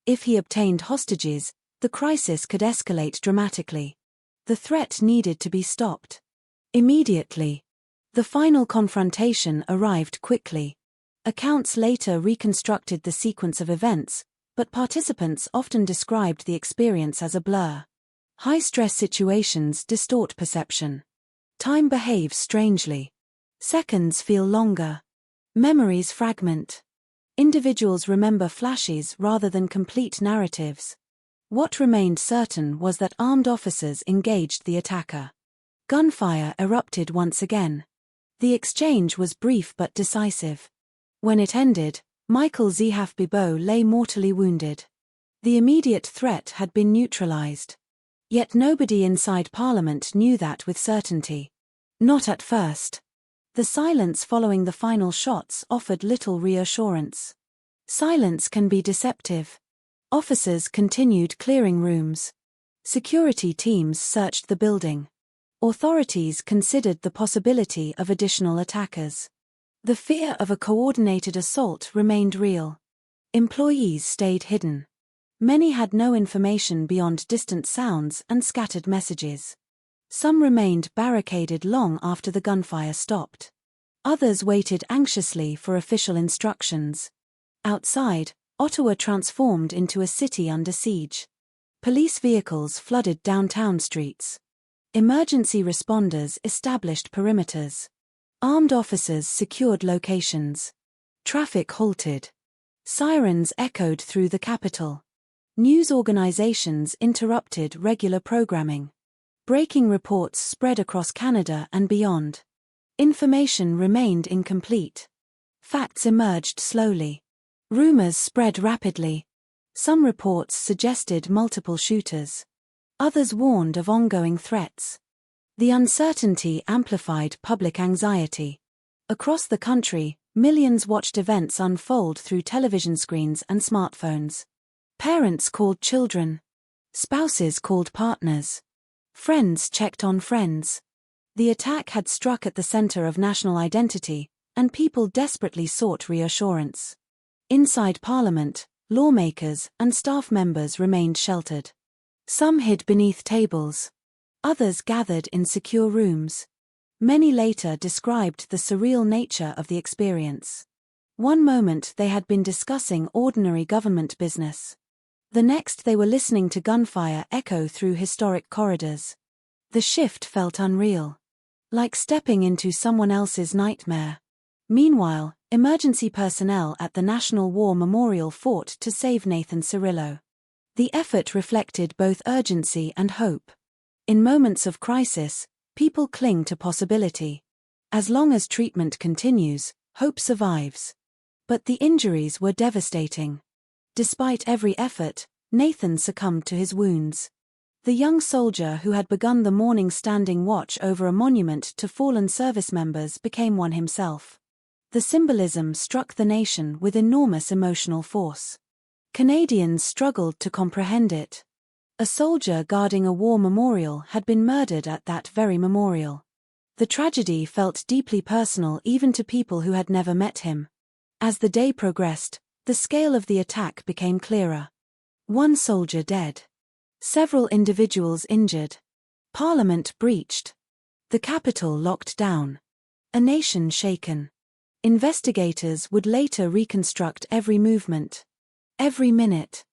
If he obtained hostages, the crisis could escalate dramatically. The threat needed to be stopped. Immediately. The final confrontation arrived quickly. Accounts later reconstructed the sequence of events, but participants often described the experience as a blur. High-stress situations distort perception. Time behaves strangely. Seconds feel longer. Memories fragment. Individuals remember flashes rather than complete narratives. What remained certain was that armed officers engaged the attacker. Gunfire erupted once again. The exchange was brief but decisive. When it ended, Michael Zehaf-Bibeau lay mortally wounded. The immediate threat had been neutralized. Yet nobody inside Parliament knew that with certainty. Not at first. The silence following the final shots offered little reassurance. Silence can be deceptive. Officers continued clearing rooms. Security teams searched the building. Authorities considered the possibility of additional attackers. The fear of a coordinated assault remained real. Employees stayed hidden. Many had no information beyond distant sounds and scattered messages. Some remained barricaded long after the gunfire stopped. Others waited anxiously for official instructions. Outside, Ottawa transformed into a city under siege. Police vehicles flooded downtown streets. Emergency responders established perimeters. Armed officers secured locations. Traffic halted. Sirens echoed through the capital. News organizations interrupted regular programming. Breaking reports spread across Canada and beyond. Information remained incomplete. Facts emerged slowly. Rumors spread rapidly. Some reports suggested multiple shooters. Others warned of ongoing threats. The uncertainty amplified public anxiety. Across the country, millions watched events unfold through television screens and smartphones. Parents called children. Spouses called partners. Friends checked on friends. The attack had struck at the center of national identity, and people desperately sought reassurance. Inside Parliament, lawmakers and staff members remained sheltered. Some hid beneath tables. Others gathered in secure rooms. Many later described the surreal nature of the experience. One moment they had been discussing ordinary government business. The next they were listening to gunfire echo through historic corridors. The shift felt unreal. Like stepping into someone else's nightmare. Meanwhile, emergency personnel at the National War Memorial fought to save Nathan Cirillo. The effort reflected both urgency and hope. In moments of crisis, people cling to possibility. As long as treatment continues, hope survives. But the injuries were devastating. Despite every effort, Nathan succumbed to his wounds. The young soldier who had begun the morning standing watch over a monument to fallen service members became one himself. The symbolism struck the nation with enormous emotional force. Canadians struggled to comprehend it. A soldier guarding a war memorial had been murdered at that very memorial. The tragedy felt deeply personal even to people who had never met him. As the day progressed, the scale of the attack became clearer. One soldier dead. Several individuals injured. Parliament breached. The capital locked down. A nation shaken. Investigators would later reconstruct every movement. Every minute.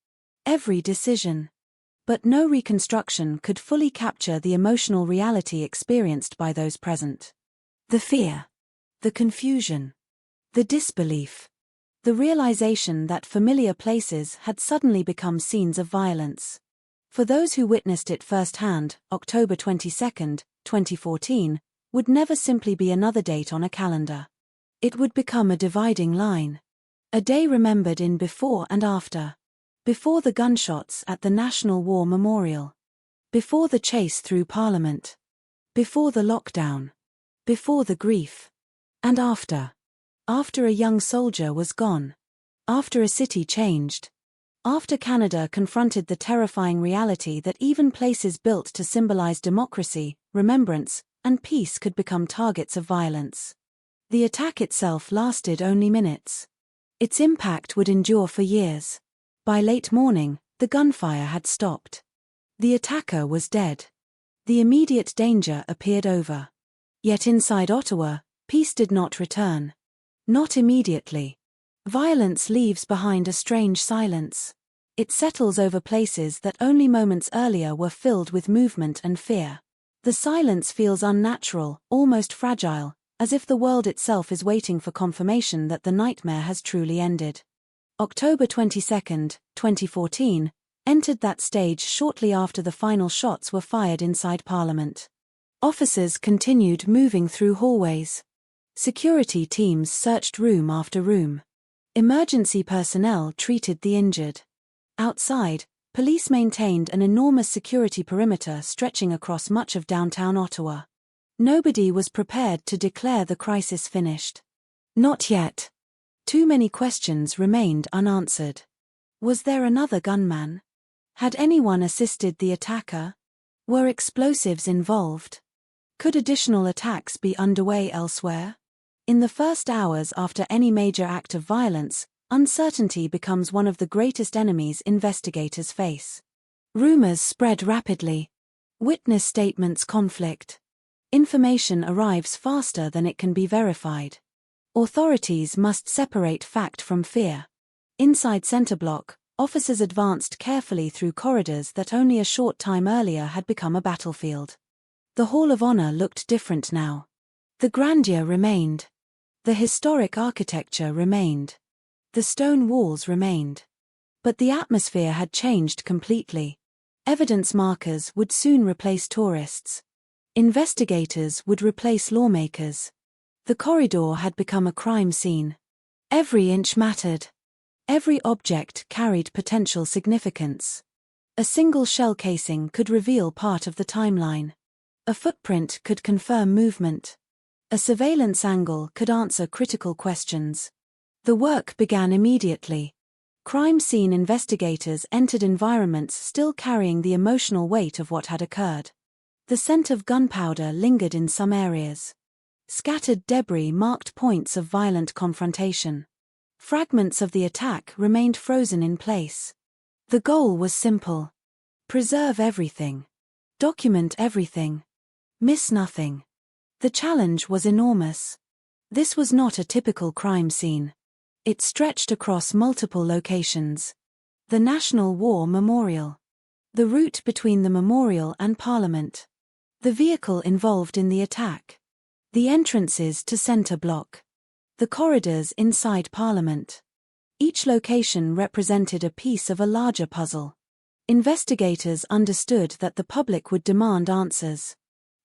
Every decision. But no reconstruction could fully capture the emotional reality experienced by those present. The fear. The confusion. The disbelief. The realization that familiar places had suddenly become scenes of violence. For those who witnessed it firsthand, October 22, 2014, would never simply be another date on a calendar. It would become a dividing line. A day remembered in before and after. Before the gunshots at the National War Memorial. Before the chase through Parliament. Before the lockdown. Before the grief. And after. After a young soldier was gone. After a city changed. After Canada confronted the terrifying reality that even places built to symbolize democracy, remembrance, and peace could become targets of violence. The attack itself lasted only minutes. Its impact would endure for years. By late morning, the gunfire had stopped. The attacker was dead. The immediate danger appeared over. Yet inside Ottawa, peace did not return. Not immediately. Violence leaves behind a strange silence. It settles over places that only moments earlier were filled with movement and fear. The silence feels unnatural, almost fragile, as if the world itself is waiting for confirmation that the nightmare has truly ended. October 22, 2014, entered that stage shortly after the final shots were fired inside Parliament. Officers continued moving through hallways. Security teams searched room after room. Emergency personnel treated the injured. Outside, police maintained an enormous security perimeter stretching across much of downtown Ottawa. Nobody was prepared to declare the crisis finished. Not yet. Too many questions remained unanswered. Was there another gunman? Had anyone assisted the attacker? Were explosives involved? Could additional attacks be underway elsewhere? In the first hours after any major act of violence, uncertainty becomes one of the greatest enemies investigators face. Rumors spread rapidly. Witness statements conflict. Information arrives faster than it can be verified. Authorities must separate fact from fear. Inside center block, officers advanced carefully through corridors that only a short time earlier had become a battlefield. The Hall of Honor looked different now. The grandeur remained. The historic architecture remained. The stone walls remained. But the atmosphere had changed completely. Evidence markers would soon replace tourists. Investigators would replace lawmakers. The corridor had become a crime scene. Every inch mattered. Every object carried potential significance. A single shell casing could reveal part of the timeline. A footprint could confirm movement. A surveillance angle could answer critical questions. The work began immediately. Crime scene investigators entered environments still carrying the emotional weight of what had occurred. The scent of gunpowder lingered in some areas. Scattered debris marked points of violent confrontation. Fragments of the attack remained frozen in place. The goal was simple. Preserve everything. Document everything. Miss nothing. The challenge was enormous. This was not a typical crime scene. It stretched across multiple locations. The National War Memorial. The route between the memorial and Parliament. The vehicle involved in the attack. The entrances to center block. The corridors inside Parliament. Each location represented a piece of a larger puzzle. Investigators understood that the public would demand answers.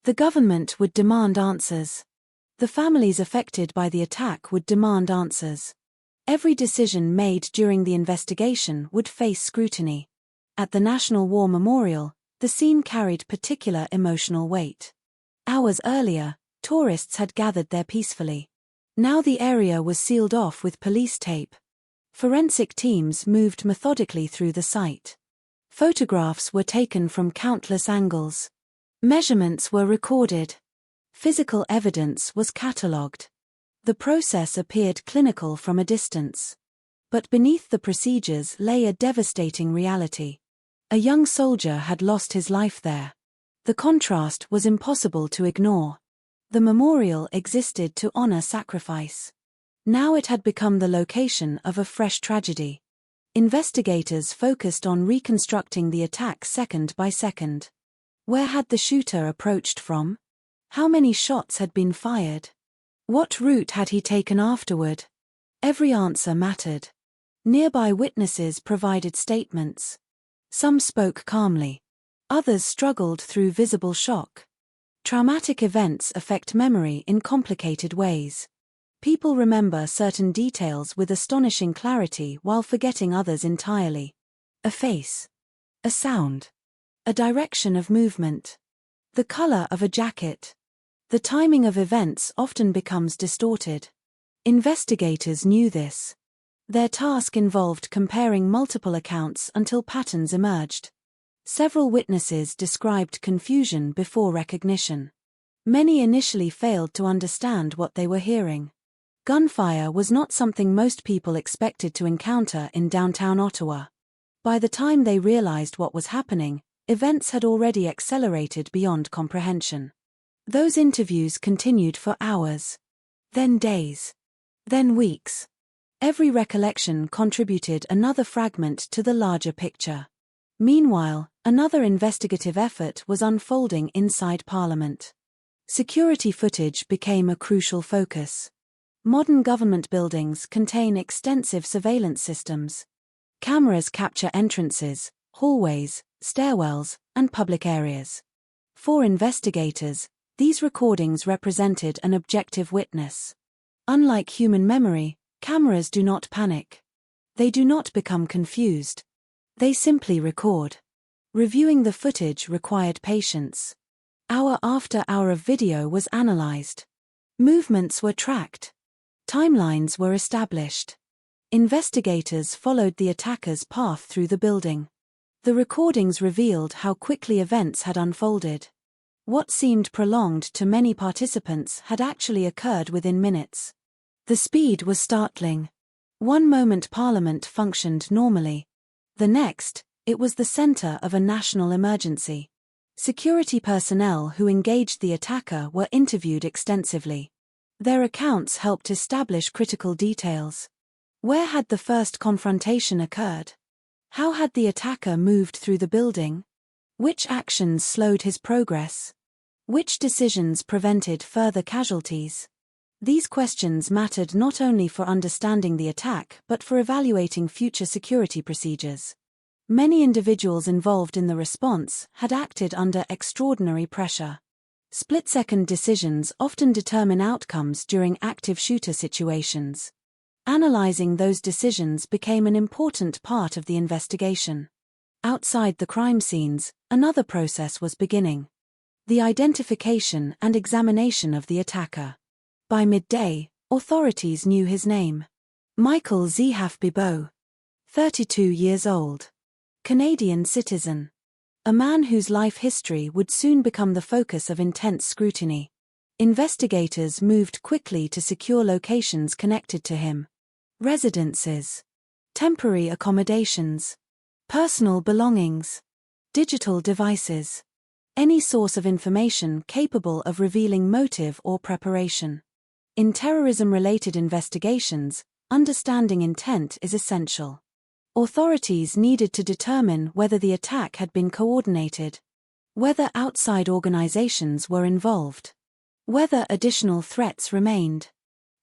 The government would demand answers. The families affected by the attack would demand answers. Every decision made during the investigation would face scrutiny. At the National War Memorial, the scene carried particular emotional weight. Hours earlier, tourists had gathered there peacefully. Now the area was sealed off with police tape. Forensic teams moved methodically through the site. Photographs were taken from countless angles. Measurements were recorded. Physical evidence was catalogued. The process appeared clinical from a distance. But beneath the procedures lay a devastating reality. A young soldier had lost his life there. The contrast was impossible to ignore. The memorial existed to honor sacrifice. Now it had become the location of a fresh tragedy. Investigators focused on reconstructing the attack second by second. Where had the shooter approached from? How many shots had been fired? What route had he taken afterward? Every answer mattered. Nearby witnesses provided statements. Some spoke calmly. Others struggled through visible shock. Traumatic events affect memory in complicated ways. People remember certain details with astonishing clarity while forgetting others entirely. A face. A sound. A direction of movement. The color of a jacket. The timing of events often becomes distorted. Investigators knew this. Their task involved comparing multiple accounts until patterns emerged. Several witnesses described confusion before recognition. Many initially failed to understand what they were hearing. Gunfire was not something most people expected to encounter in downtown Ottawa. By the time they realized what was happening, events had already accelerated beyond comprehension. Those interviews continued for hours. Then days. Then weeks. Every recollection contributed another fragment to the larger picture. Meanwhile, another investigative effort was unfolding inside Parliament. Security footage became a crucial focus. Modern government buildings contain extensive surveillance systems. Cameras capture entrances, hallways, stairwells, and public areas. For investigators, these recordings represented an objective witness. Unlike human memory, cameras do not panic. They do not become confused. They simply record. Reviewing the footage required patience. Hour after hour of video was analyzed. Movements were tracked. Timelines were established. Investigators followed the attacker's path through the building. The recordings revealed how quickly events had unfolded. What seemed prolonged to many participants had actually occurred within minutes. The speed was startling. One moment Parliament functioned normally. The next, it was the center of a national emergency. Security personnel who engaged the attacker were interviewed extensively. Their accounts helped establish critical details. Where had the first confrontation occurred? How had the attacker moved through the building? Which actions slowed his progress? Which decisions prevented further casualties? These questions mattered not only for understanding the attack but for evaluating future security procedures. Many individuals involved in the response had acted under extraordinary pressure. Split-second decisions often determine outcomes during active shooter situations. Analyzing those decisions became an important part of the investigation. Outside the crime scenes, another process was beginning: the identification and examination of the attacker. By midday, authorities knew his name. Michael Zehaf-Bibeau, 32 years old. Canadian citizen. A man whose life history would soon become the focus of intense scrutiny. Investigators moved quickly to secure locations connected to him. Residences. Temporary accommodations. Personal belongings. Digital devices. Any source of information capable of revealing motive or preparation. In terrorism-related investigations, understanding intent is essential. Authorities needed to determine whether the attack had been coordinated, whether outside organizations were involved, whether additional threats remained.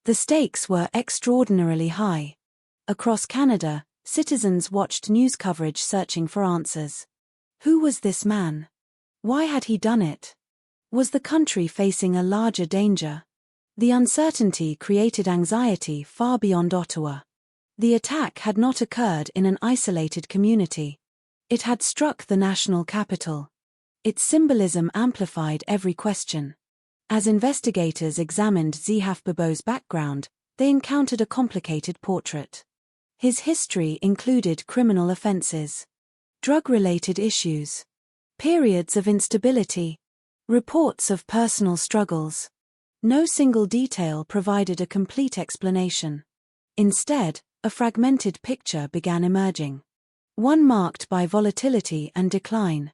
The stakes were extraordinarily high. Across Canada, citizens watched news coverage searching for answers. Who was this man? Why had he done it? Was the country facing a larger danger? The uncertainty created anxiety far beyond Ottawa. The attack had not occurred in an isolated community. It had struck the national capital. Its symbolism amplified every question. As investigators examined Zehaf-Bibeau's background, they encountered a complicated portrait. His history included criminal offenses, drug-related issues, periods of instability, reports of personal struggles. No single detail provided a complete explanation. Instead, a fragmented picture began emerging. One marked by volatility and decline.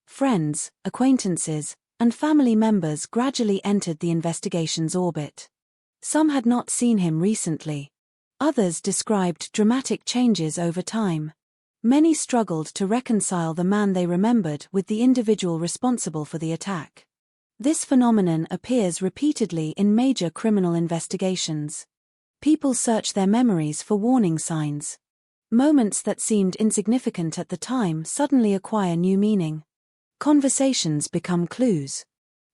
Friends, acquaintances, and family members gradually entered the investigation's orbit. Some had not seen him recently. Others described dramatic changes over time. Many struggled to reconcile the man they remembered with the individual responsible for the attack. This phenomenon appears repeatedly in major criminal investigations. People search their memories for warning signs. Moments that seemed insignificant at the time suddenly acquire new meaning. Conversations become clues.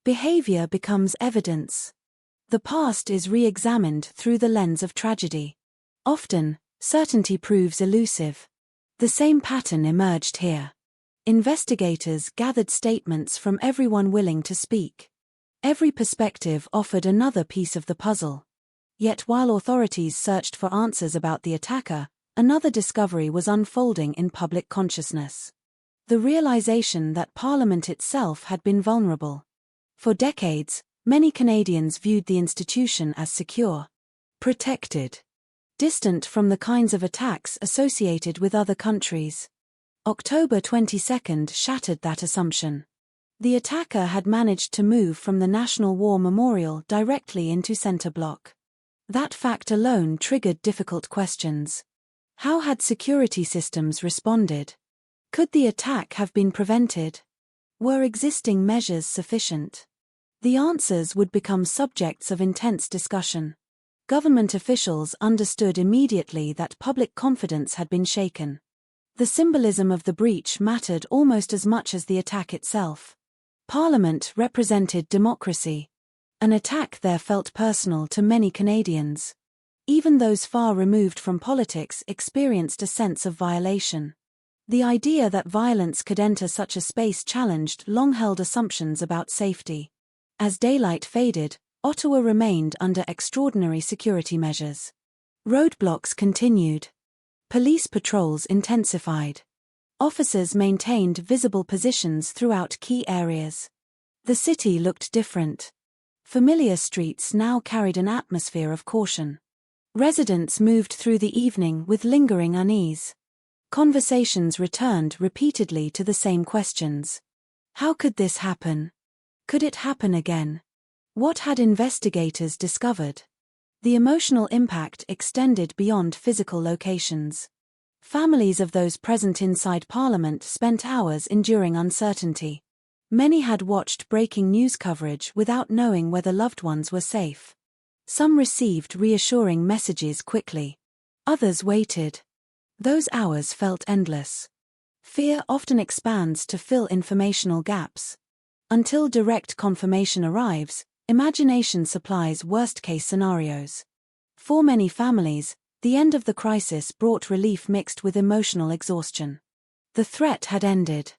Behavior becomes evidence. The past is re-examined through the lens of tragedy. Often, certainty proves elusive. The same pattern emerged here. Investigators gathered statements from everyone willing to speak. Every perspective offered another piece of the puzzle. Yet while authorities searched for answers about the attacker, another discovery was unfolding in public consciousness. The realization that Parliament itself had been vulnerable. For decades, many Canadians viewed the institution as secure, protected, distant from the kinds of attacks associated with other countries. October 22 shattered that assumption. The attacker had managed to move from the National War Memorial directly into Centre Block. That fact alone triggered difficult questions. How had security systems responded? Could the attack have been prevented? Were existing measures sufficient? The answers would become subjects of intense discussion. Government officials understood immediately that public confidence had been shaken. The symbolism of the breach mattered almost as much as the attack itself. Parliament represented democracy. An attack there felt personal to many Canadians. Even those far removed from politics experienced a sense of violation. The idea that violence could enter such a space challenged long-held assumptions about safety. As daylight faded, Ottawa remained under extraordinary security measures. Roadblocks continued. Police patrols intensified. Officers maintained visible positions throughout key areas. The city looked different. Familiar streets now carried an atmosphere of caution. Residents moved through the evening with lingering unease. Conversations returned repeatedly to the same questions. How could this happen? Could it happen again? What had investigators discovered? The emotional impact extended beyond physical locations. Families of those present inside Parliament spent hours enduring uncertainty. Many had watched breaking news coverage without knowing whether loved ones were safe. Some received reassuring messages quickly. Others waited. Those hours felt endless. Fear often expands to fill informational gaps. Until direct confirmation arrives, imagination supplies worst-case scenarios. For many families, the end of the crisis brought relief mixed with emotional exhaustion. The threat had ended.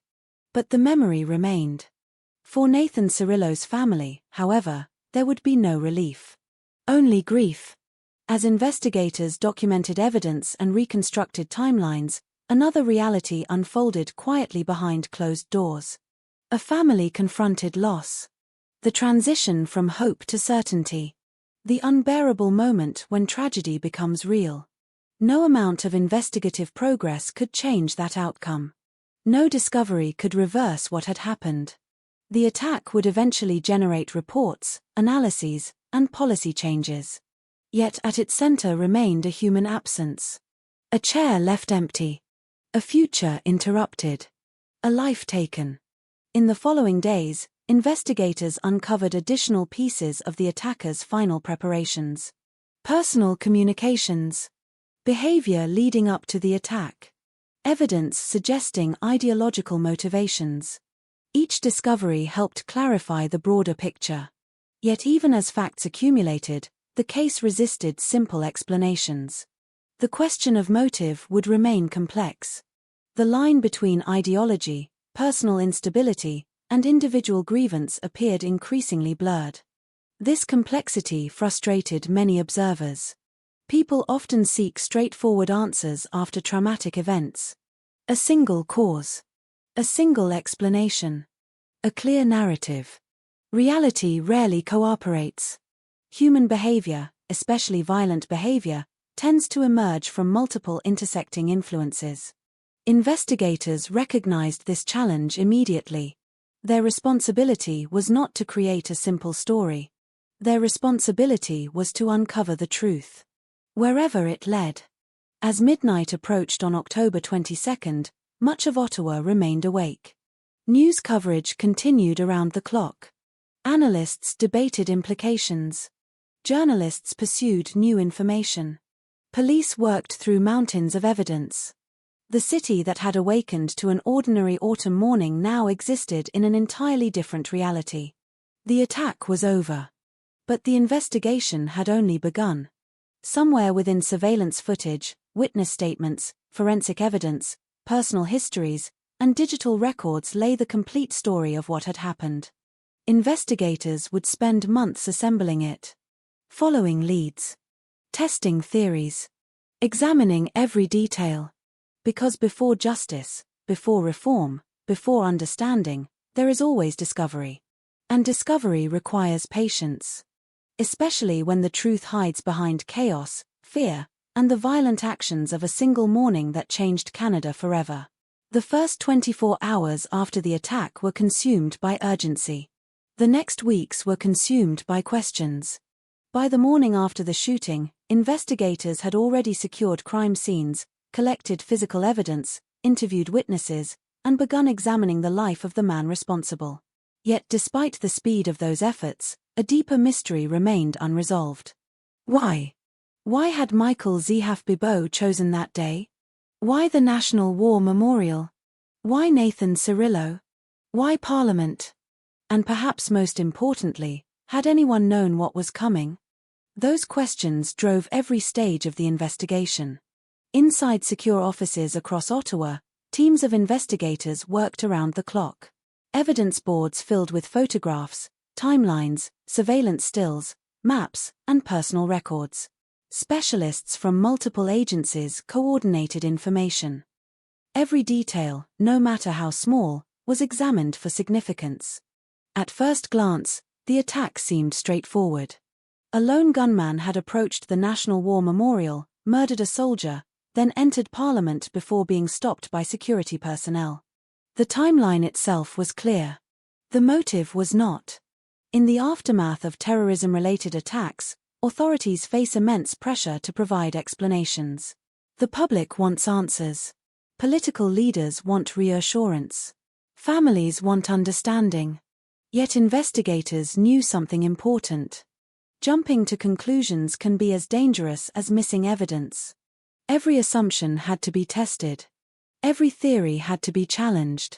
But the memory remained. For Nathan Cirillo's family, however, there would be no relief. Only grief. As investigators documented evidence and reconstructed timelines, another reality unfolded quietly behind closed doors. A family confronted loss. The transition from hope to certainty. The unbearable moment when tragedy becomes real. No amount of investigative progress could change that outcome. No discovery could reverse what had happened. The attack would eventually generate reports, analyses, and policy changes. Yet at its center remained a human absence. A chair left empty. A future interrupted. A life taken. In the following days, investigators uncovered additional pieces of the attacker's final preparations. Personal communications. Behavior leading up to the attack. Evidence suggesting ideological motivations. Each discovery helped clarify the broader picture. Yet even as facts accumulated, the case resisted simple explanations. The question of motive would remain complex. The line between ideology, personal instability, and individual grievance appeared increasingly blurred. This complexity frustrated many observers. People often seek straightforward answers after traumatic events. A single cause. A single explanation. A clear narrative. Reality rarely cooperates. Human behavior, especially violent behavior, tends to emerge from multiple intersecting influences. Investigators recognized this challenge immediately. Their responsibility was not to create a simple story. Their responsibility was to uncover the truth. Wherever it led. As midnight approached on October 22, much of Ottawa remained awake. News coverage continued around the clock. Analysts debated implications. Journalists pursued new information. Police worked through mountains of evidence. The city that had awakened to an ordinary autumn morning now existed in an entirely different reality. The attack was over. But the investigation had only begun. Somewhere within surveillance footage, witness statements, forensic evidence, personal histories, and digital records lay the complete story of what had happened. Investigators would spend months assembling it. Following leads. Testing theories. Examining every detail. Because before justice, before reform, before understanding, there is always discovery. And discovery requires patience. Especially when the truth hides behind chaos, fear, and the violent actions of a single morning that changed Canada forever. The first 24 hours after the attack were consumed by urgency. The next weeks were consumed by questions. By the morning after the shooting, investigators had already secured crime scenes, collected physical evidence, interviewed witnesses, and begun examining the life of the man responsible. Yet despite the speed of those efforts, a deeper mystery remained unresolved. Why? Why had Michael Zehaf-Bibeau chosen that day? Why the National War Memorial? Why Nathan Cirillo? Why Parliament? And perhaps most importantly, had anyone known what was coming? Those questions drove every stage of the investigation. Inside secure offices across Ottawa, teams of investigators worked around the clock. Evidence boards filled with photographs, timelines, surveillance stills, maps, and personal records. Specialists from multiple agencies coordinated information. Every detail, no matter how small, was examined for significance. At first glance, the attack seemed straightforward. A lone gunman had approached the National War Memorial, murdered a soldier, then entered Parliament before being stopped by security personnel. The timeline itself was clear. The motive was not. In the aftermath of terrorism-related attacks, authorities face immense pressure to provide explanations. The public wants answers. Political leaders want reassurance. Families want understanding. Yet investigators knew something important. Jumping to conclusions can be as dangerous as missing evidence. Every assumption had to be tested. Every theory had to be challenged.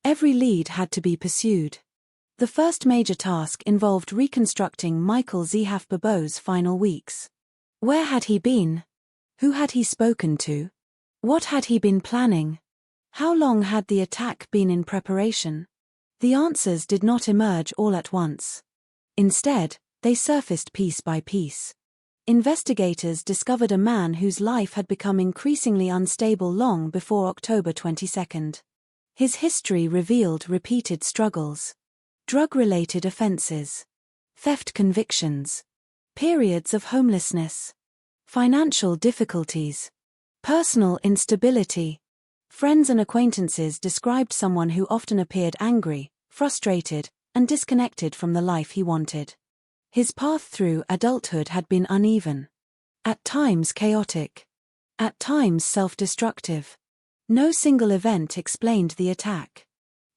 Every lead had to be pursued. The first major task involved reconstructing Michael Zehaf-Bibeau's final weeks. Where had he been? Who had he spoken to? What had he been planning? How long had the attack been in preparation? The answers did not emerge all at once. Instead, they surfaced piece by piece. Investigators discovered a man whose life had become increasingly unstable long before October 22. His history revealed repeated struggles. Drug-related offenses. Theft convictions. Periods of homelessness. Financial difficulties. Personal instability. Friends and acquaintances described someone who often appeared angry, frustrated, and disconnected from the life he wanted. His path through adulthood had been uneven. At times chaotic. At times self-destructive. No single event explained the attack.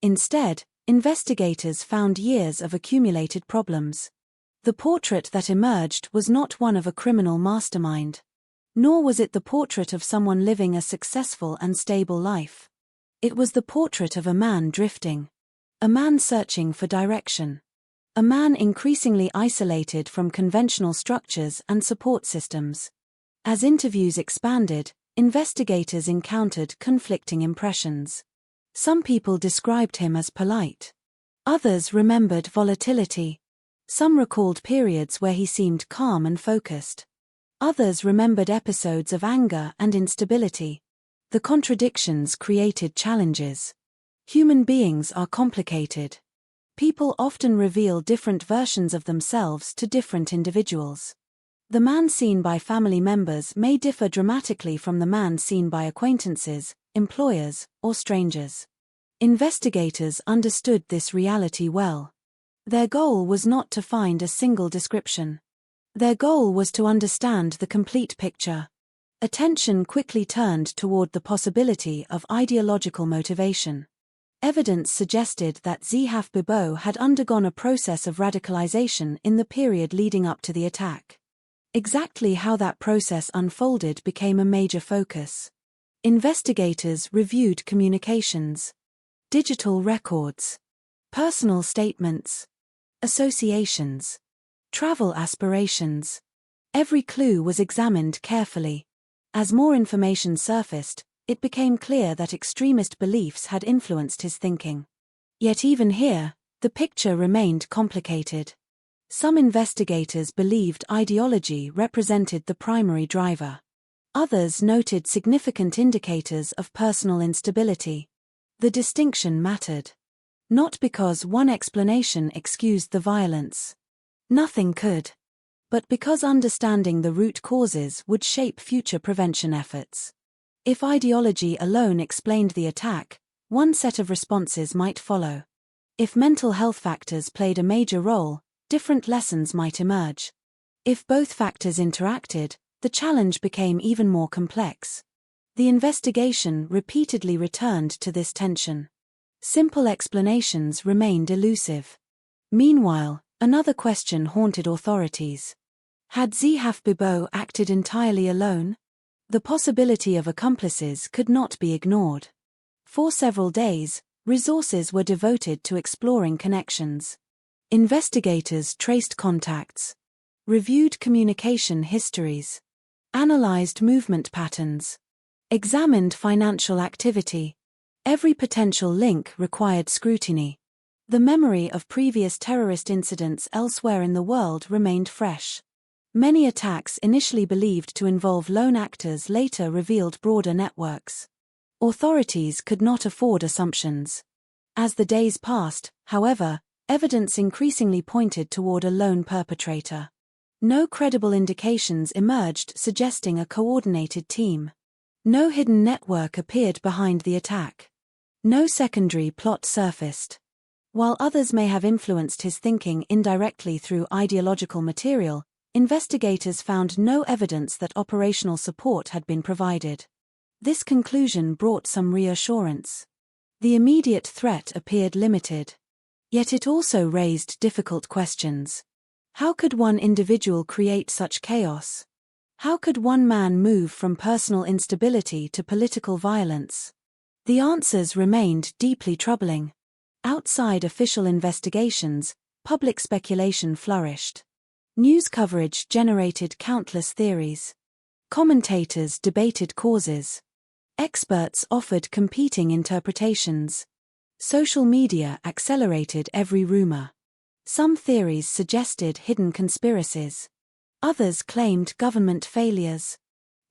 Instead, investigators found years of accumulated problems. The portrait that emerged was not one of a criminal mastermind. Nor was it the portrait of someone living a successful and stable life. It was the portrait of a man drifting. A man searching for direction. A man increasingly isolated from conventional structures and support systems. As interviews expanded, investigators encountered conflicting impressions. Some people described him as polite. Others remembered volatility. Some recalled periods where he seemed calm and focused. Others remembered episodes of anger and instability. The contradictions created challenges. Human beings are complicated. People often reveal different versions of themselves to different individuals. The man seen by family members may differ dramatically from the man seen by acquaintances, employers, or strangers. Investigators understood this reality well. Their goal was not to find a single description. Their goal was to understand the complete picture. Attention quickly turned toward the possibility of ideological motivation. Evidence suggested that Zehaf-Bibeau had undergone a process of radicalization in the period leading up to the attack. Exactly how that process unfolded became a major focus. Investigators reviewed communications, digital records, personal statements, associations, travel aspirations. Every clue was examined carefully. As more information surfaced, it became clear that extremist beliefs had influenced his thinking. Yet even here, the picture remained complicated. Some investigators believed ideology represented the primary driver. Others noted significant indicators of personal instability. The distinction mattered. Not because one explanation excused the violence. Nothing could. But because understanding the root causes would shape future prevention efforts. If ideology alone explained the attack, one set of responses might follow. If mental health factors played a major role, different lessons might emerge. If both factors interacted, the challenge became even more complex. The investigation repeatedly returned to this tension. Simple explanations remained elusive. Meanwhile, another question haunted authorities. Had Zehaf-Bibeau acted entirely alone? The possibility of accomplices could not be ignored. For several days, resources were devoted to exploring connections. Investigators traced contacts, reviewed communication histories, analyzed movement patterns, examined financial activity. Every potential link required scrutiny. The memory of previous terrorist incidents elsewhere in the world remained fresh. Many attacks initially believed to involve lone actors later revealed broader networks. Authorities could not afford assumptions. As the days passed, however, evidence increasingly pointed toward a lone perpetrator. No credible indications emerged suggesting a coordinated team. No hidden network appeared behind the attack. No secondary plot surfaced. While others may have influenced his thinking indirectly through ideological material, investigators found no evidence that operational support had been provided. This conclusion brought some reassurance. The immediate threat appeared limited. Yet it also raised difficult questions. How could one individual create such chaos? How could one man move from personal instability to political violence? The answers remained deeply troubling. Outside official investigations, public speculation flourished. News coverage generated countless theories. Commentators debated causes. Experts offered competing interpretations. Social media accelerated every rumor. Some theories suggested hidden conspiracies. Others claimed government failures.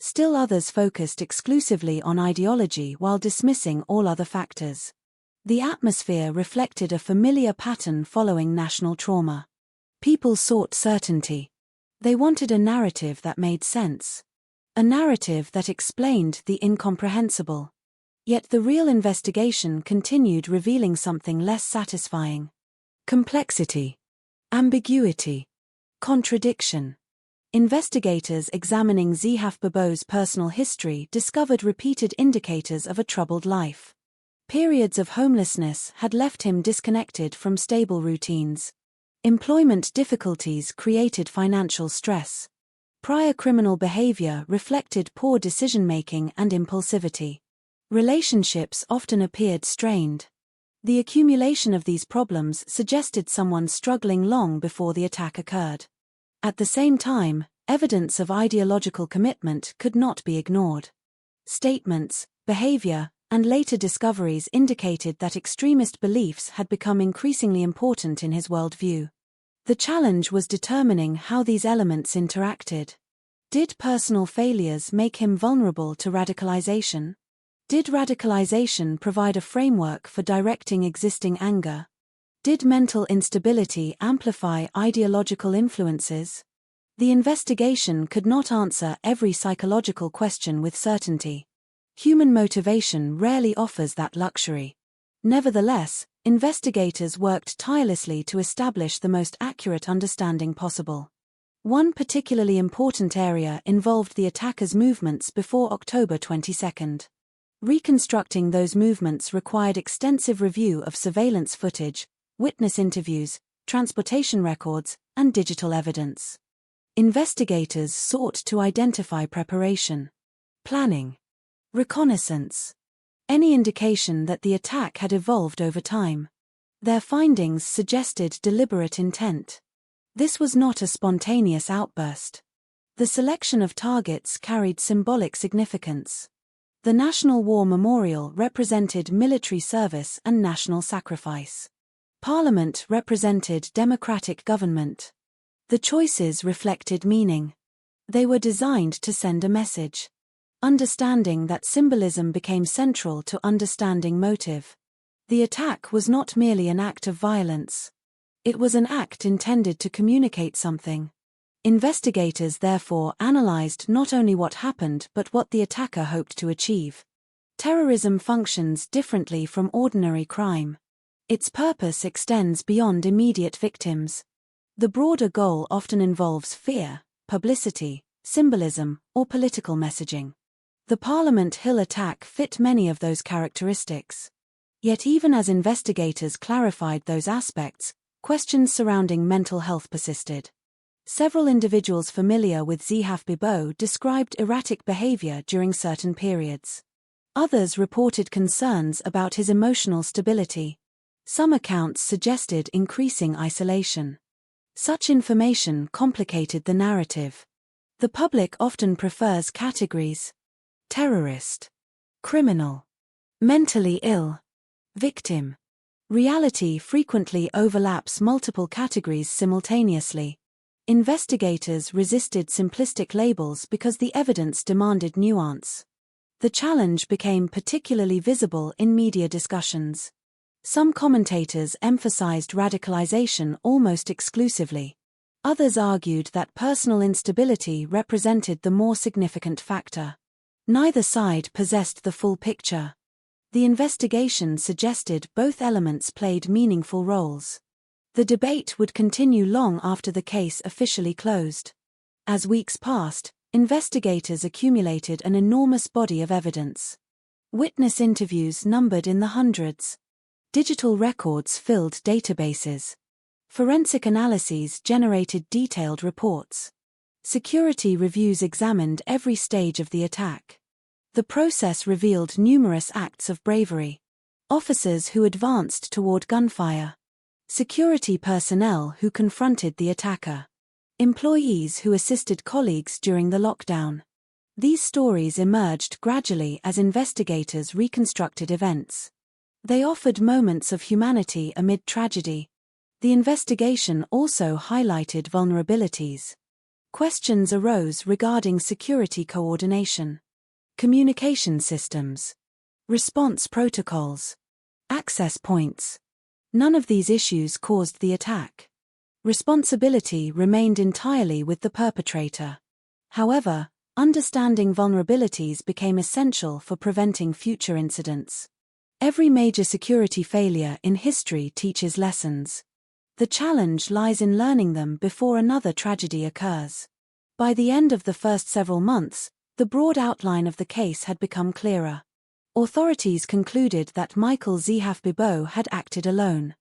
Still others focused exclusively on ideology while dismissing all other factors. The atmosphere reflected a familiar pattern following national trauma. People sought certainty. They wanted a narrative that made sense. A narrative that explained the incomprehensible. Yet the real investigation continued, revealing something less satisfying. Complexity. Ambiguity. Contradiction. Investigators examining Zihaf Babo's personal history discovered repeated indicators of a troubled life. Periods of homelessness had left him disconnected from stable routines. Employment difficulties created financial stress. Prior criminal behavior reflected poor decision-making and impulsivity. Relationships often appeared strained. The accumulation of these problems suggested someone struggling long before the attack occurred. At the same time, evidence of ideological commitment could not be ignored. Statements, behavior, and later discoveries indicated that extremist beliefs had become increasingly important in his worldview. The challenge was determining how these elements interacted. Did personal failures make him vulnerable to radicalization? Did radicalization provide a framework for directing existing anger? Did mental instability amplify ideological influences? The investigation could not answer every psychological question with certainty. Human motivation rarely offers that luxury. Nevertheless, investigators worked tirelessly to establish the most accurate understanding possible. One particularly important area involved the attacker's movements before October 22. Reconstructing those movements required extensive review of surveillance footage, witness interviews, transportation records, and digital evidence. Investigators sought to identify preparation, planning, reconnaissance, any indication that the attack had evolved over time. Their findings suggested deliberate intent. This was not a spontaneous outburst. The selection of targets carried symbolic significance. The National War Memorial represented military service and national sacrifice. Parliament represented democratic government. The choices reflected meaning. They were designed to send a message. Understanding that symbolism became central to understanding motive. The attack was not merely an act of violence. It was an act intended to communicate something. Investigators therefore analyzed not only what happened but what the attacker hoped to achieve. Terrorism functions differently from ordinary crime. Its purpose extends beyond immediate victims. The broader goal often involves fear, publicity, symbolism, or political messaging. The Parliament Hill attack fit many of those characteristics. Yet even as investigators clarified those aspects, questions surrounding mental health persisted. Several individuals familiar with Zihaf Babo described erratic behavior during certain periods. Others reported concerns about his emotional stability. Some accounts suggested increasing isolation. Such information complicated the narrative. The public often prefers categories: terrorist, criminal, mentally ill, victim. Reality frequently overlaps multiple categories simultaneously. Investigators resisted simplistic labels because the evidence demanded nuance. The challenge became particularly visible in media discussions. Some commentators emphasized radicalization almost exclusively. Others argued that personal instability represented the more significant factor. Neither side possessed the full picture. The investigation suggested both elements played meaningful roles. The debate would continue long after the case officially closed. As weeks passed, investigators accumulated an enormous body of evidence. Witness interviews numbered in the hundreds. Digital records filled databases. Forensic analyses generated detailed reports. Security reviews examined every stage of the attack. The process revealed numerous acts of bravery. Officers who advanced toward gunfire. Security personnel who confronted the attacker. Employees who assisted colleagues during the lockdown. These stories emerged gradually as investigators reconstructed events. They offered moments of humanity amid tragedy. The investigation also highlighted vulnerabilities. Questions arose regarding security coordination, communication systems, response protocols, access points. None of these issues caused the attack. Responsibility remained entirely with the perpetrator. However, understanding vulnerabilities became essential for preventing future incidents. Every major security failure in history teaches lessons. The challenge lies in learning them before another tragedy occurs. By the end of the first several months, the broad outline of the case had become clearer. Authorities concluded that Michael Zehaf-Bibeau had acted alone.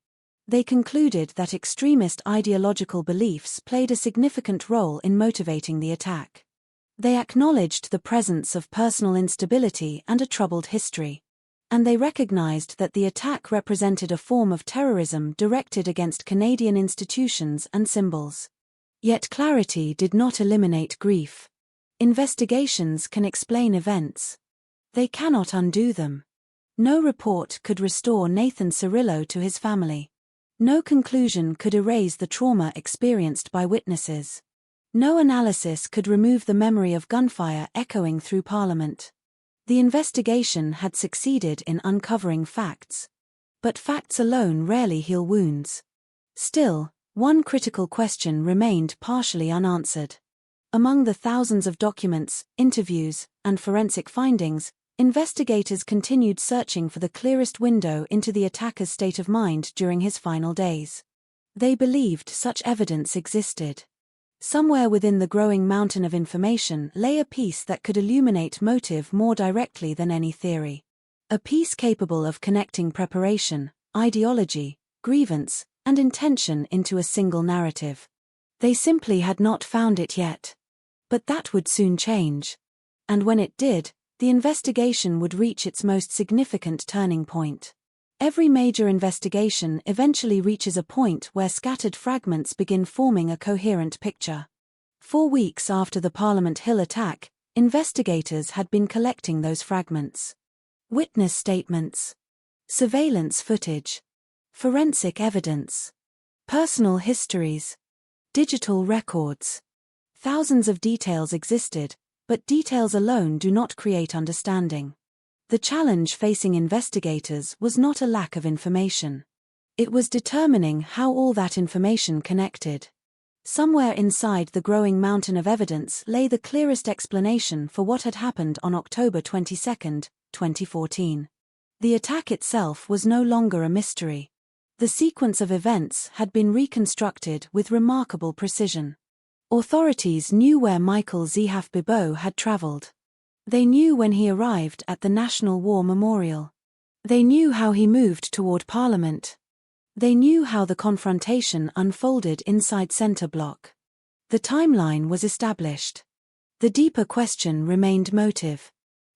They concluded that extremist ideological beliefs played a significant role in motivating the attack. They acknowledged the presence of personal instability and a troubled history. And they recognized that the attack represented a form of terrorism directed against Canadian institutions and symbols. Yet clarity did not eliminate grief. Investigations can explain events. They cannot undo them. No report could restore Nathan Cirillo to his family. No conclusion could erase the trauma experienced by witnesses. No analysis could remove the memory of gunfire echoing through Parliament. The investigation had succeeded in uncovering facts. But facts alone rarely heal wounds. Still, one critical question remained partially unanswered. Among the thousands of documents, interviews, and forensic findings, investigators continued searching for the clearest window into the attacker's state of mind during his final days. They believed such evidence existed. Somewhere within the growing mountain of information lay a piece that could illuminate motive more directly than any theory. A piece capable of connecting preparation, ideology, grievance, and intention into a single narrative. They simply had not found it yet. But that would soon change. And when it did, the investigation would reach its most significant turning point. Every major investigation eventually reaches a point where scattered fragments begin forming a coherent picture. 4 weeks after the Parliament Hill attack, investigators had been collecting those fragments. Witness statements, surveillance footage, forensic evidence, personal histories, digital records. Thousands of details existed, but details alone do not create understanding. The challenge facing investigators was not a lack of information. It was determining how all that information connected. Somewhere inside the growing mountain of evidence lay the clearest explanation for what had happened on October 22, 2014. The attack itself was no longer a mystery. The sequence of events had been reconstructed with remarkable precision. Authorities knew where Michael Zehaf-Bibeau had traveled. They knew when he arrived at the National War Memorial. They knew how he moved toward Parliament. They knew how the confrontation unfolded inside Centre Block. The timeline was established. The deeper question remained motive.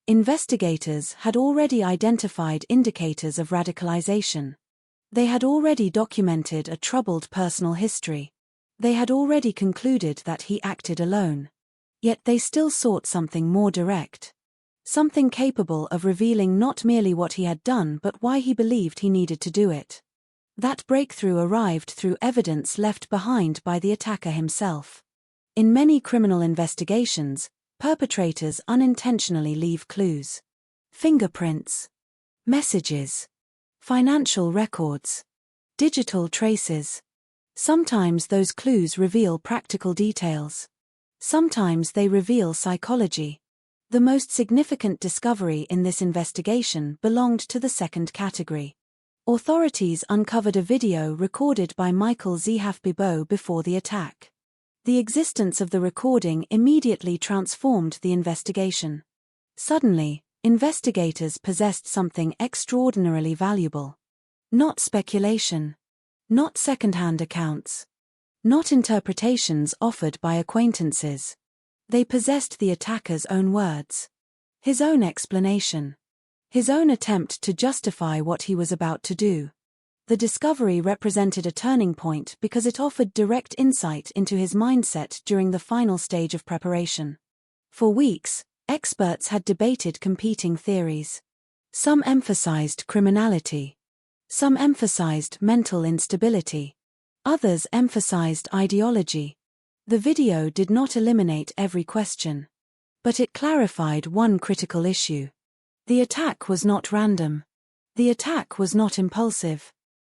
Investigators had already identified indicators of radicalization. They had already documented a troubled personal history. They had already concluded that he acted alone. Yet they still sought something more direct. Something capable of revealing not merely what he had done but why he believed he needed to do it. That breakthrough arrived through evidence left behind by the attacker himself. In many criminal investigations, perpetrators unintentionally leave clues. Fingerprints, messages, financial records, digital traces. Sometimes those clues reveal practical details. Sometimes they reveal psychology. The most significant discovery in this investigation belonged to the second category. Authorities uncovered a video recorded by Michael Zehaf-Bibeau before the attack. The existence of the recording immediately transformed the investigation. Suddenly, investigators possessed something extraordinarily valuable. Not speculation. Not second-hand accounts. Not interpretations offered by acquaintances. They possessed the attacker's own words. His own explanation. His own attempt to justify what he was about to do. The discovery represented a turning point because it offered direct insight into his mindset during the final stage of preparation. For weeks, experts had debated competing theories. Some emphasized criminality. Some emphasized mental instability. Others emphasized ideology. The video did not eliminate every question. But it clarified one critical issue. The attack was not random. The attack was not impulsive.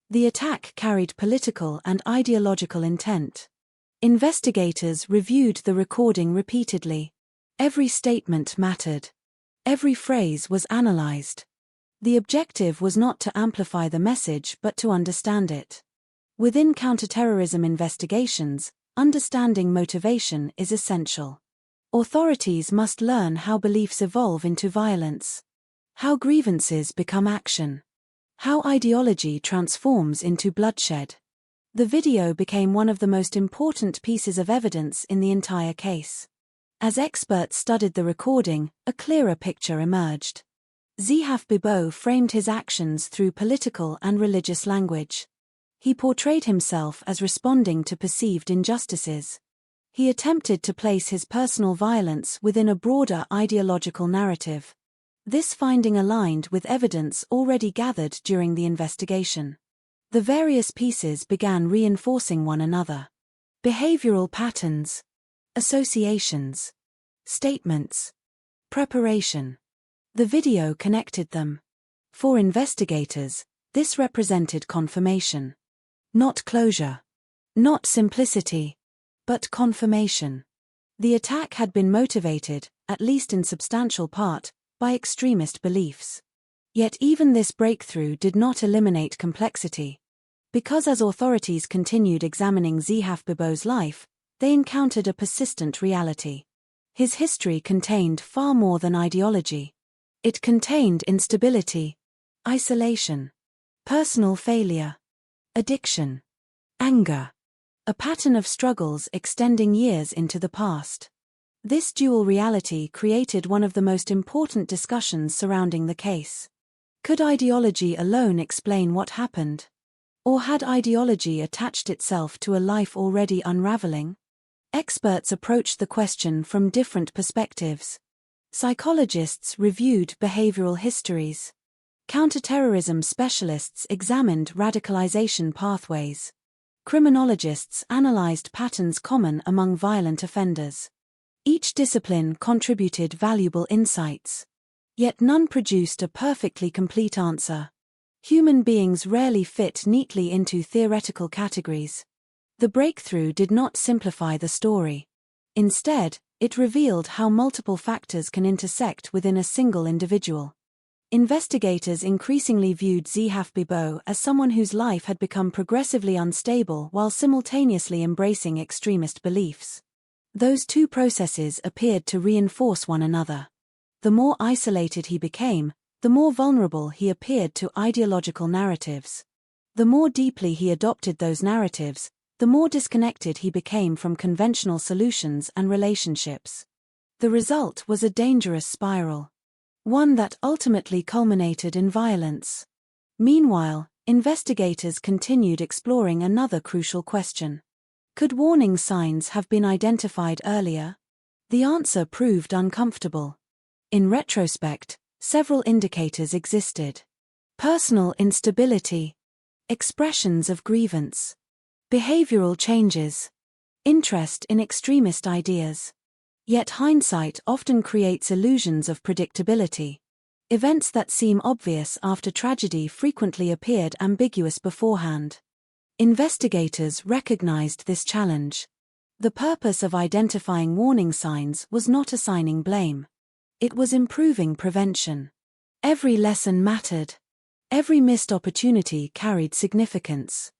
The attack carried political and ideological intent. Investigators reviewed the recording repeatedly. Every statement mattered. Every phrase was analyzed. The objective was not to amplify the message but to understand it. Within counterterrorism investigations, understanding motivation is essential. Authorities must learn how beliefs evolve into violence. How grievances become action. How ideology transforms into bloodshed. The video became one of the most important pieces of evidence in the entire case. As experts studied the recording, a clearer picture emerged. Zehaf-Bibeau framed his actions through political and religious language. He portrayed himself as responding to perceived injustices. He attempted to place his personal violence within a broader ideological narrative. This finding aligned with evidence already gathered during the investigation. The various pieces began reinforcing one another. Behavioral patterns. Associations. Statements. Preparation. The video connected them. For investigators, this represented confirmation. Not closure. Not simplicity. But confirmation. The attack had been motivated, at least in substantial part, by extremist beliefs. Yet even this breakthrough did not eliminate complexity. Because as authorities continued examining Zehaf-Bibeau's life, they encountered a persistent reality. His history contained far more than ideology. It contained instability, isolation, personal failure, addiction, anger, a pattern of struggles extending years into the past. This dual reality created one of the most important discussions surrounding the case. Could ideology alone explain what happened? Or had ideology attached itself to a life already unraveling? Experts approached the question from different perspectives. Psychologists reviewed behavioral histories. Counterterrorism specialists examined radicalization pathways. Criminologists analyzed patterns common among violent offenders. Each discipline contributed valuable insights. Yet none produced a perfectly complete answer. Human beings rarely fit neatly into theoretical categories. The breakthrough did not simplify the story. Instead, it revealed how multiple factors can intersect within a single individual. Investigators increasingly viewed Zehaf-Bibeau as someone whose life had become progressively unstable while simultaneously embracing extremist beliefs. Those two processes appeared to reinforce one another. The more isolated he became, the more vulnerable he appeared to ideological narratives. The more deeply he adopted those narratives, the more disconnected he became from conventional solutions and relationships. The result was a dangerous spiral. One that ultimately culminated in violence. Meanwhile, investigators continued exploring another crucial question. Could warning signs have been identified earlier? The answer proved uncomfortable. In retrospect, several indicators existed. Personal instability, expressions of grievance, behavioral changes, interest in extremist ideas. Yet hindsight often creates illusions of predictability. Events that seem obvious after tragedy frequently appeared ambiguous beforehand. Investigators recognized this challenge. The purpose of identifying warning signs was not assigning blame. It was improving prevention. Every lesson mattered. Every missed opportunity carried significance.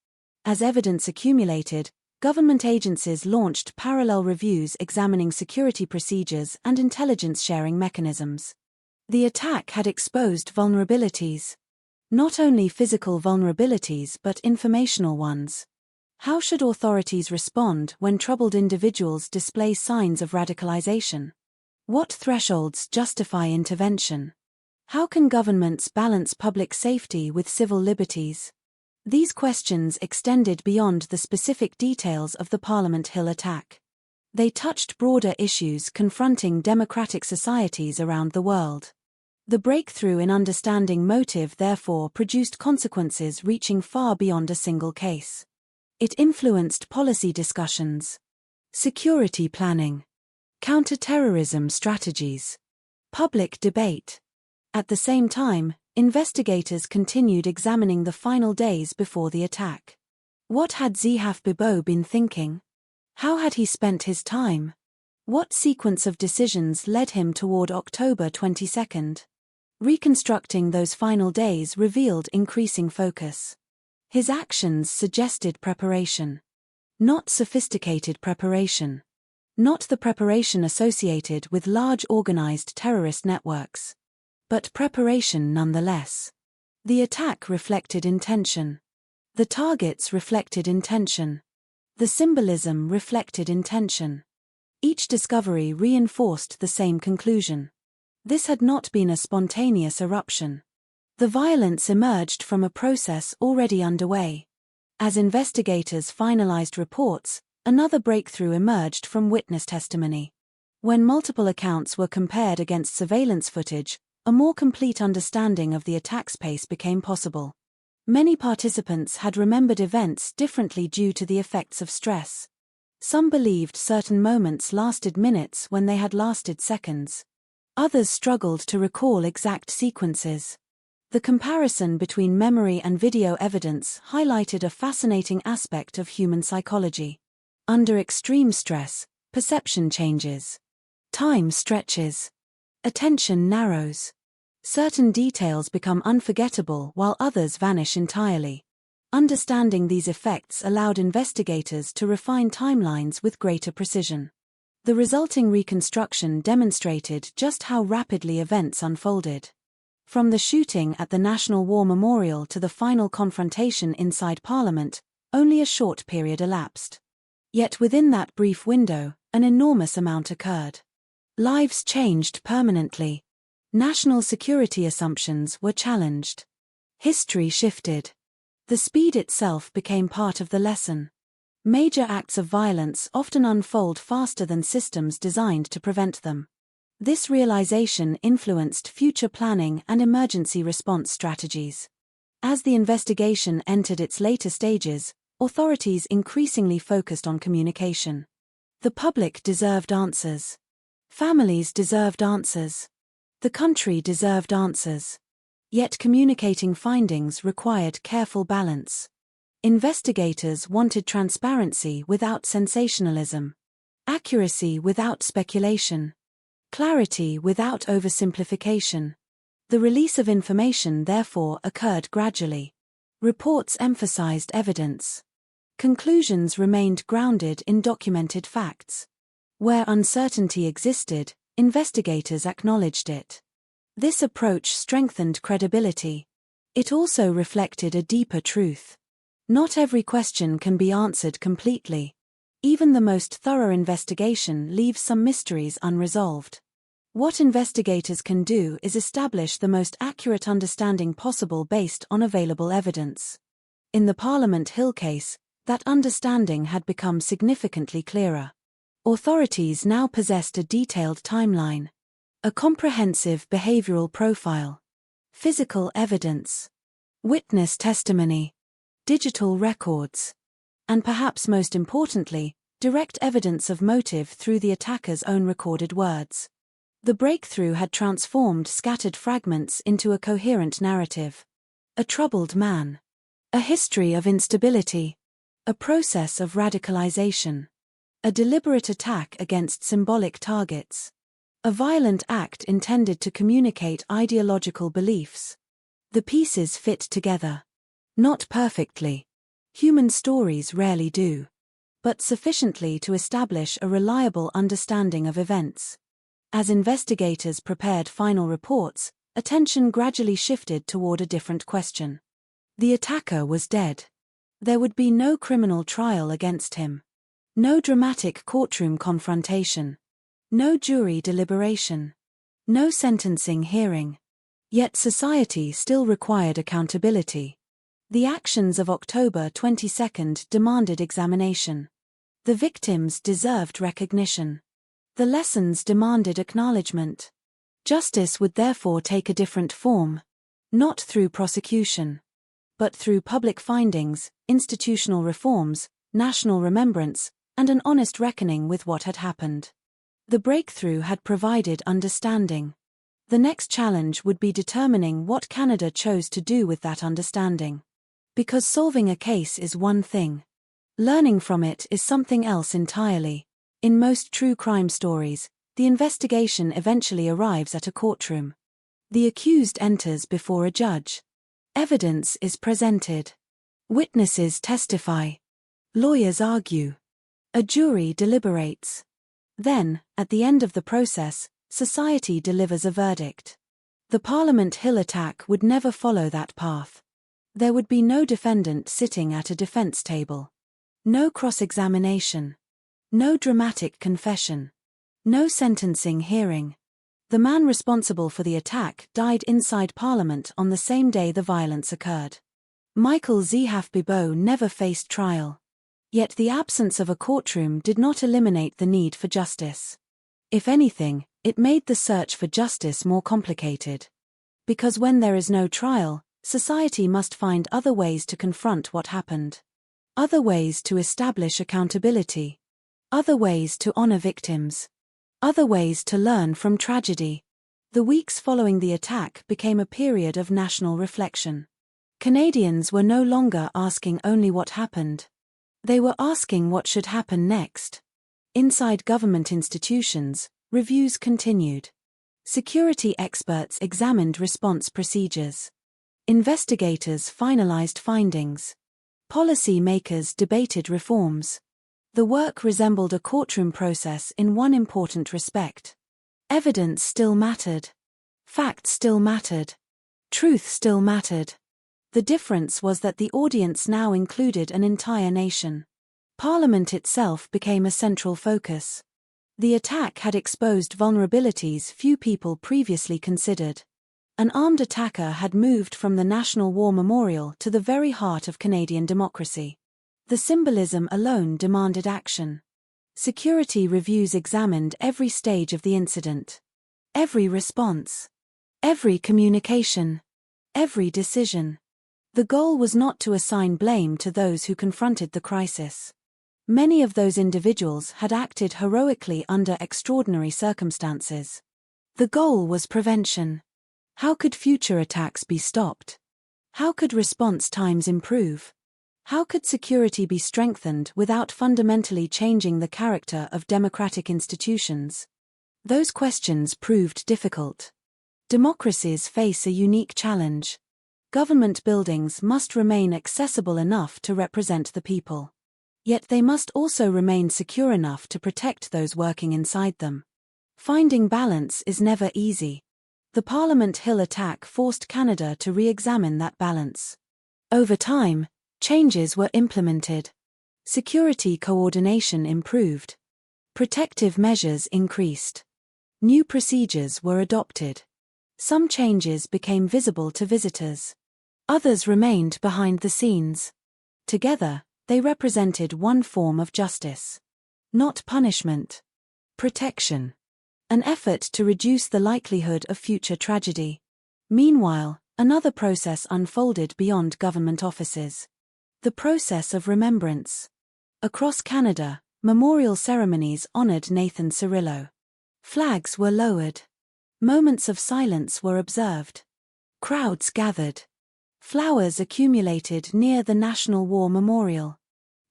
As evidence accumulated, government agencies launched parallel reviews examining security procedures and intelligence-sharing mechanisms. The attack had exposed vulnerabilities. Not only physical vulnerabilities but informational ones. How should authorities respond when troubled individuals display signs of radicalization? What thresholds justify intervention? How can governments balance public safety with civil liberties? These questions extended beyond the specific details of the Parliament Hill attack. They touched broader issues confronting democratic societies around the world. The breakthrough in understanding motive therefore produced consequences reaching far beyond a single case. It influenced policy discussions, security planning, counter-terrorism strategies, public debate. At the same time, investigators continued examining the final days before the attack. What had Zihaf Bibo been thinking? How had he spent his time? What sequence of decisions led him toward October 22nd? Reconstructing those final days revealed increasing focus. His actions suggested preparation. Not sophisticated preparation. Not the preparation associated with large organized terrorist networks. But preparation nonetheless. The attack reflected intention. The targets reflected intention. The symbolism reflected intention. Each discovery reinforced the same conclusion. This had not been a spontaneous eruption. The violence emerged from a process already underway. As investigators finalized reports, another breakthrough emerged from witness testimony. When multiple accounts were compared against surveillance footage, a more complete understanding of the attack's pace became possible. Many participants had remembered events differently due to the effects of stress. Some believed certain moments lasted minutes when they had lasted seconds. Others struggled to recall exact sequences. The comparison between memory and video evidence highlighted a fascinating aspect of human psychology. Under extreme stress, perception changes. Time stretches. Attention narrows. Certain details become unforgettable while others vanish entirely. Understanding these effects allowed investigators to refine timelines with greater precision. The resulting reconstruction demonstrated just how rapidly events unfolded. From the shooting at the National War Memorial to the final confrontation inside Parliament, only a short period elapsed. Yet within that brief window, an enormous amount occurred. Lives changed permanently. National security assumptions were challenged. History shifted. The speed itself became part of the lesson. Major acts of violence often unfold faster than systems designed to prevent them. This realization influenced future planning and emergency response strategies. As the investigation entered its later stages, authorities increasingly focused on communication. The public deserved answers. Families deserved answers. The country deserved answers. Yet communicating findings required careful balance. Investigators wanted transparency without sensationalism, accuracy without speculation, clarity without oversimplification. The release of information therefore occurred gradually. Reports emphasized evidence. Conclusions remained grounded in documented facts. Where uncertainty existed, investigators acknowledged it. This approach strengthened credibility. It also reflected a deeper truth. Not every question can be answered completely. Even the most thorough investigation leaves some mysteries unresolved. What investigators can do is establish the most accurate understanding possible based on available evidence. In the Parliament Hill case, that understanding had become significantly clearer. Authorities now possessed a detailed timeline, a comprehensive behavioral profile, physical evidence, witness testimony, digital records, and perhaps most importantly, direct evidence of motive through the attacker's own recorded words. The breakthrough had transformed scattered fragments into a coherent narrative. A troubled man. A history of instability. A process of radicalization. A deliberate attack against symbolic targets. A violent act intended to communicate ideological beliefs. The pieces fit together. Not perfectly. Human stories rarely do. But sufficiently to establish a reliable understanding of events. As investigators prepared final reports, attention gradually shifted toward a different question. The attacker was dead. There would be no criminal trial against him. No dramatic courtroom confrontation. No jury deliberation. No sentencing hearing. Yet society still required accountability. The actions of October 22 demanded examination. The victims deserved recognition. The lessons demanded acknowledgement. Justice would therefore take a different form. Not through prosecution. But through public findings, institutional reforms, national remembrance, and an honest reckoning with what had happened. The breakthrough had provided understanding. The next challenge would be determining what Canada chose to do with that understanding. Because solving a case is one thing. Learning from it is something else entirely. In most true crime stories, the investigation eventually arrives at a courtroom. The accused enters before a judge. Evidence is presented. Witnesses testify. Lawyers argue. A jury deliberates. Then, at the end of the process, society delivers a verdict. The Parliament Hill attack would never follow that path. There would be no defendant sitting at a defense table. No cross-examination. No dramatic confession. No sentencing hearing. The man responsible for the attack died inside Parliament on the same day the violence occurred. Michael Zehaf-Bibeau never faced trial. Yet the absence of a courtroom did not eliminate the need for justice. If anything, it made the search for justice more complicated. Because when there is no trial, society must find other ways to confront what happened. Other ways to establish accountability. Other ways to honor victims. Other ways to learn from tragedy. The weeks following the attack became a period of national reflection. Canadians were no longer asking only what happened. They were asking what should happen next. Inside government institutions, reviews continued. Security experts examined response procedures. Investigators finalized findings. Policy makers debated reforms. The work resembled a courtroom process in one important respect. Evidence still mattered. Facts still mattered. Truth still mattered. The difference was that the audience now included an entire nation. Parliament itself became a central focus. The attack had exposed vulnerabilities few people previously considered. An armed attacker had moved from the National War Memorial to the very heart of Canadian democracy. The symbolism alone demanded action. Security reviews examined every stage of the incident. Every response. Every communication. Every decision. The goal was not to assign blame to those who confronted the crisis. Many of those individuals had acted heroically under extraordinary circumstances. The goal was prevention. How could future attacks be stopped? How could response times improve? How could security be strengthened without fundamentally changing the character of democratic institutions? Those questions proved difficult. Democracies face a unique challenge. Government buildings must remain accessible enough to represent the people. Yet they must also remain secure enough to protect those working inside them. Finding balance is never easy. The Parliament Hill attack forced Canada to re-examine that balance. Over time, changes were implemented. Security coordination improved. Protective measures increased. New procedures were adopted. Some changes became visible to visitors. Others remained behind the scenes. Together, they represented one form of justice. Not punishment. Protection. An effort to reduce the likelihood of future tragedy. Meanwhile, another process unfolded beyond government offices. The process of remembrance. Across Canada, memorial ceremonies honored Nathan Cirillo. Flags were lowered. Moments of silence were observed. Crowds gathered. Flowers accumulated near the National War Memorial.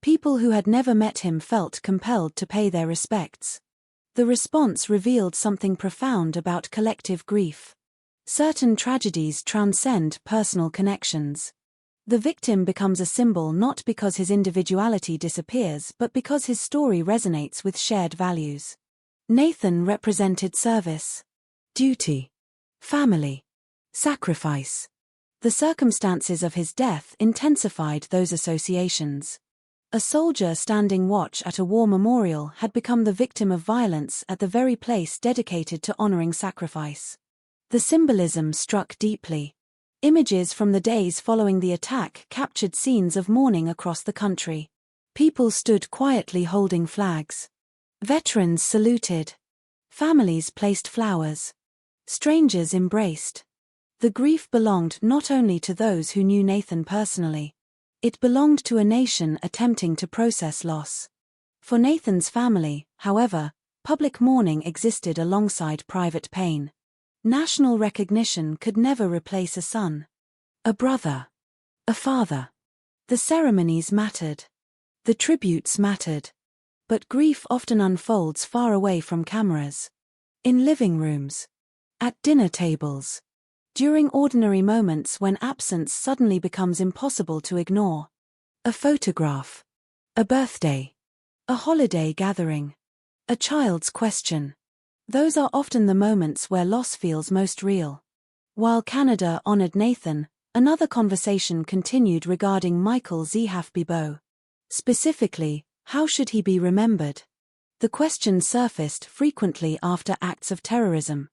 People who had never met him felt compelled to pay their respects. The response revealed something profound about collective grief. Certain tragedies transcend personal connections. The victim becomes a symbol not because his individuality disappears but because his story resonates with shared values. Nathan represented service, duty, family, sacrifice. The circumstances of his death intensified those associations. A soldier standing watch at a war memorial had become the victim of violence at the very place dedicated to honoring sacrifice. The symbolism struck deeply. Images from the days following the attack captured scenes of mourning across the country. People stood quietly holding flags. Veterans saluted. Families placed flowers. Strangers embraced. The grief belonged not only to those who knew Nathan personally. It belonged to a nation attempting to process loss. For Nathan's family, however, public mourning existed alongside private pain. National recognition could never replace a son, a brother, a father. The ceremonies mattered. The tributes mattered. But grief often unfolds far away from cameras. In living rooms. At dinner tables. During ordinary moments when absence suddenly becomes impossible to ignore. A photograph. A birthday. A holiday gathering. A child's question. Those are often the moments where loss feels most real. While Canada honored Nathan, another conversation continued regarding Michael Zehaf-Bibeau. Specifically, how should he be remembered? The question surfaced frequently after acts of terrorism.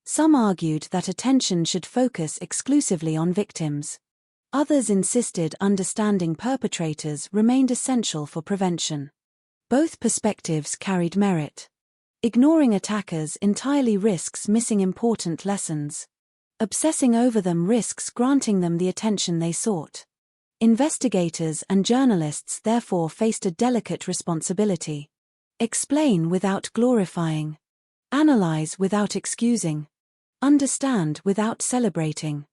Some argued that attention should focus exclusively on victims. Others insisted understanding perpetrators remained essential for prevention. Both perspectives carried merit. Ignoring attackers entirely risks missing important lessons. Obsessing over them risks granting them the attention they sought. Investigators and journalists therefore faced a delicate responsibility. Explain without glorifying. Analyze without excusing. Understand without celebrating.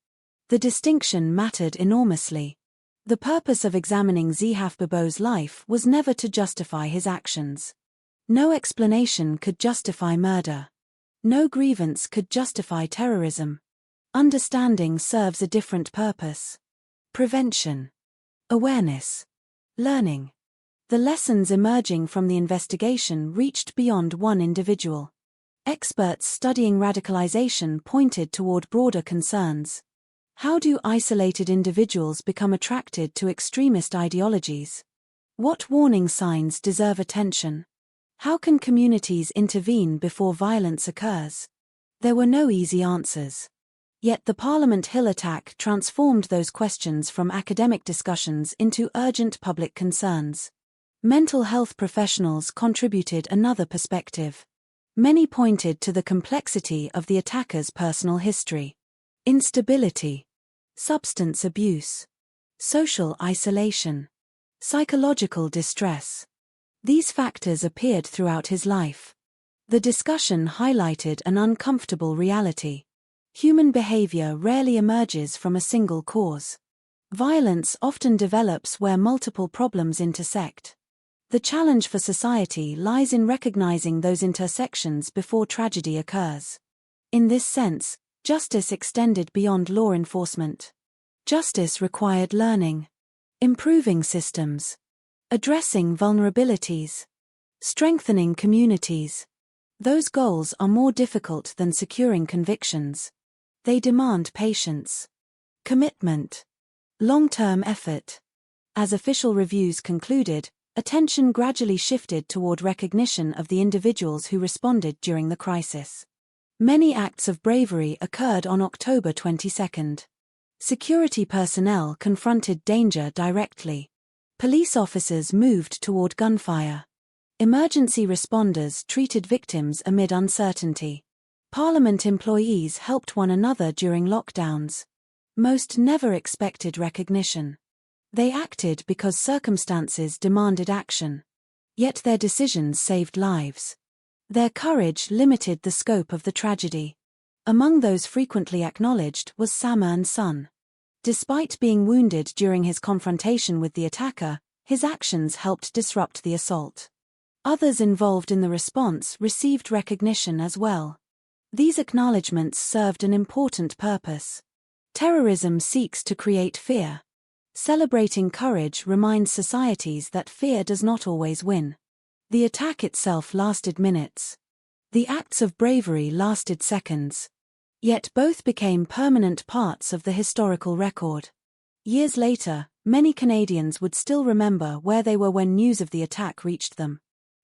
The distinction mattered enormously. The purpose of examining Zehaf-Bibeau's life was never to justify his actions. No explanation could justify murder. No grievance could justify terrorism. Understanding serves a different purpose. Prevention. Awareness. Learning. The lessons emerging from the investigation reached beyond one individual. Experts studying radicalization pointed toward broader concerns. How do isolated individuals become attracted to extremist ideologies? What warning signs deserve attention? How can communities intervene before violence occurs? There were no easy answers. Yet the Parliament Hill attack transformed those questions from academic discussions into urgent public concerns. Mental health professionals contributed another perspective. Many pointed to the complexity of the attacker's personal history. Instability. Substance abuse. Social isolation. Psychological distress. These factors appeared throughout his life. The discussion highlighted an uncomfortable reality. Human behavior rarely emerges from a single cause. Violence often develops where multiple problems intersect. The challenge for society lies in recognizing those intersections before tragedy occurs. In this sense, justice extended beyond law enforcement. Justice required learning, improving systems, addressing vulnerabilities, strengthening communities. Those goals are more difficult than securing convictions. They demand patience, commitment, long-term effort. As official reviews concluded, attention gradually shifted toward recognition of the individuals who responded during the crisis. Many acts of bravery occurred on October 22. Security personnel confronted danger directly. Police officers moved toward gunfire. Emergency responders treated victims amid uncertainty. Parliament employees helped one another during lockdowns. Most never expected recognition. They acted because circumstances demanded action. Yet their decisions saved lives. Their courage limited the scope of the tragedy. Among those frequently acknowledged was Samern's son. Despite being wounded during his confrontation with the attacker, His actions helped disrupt the assault. Others involved in the response received recognition as well. These acknowledgements served an important purpose. Terrorism seeks to create fear. Celebrating courage reminds societies that fear does not always win. The attack itself lasted minutes. The acts of bravery lasted seconds. Yet both became permanent parts of the historical record. Years later, many Canadians would still remember where they were when news of the attack reached them.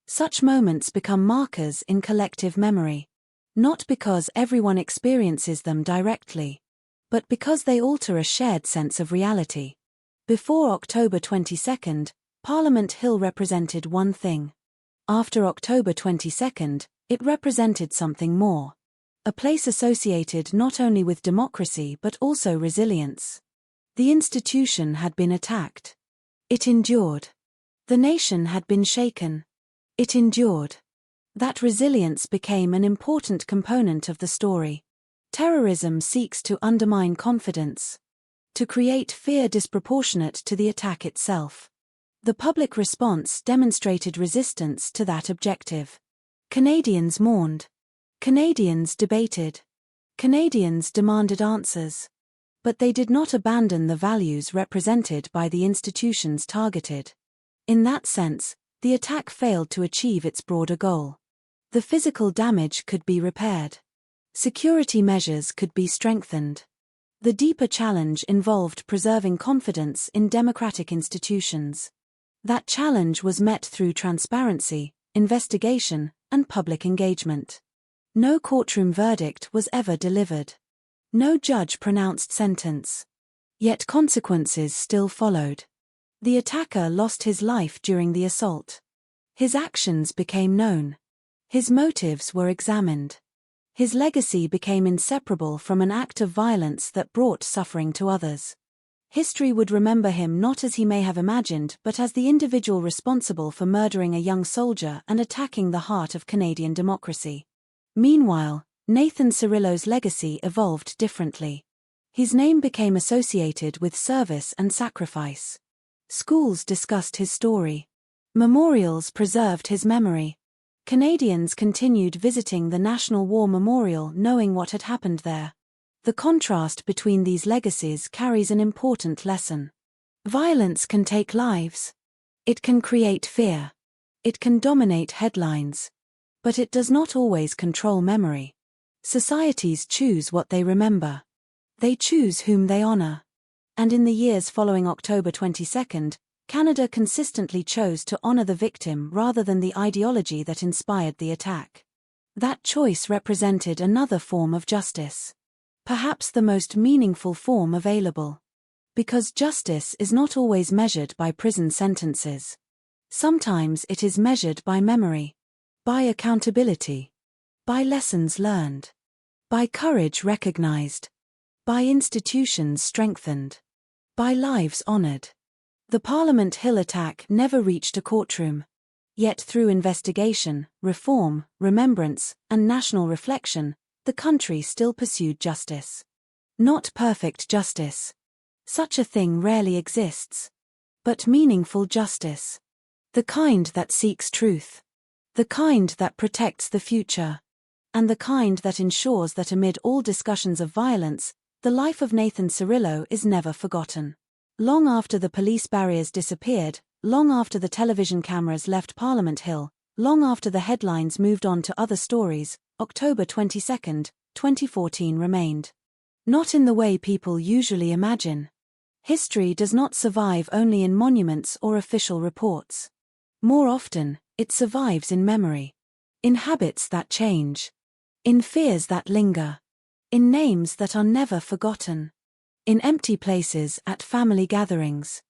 Such moments become markers in collective memory. Not because everyone experiences them directly, but because they alter a shared sense of reality. Before October 22, Parliament Hill represented one thing. After October 22, it represented something more. A place associated not only with democracy but also resilience. The institution had been attacked. It endured. The nation had been shaken. It endured. That resilience became an important component of the story. Terrorism seeks to undermine confidence, to create fear disproportionate to the attack itself. The public response demonstrated resistance to that objective. Canadians mourned. Canadians debated. Canadians demanded answers. But they did not abandon the values represented by the institutions targeted. In that sense, the attack failed to achieve its broader goal. The physical damage could be repaired. Security measures could be strengthened. The deeper challenge involved preserving confidence in democratic institutions. That challenge was met through transparency, investigation, and public engagement. No courtroom verdict was ever delivered. No judge pronounced sentence. Yet consequences still followed. The attacker lost his life during the assault. His actions became known. His motives were examined. His legacy became inseparable from an act of violence that brought suffering to others. History would remember him not as he may have imagined but as the individual responsible for murdering a young soldier and attacking the heart of Canadian democracy. Meanwhile, Nathan Cirillo's legacy evolved differently. His name became associated with service and sacrifice. Schools discussed his story. Memorials preserved his memory. Canadians continued visiting the National War Memorial knowing what had happened there. The contrast between these legacies carries an important lesson. Violence can take lives. It can create fear. It can dominate headlines. But it does not always control memory. Societies choose what they remember. They choose whom they honor. And in the years following October 22, Canada consistently chose to honor the victim rather than the ideology that inspired the attack. That choice represented another form of justice. Perhaps the most meaningful form available. Because justice is not always measured by prison sentences. Sometimes it is measured by memory, by accountability, by lessons learned, by courage recognized, by institutions strengthened, by lives honored. The Parliament Hill attack never reached a courtroom. Yet through investigation, reform, remembrance, and national reflection, the country still pursued justice. Not perfect justice. Such a thing rarely exists. But meaningful justice. The kind that seeks truth. The kind that protects the future. And the kind that ensures that amid all discussions of violence, the life of Nathan Cirillo is never forgotten. Long after the police barriers disappeared, long after the television cameras left Parliament Hill, long after the headlines moved on to other stories, October 22, 2014 remained. Not in the way people usually imagine. History does not survive only in monuments or official reports. More often, it survives in memory. In habits that change. In fears that linger. In names that are never forgotten. In empty places at family gatherings.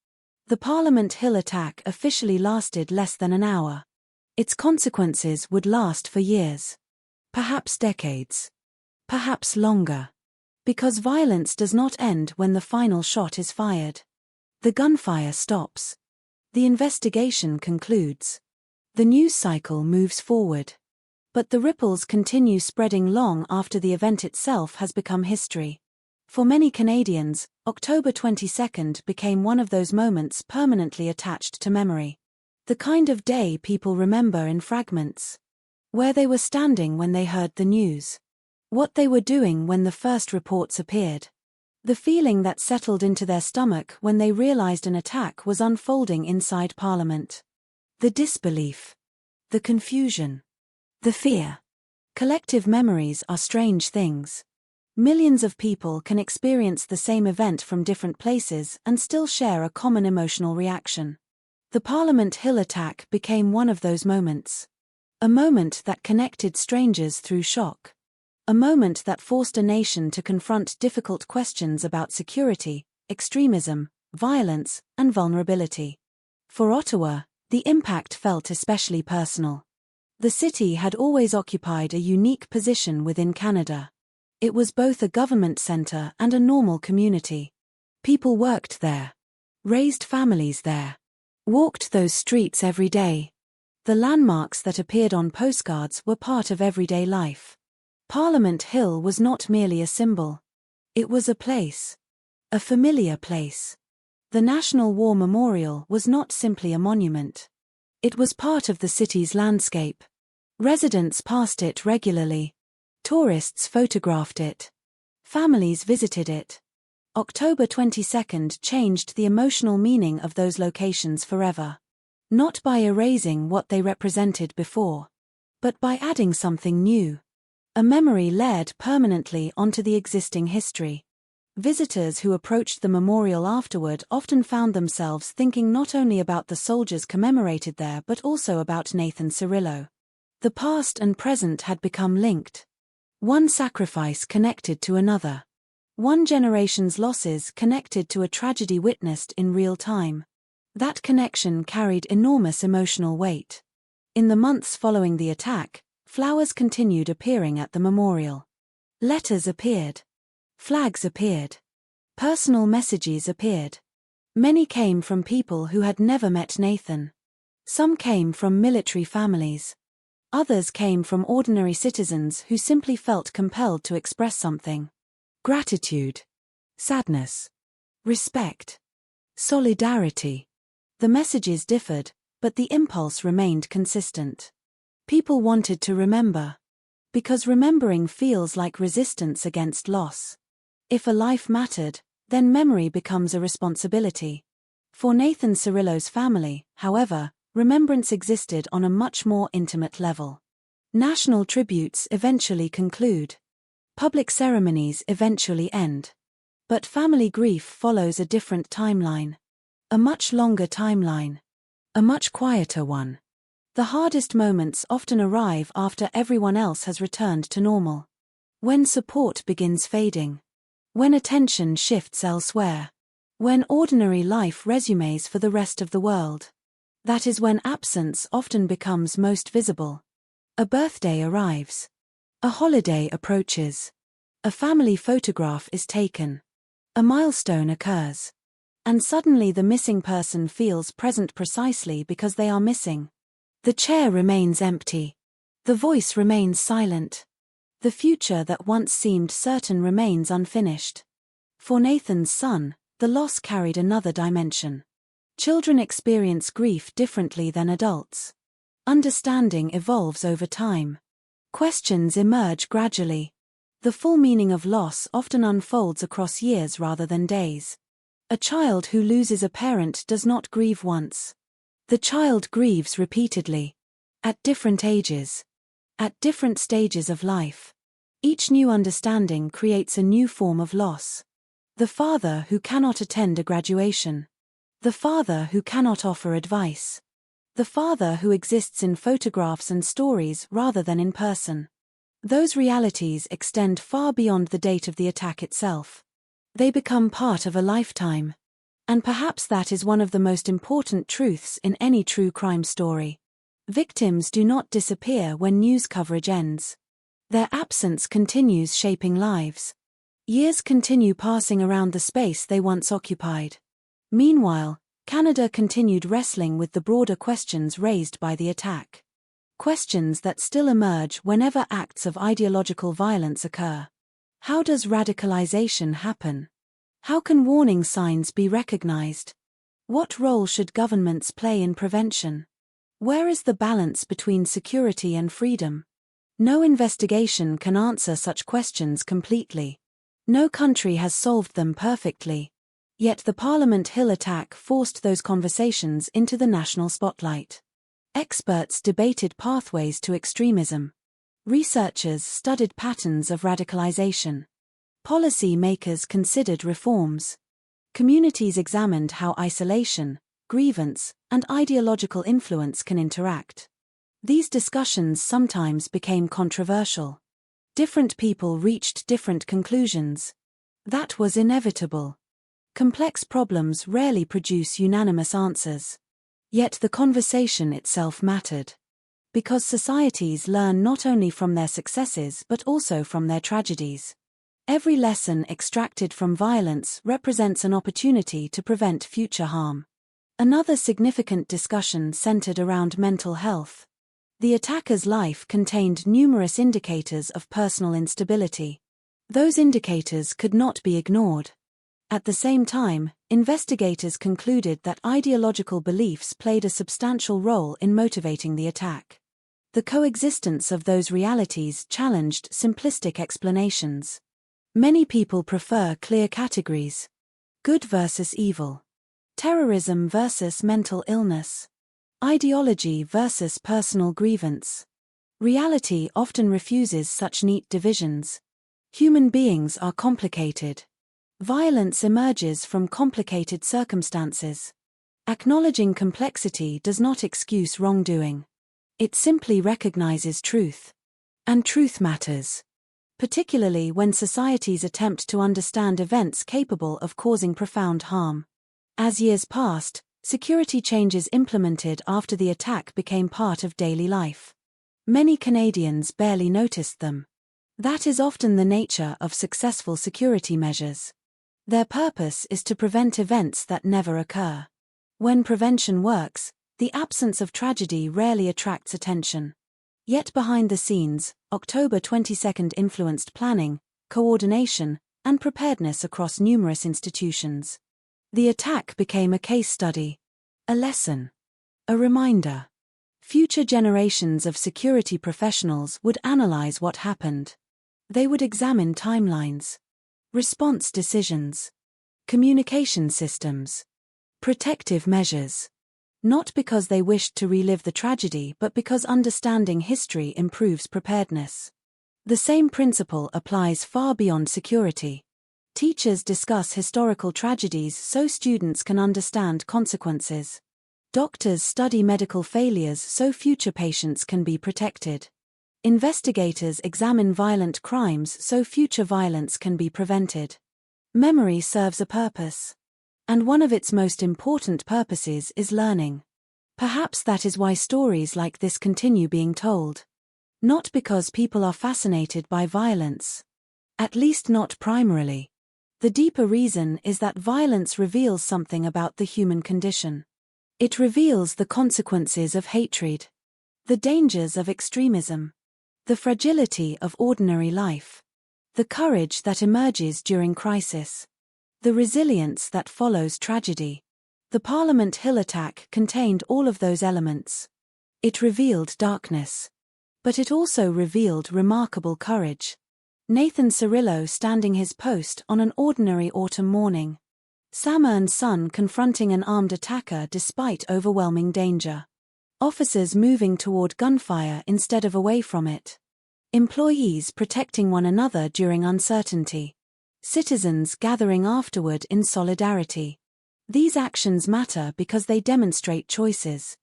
The Parliament Hill attack officially lasted less than an hour. Its consequences would last for years. Perhaps decades. Perhaps longer. Because violence does not end when the final shot is fired. The gunfire stops. The investigation concludes. The news cycle moves forward. But the ripples continue spreading long after the event itself has become history. For many Canadians, October 22nd became one of those moments permanently attached to memory. The kind of day people remember in fragments. Where they were standing when they heard the news. What they were doing when the first reports appeared. The feeling that settled into their stomach when they realized an attack was unfolding inside Parliament. The disbelief. The confusion. The fear. Collective memories are strange things. Millions of people can experience the same event from different places and still share a common emotional reaction. The Parliament Hill attack became one of those moments. A moment that connected strangers through shock. A moment that forced a nation to confront difficult questions about security, extremism, violence, and vulnerability. For Ottawa, the impact felt especially personal. The city had always occupied a unique position within Canada. It was both a government centre and a normal community. People worked there. Raised families there. Walked those streets every day. The landmarks that appeared on postcards were part of everyday life. Parliament Hill was not merely a symbol. It was a place. A familiar place. The National War Memorial was not simply a monument. It was part of the city's landscape. Residents passed it regularly. Tourists photographed it. Families visited it. October 22nd changed the emotional meaning of those locations forever. Not by erasing what they represented before, but by adding something new. A memory layered permanently onto the existing history. Visitors who approached the memorial afterward often found themselves thinking not only about the soldiers commemorated there but also about Nathan Cirillo. The past and present had become linked. One sacrifice connected to another. One generation's losses connected to a tragedy witnessed in real time. That connection carried enormous emotional weight. In the months following the attack, flowers continued appearing at the memorial. Letters appeared. Flags appeared. Personal messages appeared. Many came from people who had never met Nathan. Some came from military families. Others came from ordinary citizens who simply felt compelled to express something. Gratitude. Sadness. Respect. Solidarity. The messages differed, but the impulse remained consistent. People wanted to remember. Because remembering feels like resistance against loss. If a life mattered, then memory becomes a responsibility. For Nathan Cirillo's family, however, remembrance existed on a much more intimate level. National tributes eventually conclude. Public ceremonies eventually end. But family grief follows a different timeline. A much longer timeline. A much quieter one. The hardest moments often arrive after everyone else has returned to normal. When support begins fading. When attention shifts elsewhere. When ordinary life resumes for the rest of the world. That is when absence often becomes most visible. A birthday arrives. A holiday approaches. A family photograph is taken. A milestone occurs. And suddenly the missing person feels present precisely because they are missing. The chair remains empty. The voice remains silent. The future that once seemed certain remains unfinished. For Nathan's son, the loss carried another dimension. Children experience grief differently than adults. Understanding evolves over time. Questions emerge gradually. The full meaning of loss often unfolds across years rather than days. A child who loses a parent does not grieve once. The child grieves repeatedly. At different ages. At different stages of life. Each new understanding creates a new form of loss. The father who cannot attend a graduation. The father who cannot offer advice. The father who exists in photographs and stories rather than in person. Those realities extend far beyond the date of the attack itself. They become part of a lifetime. And perhaps that is one of the most important truths in any true crime story. Victims do not disappear when news coverage ends. Their absence continues shaping lives. Years continue passing around the space they once occupied. Meanwhile, Canada continued wrestling with the broader questions raised by the attack. Questions that still emerge whenever acts of ideological violence occur. How does radicalization happen? How can warning signs be recognized? What role should governments play in prevention? Where is the balance between security and freedom? No investigation can answer such questions completely. No country has solved them perfectly. Yet the Parliament Hill attack forced those conversations into the national spotlight. Experts debated pathways to extremism. Researchers studied patterns of radicalization. Policy makers considered reforms. Communities examined how isolation, grievance, and ideological influence can interact. These discussions sometimes became controversial. Different people reached different conclusions. That was inevitable. Complex problems rarely produce unanimous answers. Yet the conversation itself mattered. Because societies learn not only from their successes but also from their tragedies. Every lesson extracted from violence represents an opportunity to prevent future harm. Another significant discussion centered around mental health. The attacker's life contained numerous indicators of personal instability. Those indicators could not be ignored. At the same time, investigators concluded that ideological beliefs played a substantial role in motivating the attack. The coexistence of those realities challenged simplistic explanations. Many people prefer clear categories. Good versus evil. Terrorism versus mental illness. Ideology versus personal grievance. Reality often refuses such neat divisions. Human beings are complicated. Violence emerges from complicated circumstances. Acknowledging complexity does not excuse wrongdoing. It simply recognizes truth. And truth matters. Particularly when societies attempt to understand events capable of causing profound harm. As years passed, security changes implemented after the attack became part of daily life. Many Canadians barely noticed them. That is often the nature of successful security measures. Their purpose is to prevent events that never occur. When prevention works, the absence of tragedy rarely attracts attention. Yet behind the scenes, October 22 influenced planning, coordination, and preparedness across numerous institutions. The attack became a case study, a lesson, a reminder. Future generations of security professionals would analyze what happened. They would examine timelines, response decisions, communication systems, protective measures. Not because they wished to relive the tragedy but because understanding history improves preparedness. The same principle applies far beyond security. Teachers discuss historical tragedies so students can understand consequences. Doctors study medical failures so future patients can be protected. Investigators examine violent crimes so future violence can be prevented. Memory serves a purpose. And one of its most important purposes is learning. Perhaps that is why stories like this continue being told. Not because people are fascinated by violence. At least not primarily. The deeper reason is that violence reveals something about the human condition. It reveals the consequences of hatred, the dangers of extremism, the fragility of ordinary life, the courage that emerges during crisis. The resilience that follows tragedy. The Parliament Hill attack contained all of those elements. It revealed darkness. But it also revealed remarkable courage. Nathan Cirillo standing his post on an ordinary autumn morning. Sama and son confronting an armed attacker despite overwhelming danger. Officers moving toward gunfire instead of away from it. Employees protecting one another during uncertainty. Citizens gathering afterward in solidarity. These actions matter because they demonstrate choices.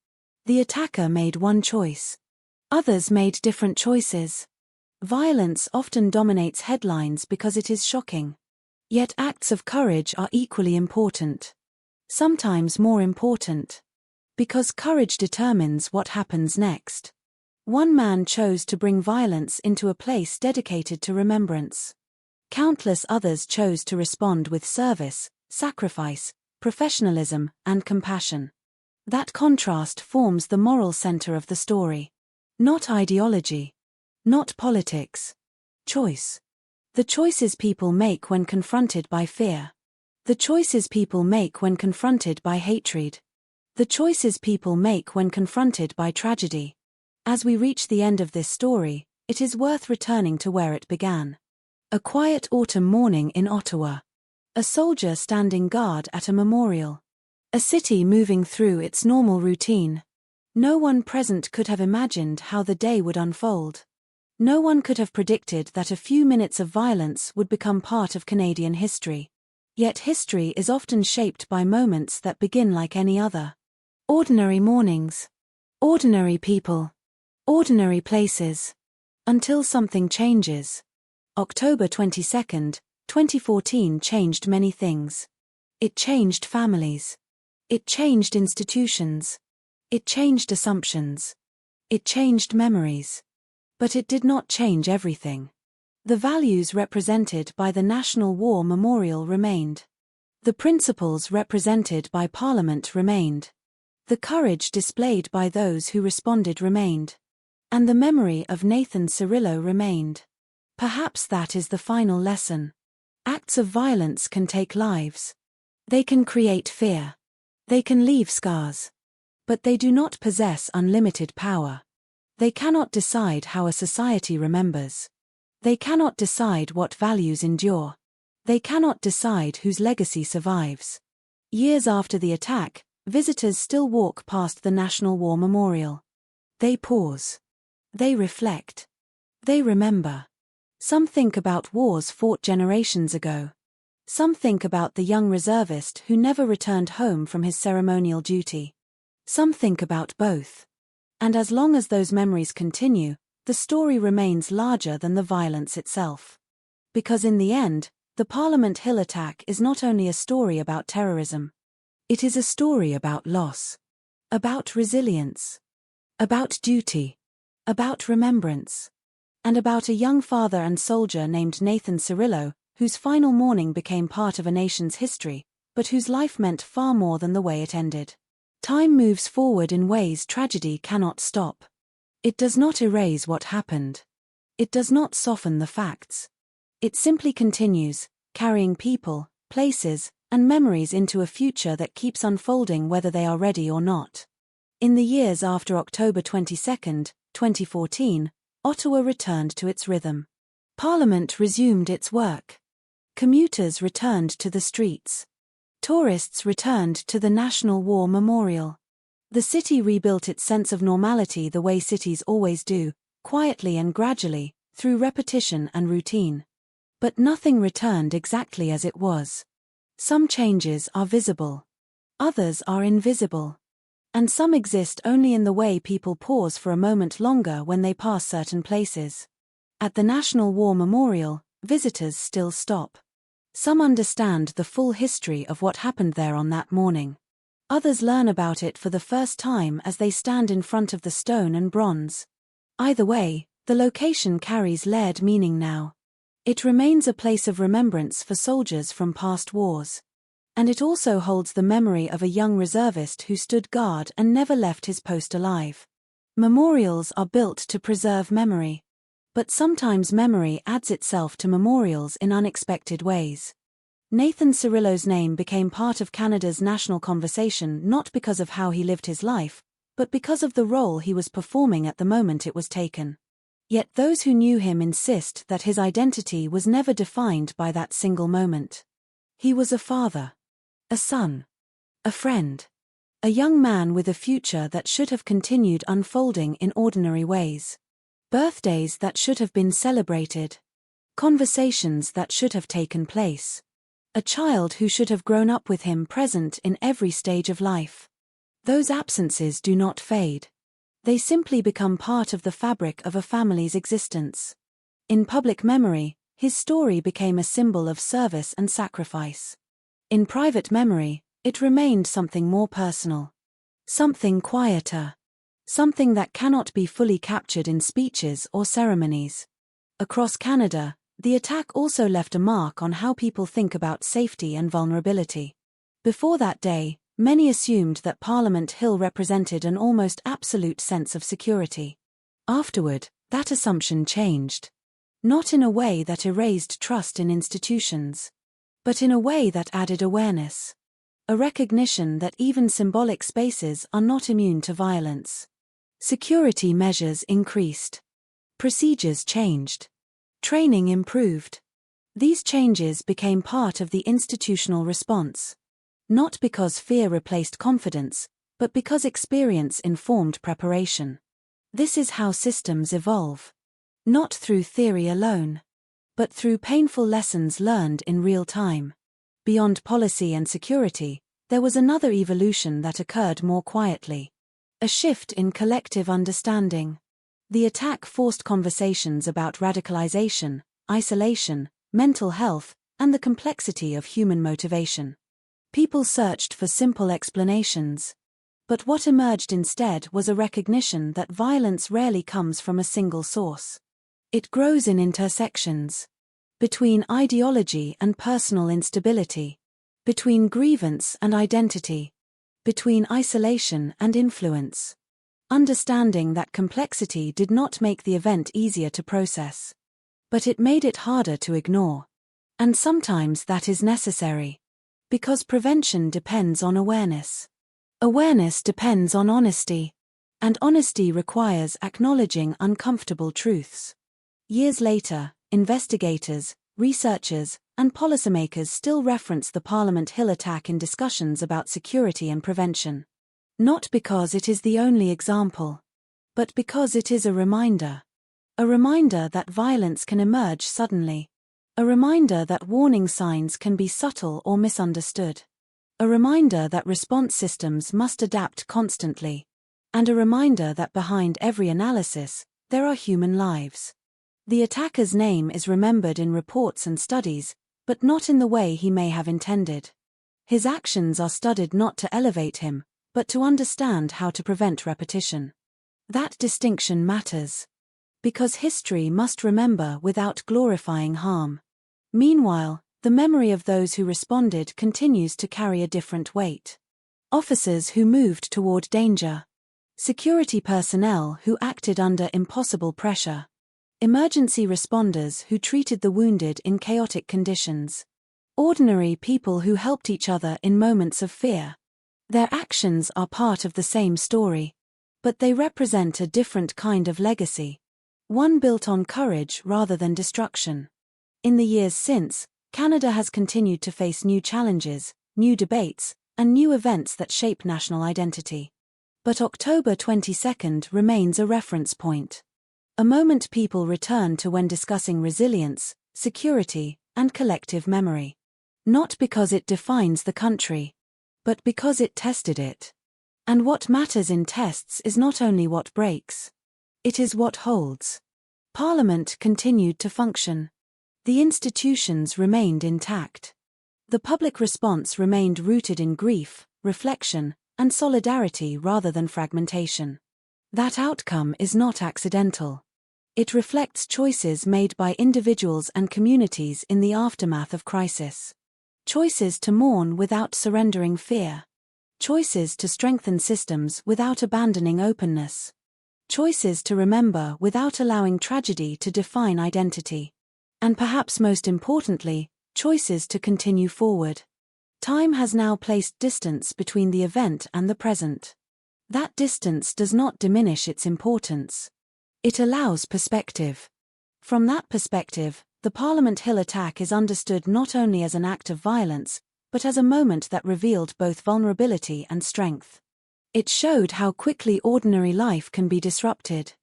The attacker made one choice. Others made different choices. Violence often dominates headlines because it is shocking. Yet acts of courage are equally important. Sometimes more important. Because courage determines what happens next. One man chose to bring violence into a place dedicated to remembrance. Countless others chose to respond with service, sacrifice, professionalism, and compassion. That contrast forms the moral center of the story. Not ideology. Not politics. Choice. The choices people make when confronted by fear. The choices people make when confronted by hatred. The choices people make when confronted by tragedy. As we reach the end of this story, it is worth returning to where it began. A quiet autumn morning in Ottawa. A soldier standing guard at a memorial. A city moving through its normal routine. No one present could have imagined how the day would unfold. No one could have predicted that a few minutes of violence would become part of Canadian history. Yet history is often shaped by moments that begin like any other. Ordinary mornings. Ordinary people. Ordinary places. Until something changes. October 22nd, 2014 changed many things. It changed families. It changed institutions. It changed assumptions. It changed memories. But it did not change everything. The values represented by the National War Memorial remained. The principles represented by Parliament remained. The courage displayed by those who responded remained. And the memory of Nathan Cirillo remained. Perhaps that is the final lesson. Acts of violence can take lives. They can create fear. They can leave scars. But they do not possess unlimited power. They cannot decide how a society remembers. They cannot decide what values endure. They cannot decide whose legacy survives. Years after the attack, visitors still walk past the National War Memorial. They pause. They reflect. They remember. Some think about wars fought generations ago. Some think about the young reservist who never returned home from his ceremonial duty. Some think about both. And as long as those memories continue, the story remains larger than the violence itself. Because in the end, the Parliament Hill attack is not only a story about terrorism. It is a story about loss. About resilience. About duty. About remembrance. And about a young father and soldier named Nathan Cirillo, whose final morning became part of a nation's history, but whose life meant far more than the way it ended. Time moves forward in ways tragedy cannot stop. It does not erase what happened. It does not soften the facts. It simply continues, carrying people, places, and memories into a future that keeps unfolding whether they are ready or not. In the years after October 22, 2014, Ottawa returned to its rhythm. Parliament resumed its work. Commuters returned to the streets. Tourists returned to the National War Memorial. The city rebuilt its sense of normality the way cities always do, quietly and gradually, through repetition and routine. But nothing returned exactly as it was. Some changes are visible. Others are invisible. And some exist only in the way people pause for a moment longer when they pass certain places. At the National War Memorial, visitors still stop. Some understand the full history of what happened there on that morning. Others learn about it for the first time as they stand in front of the stone and bronze. Either way, the location carries layered meaning now. It remains a place of remembrance for soldiers from past wars. And it also holds the memory of a young reservist who stood guard and never left his post alive. Memorials are built to preserve memory. But sometimes memory adds itself to memorials in unexpected ways. Nathan Cirillo's name became part of Canada's national conversation not because of how he lived his life, but because of the role he was performing at the moment it was taken. Yet those who knew him insist that his identity was never defined by that single moment. He was a father, a son, a friend, a young man with a future that should have continued unfolding in ordinary ways. Birthdays that should have been celebrated. Conversations that should have taken place. A child who should have grown up with him present in every stage of life. Those absences do not fade. They simply become part of the fabric of a family's existence. In public memory, his story became a symbol of service and sacrifice. In private memory, it remained something more personal. Something quieter. Something that cannot be fully captured in speeches or ceremonies. Across Canada, the attack also left a mark on how people think about safety and vulnerability. Before that day, many assumed that Parliament Hill represented an almost absolute sense of security. Afterward, that assumption changed. Not in a way that erased trust in institutions, but in a way that added awareness. A recognition that even symbolic spaces are not immune to violence. Security measures increased. Procedures changed. Training improved. These changes became part of the institutional response. Not because fear replaced confidence, but because experience informed preparation. This is how systems evolve. Not through theory alone, but through painful lessons learned in real time. Beyond policy and security, there was another evolution that occurred more quietly. A shift in collective understanding. The attack forced conversations about radicalization, isolation, mental health, and the complexity of human motivation. People searched for simple explanations. But what emerged instead was a recognition that violence rarely comes from a single source. It grows in intersections. Between ideology and personal instability. Between grievance and identity. Between isolation and influence. Understanding that complexity did not make the event easier to process. But it made it harder to ignore. And sometimes that is necessary. Because prevention depends on awareness. Awareness depends on honesty. And honesty requires acknowledging uncomfortable truths. Years later, investigators, researchers, and policymakers still reference the Parliament Hill attack in discussions about security and prevention. Not because it is the only example, but because it is a reminder. A reminder that violence can emerge suddenly. A reminder that warning signs can be subtle or misunderstood. A reminder that response systems must adapt constantly. And a reminder that behind every analysis, there are human lives. The attacker's name is remembered in reports and studies, but not in the way he may have intended. His actions are studied not to elevate him, but to understand how to prevent repetition. That distinction matters. Because history must remember without glorifying harm. Meanwhile, the memory of those who responded continues to carry a different weight. Officers who moved toward danger. Security personnel who acted under impossible pressure. Emergency responders who treated the wounded in chaotic conditions. Ordinary people who helped each other in moments of fear. Their actions are part of the same story. But they represent a different kind of legacy. One built on courage rather than destruction. In the years since, Canada has continued to face new challenges, new debates, and new events that shape national identity. But October 22 remains a reference point. A moment people return to when discussing resilience, security, and collective memory. Not because it defines the country, but because it tested it. And what matters in tests is not only what breaks. It is what holds. Parliament continued to function. The institutions remained intact. The public response remained rooted in grief, reflection, and solidarity rather than fragmentation. That outcome is not accidental. It reflects choices made by individuals and communities in the aftermath of crisis. Choices to mourn without surrendering fear. Choices to strengthen systems without abandoning openness. Choices to remember without allowing tragedy to define identity. And perhaps most importantly, choices to continue forward. Time has now placed distance between the event and the present. That distance does not diminish its importance. It allows perspective. From that perspective, the Parliament Hill attack is understood not only as an act of violence, but as a moment that revealed both vulnerability and strength. It showed how quickly ordinary life can be disrupted.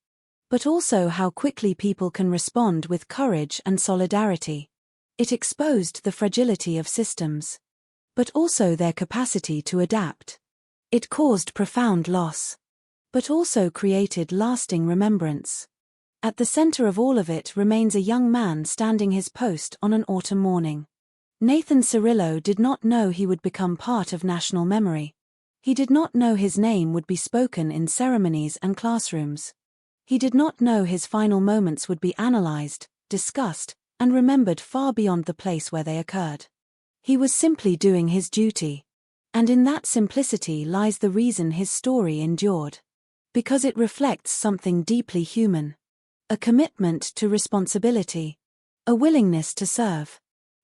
But also how quickly people can respond with courage and solidarity. It exposed the fragility of systems. But also their capacity to adapt. It caused profound loss. But also created lasting remembrance. At the center of all of it remains a young man standing his post on an autumn morning. Nathan Cirillo did not know he would become part of national memory. He did not know his name would be spoken in ceremonies and classrooms. He did not know his final moments would be analyzed, discussed, and remembered far beyond the place where they occurred. He was simply doing his duty. And in that simplicity lies the reason his story endured. Because it reflects something deeply human. A commitment to responsibility. A willingness to serve.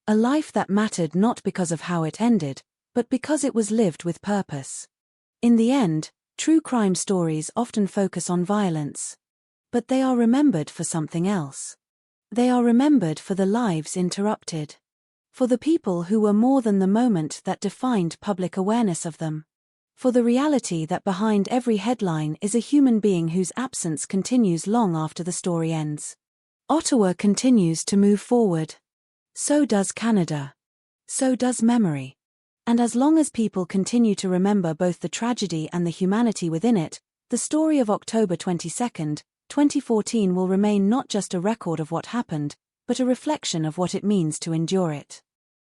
A life that mattered not because of how it ended, but because it was lived with purpose. In the end, true crime stories often focus on violence. But they are remembered for something else. They are remembered for the lives interrupted. For the people who were more than the moment that defined public awareness of them. For the reality that behind every headline is a human being whose absence continues long after the story ends. Ottawa continues to move forward. So does Canada. So does memory. And as long as people continue to remember both the tragedy and the humanity within it, the story of October 22, 2014 will remain not just a record of what happened, but a reflection of what it means to endure it.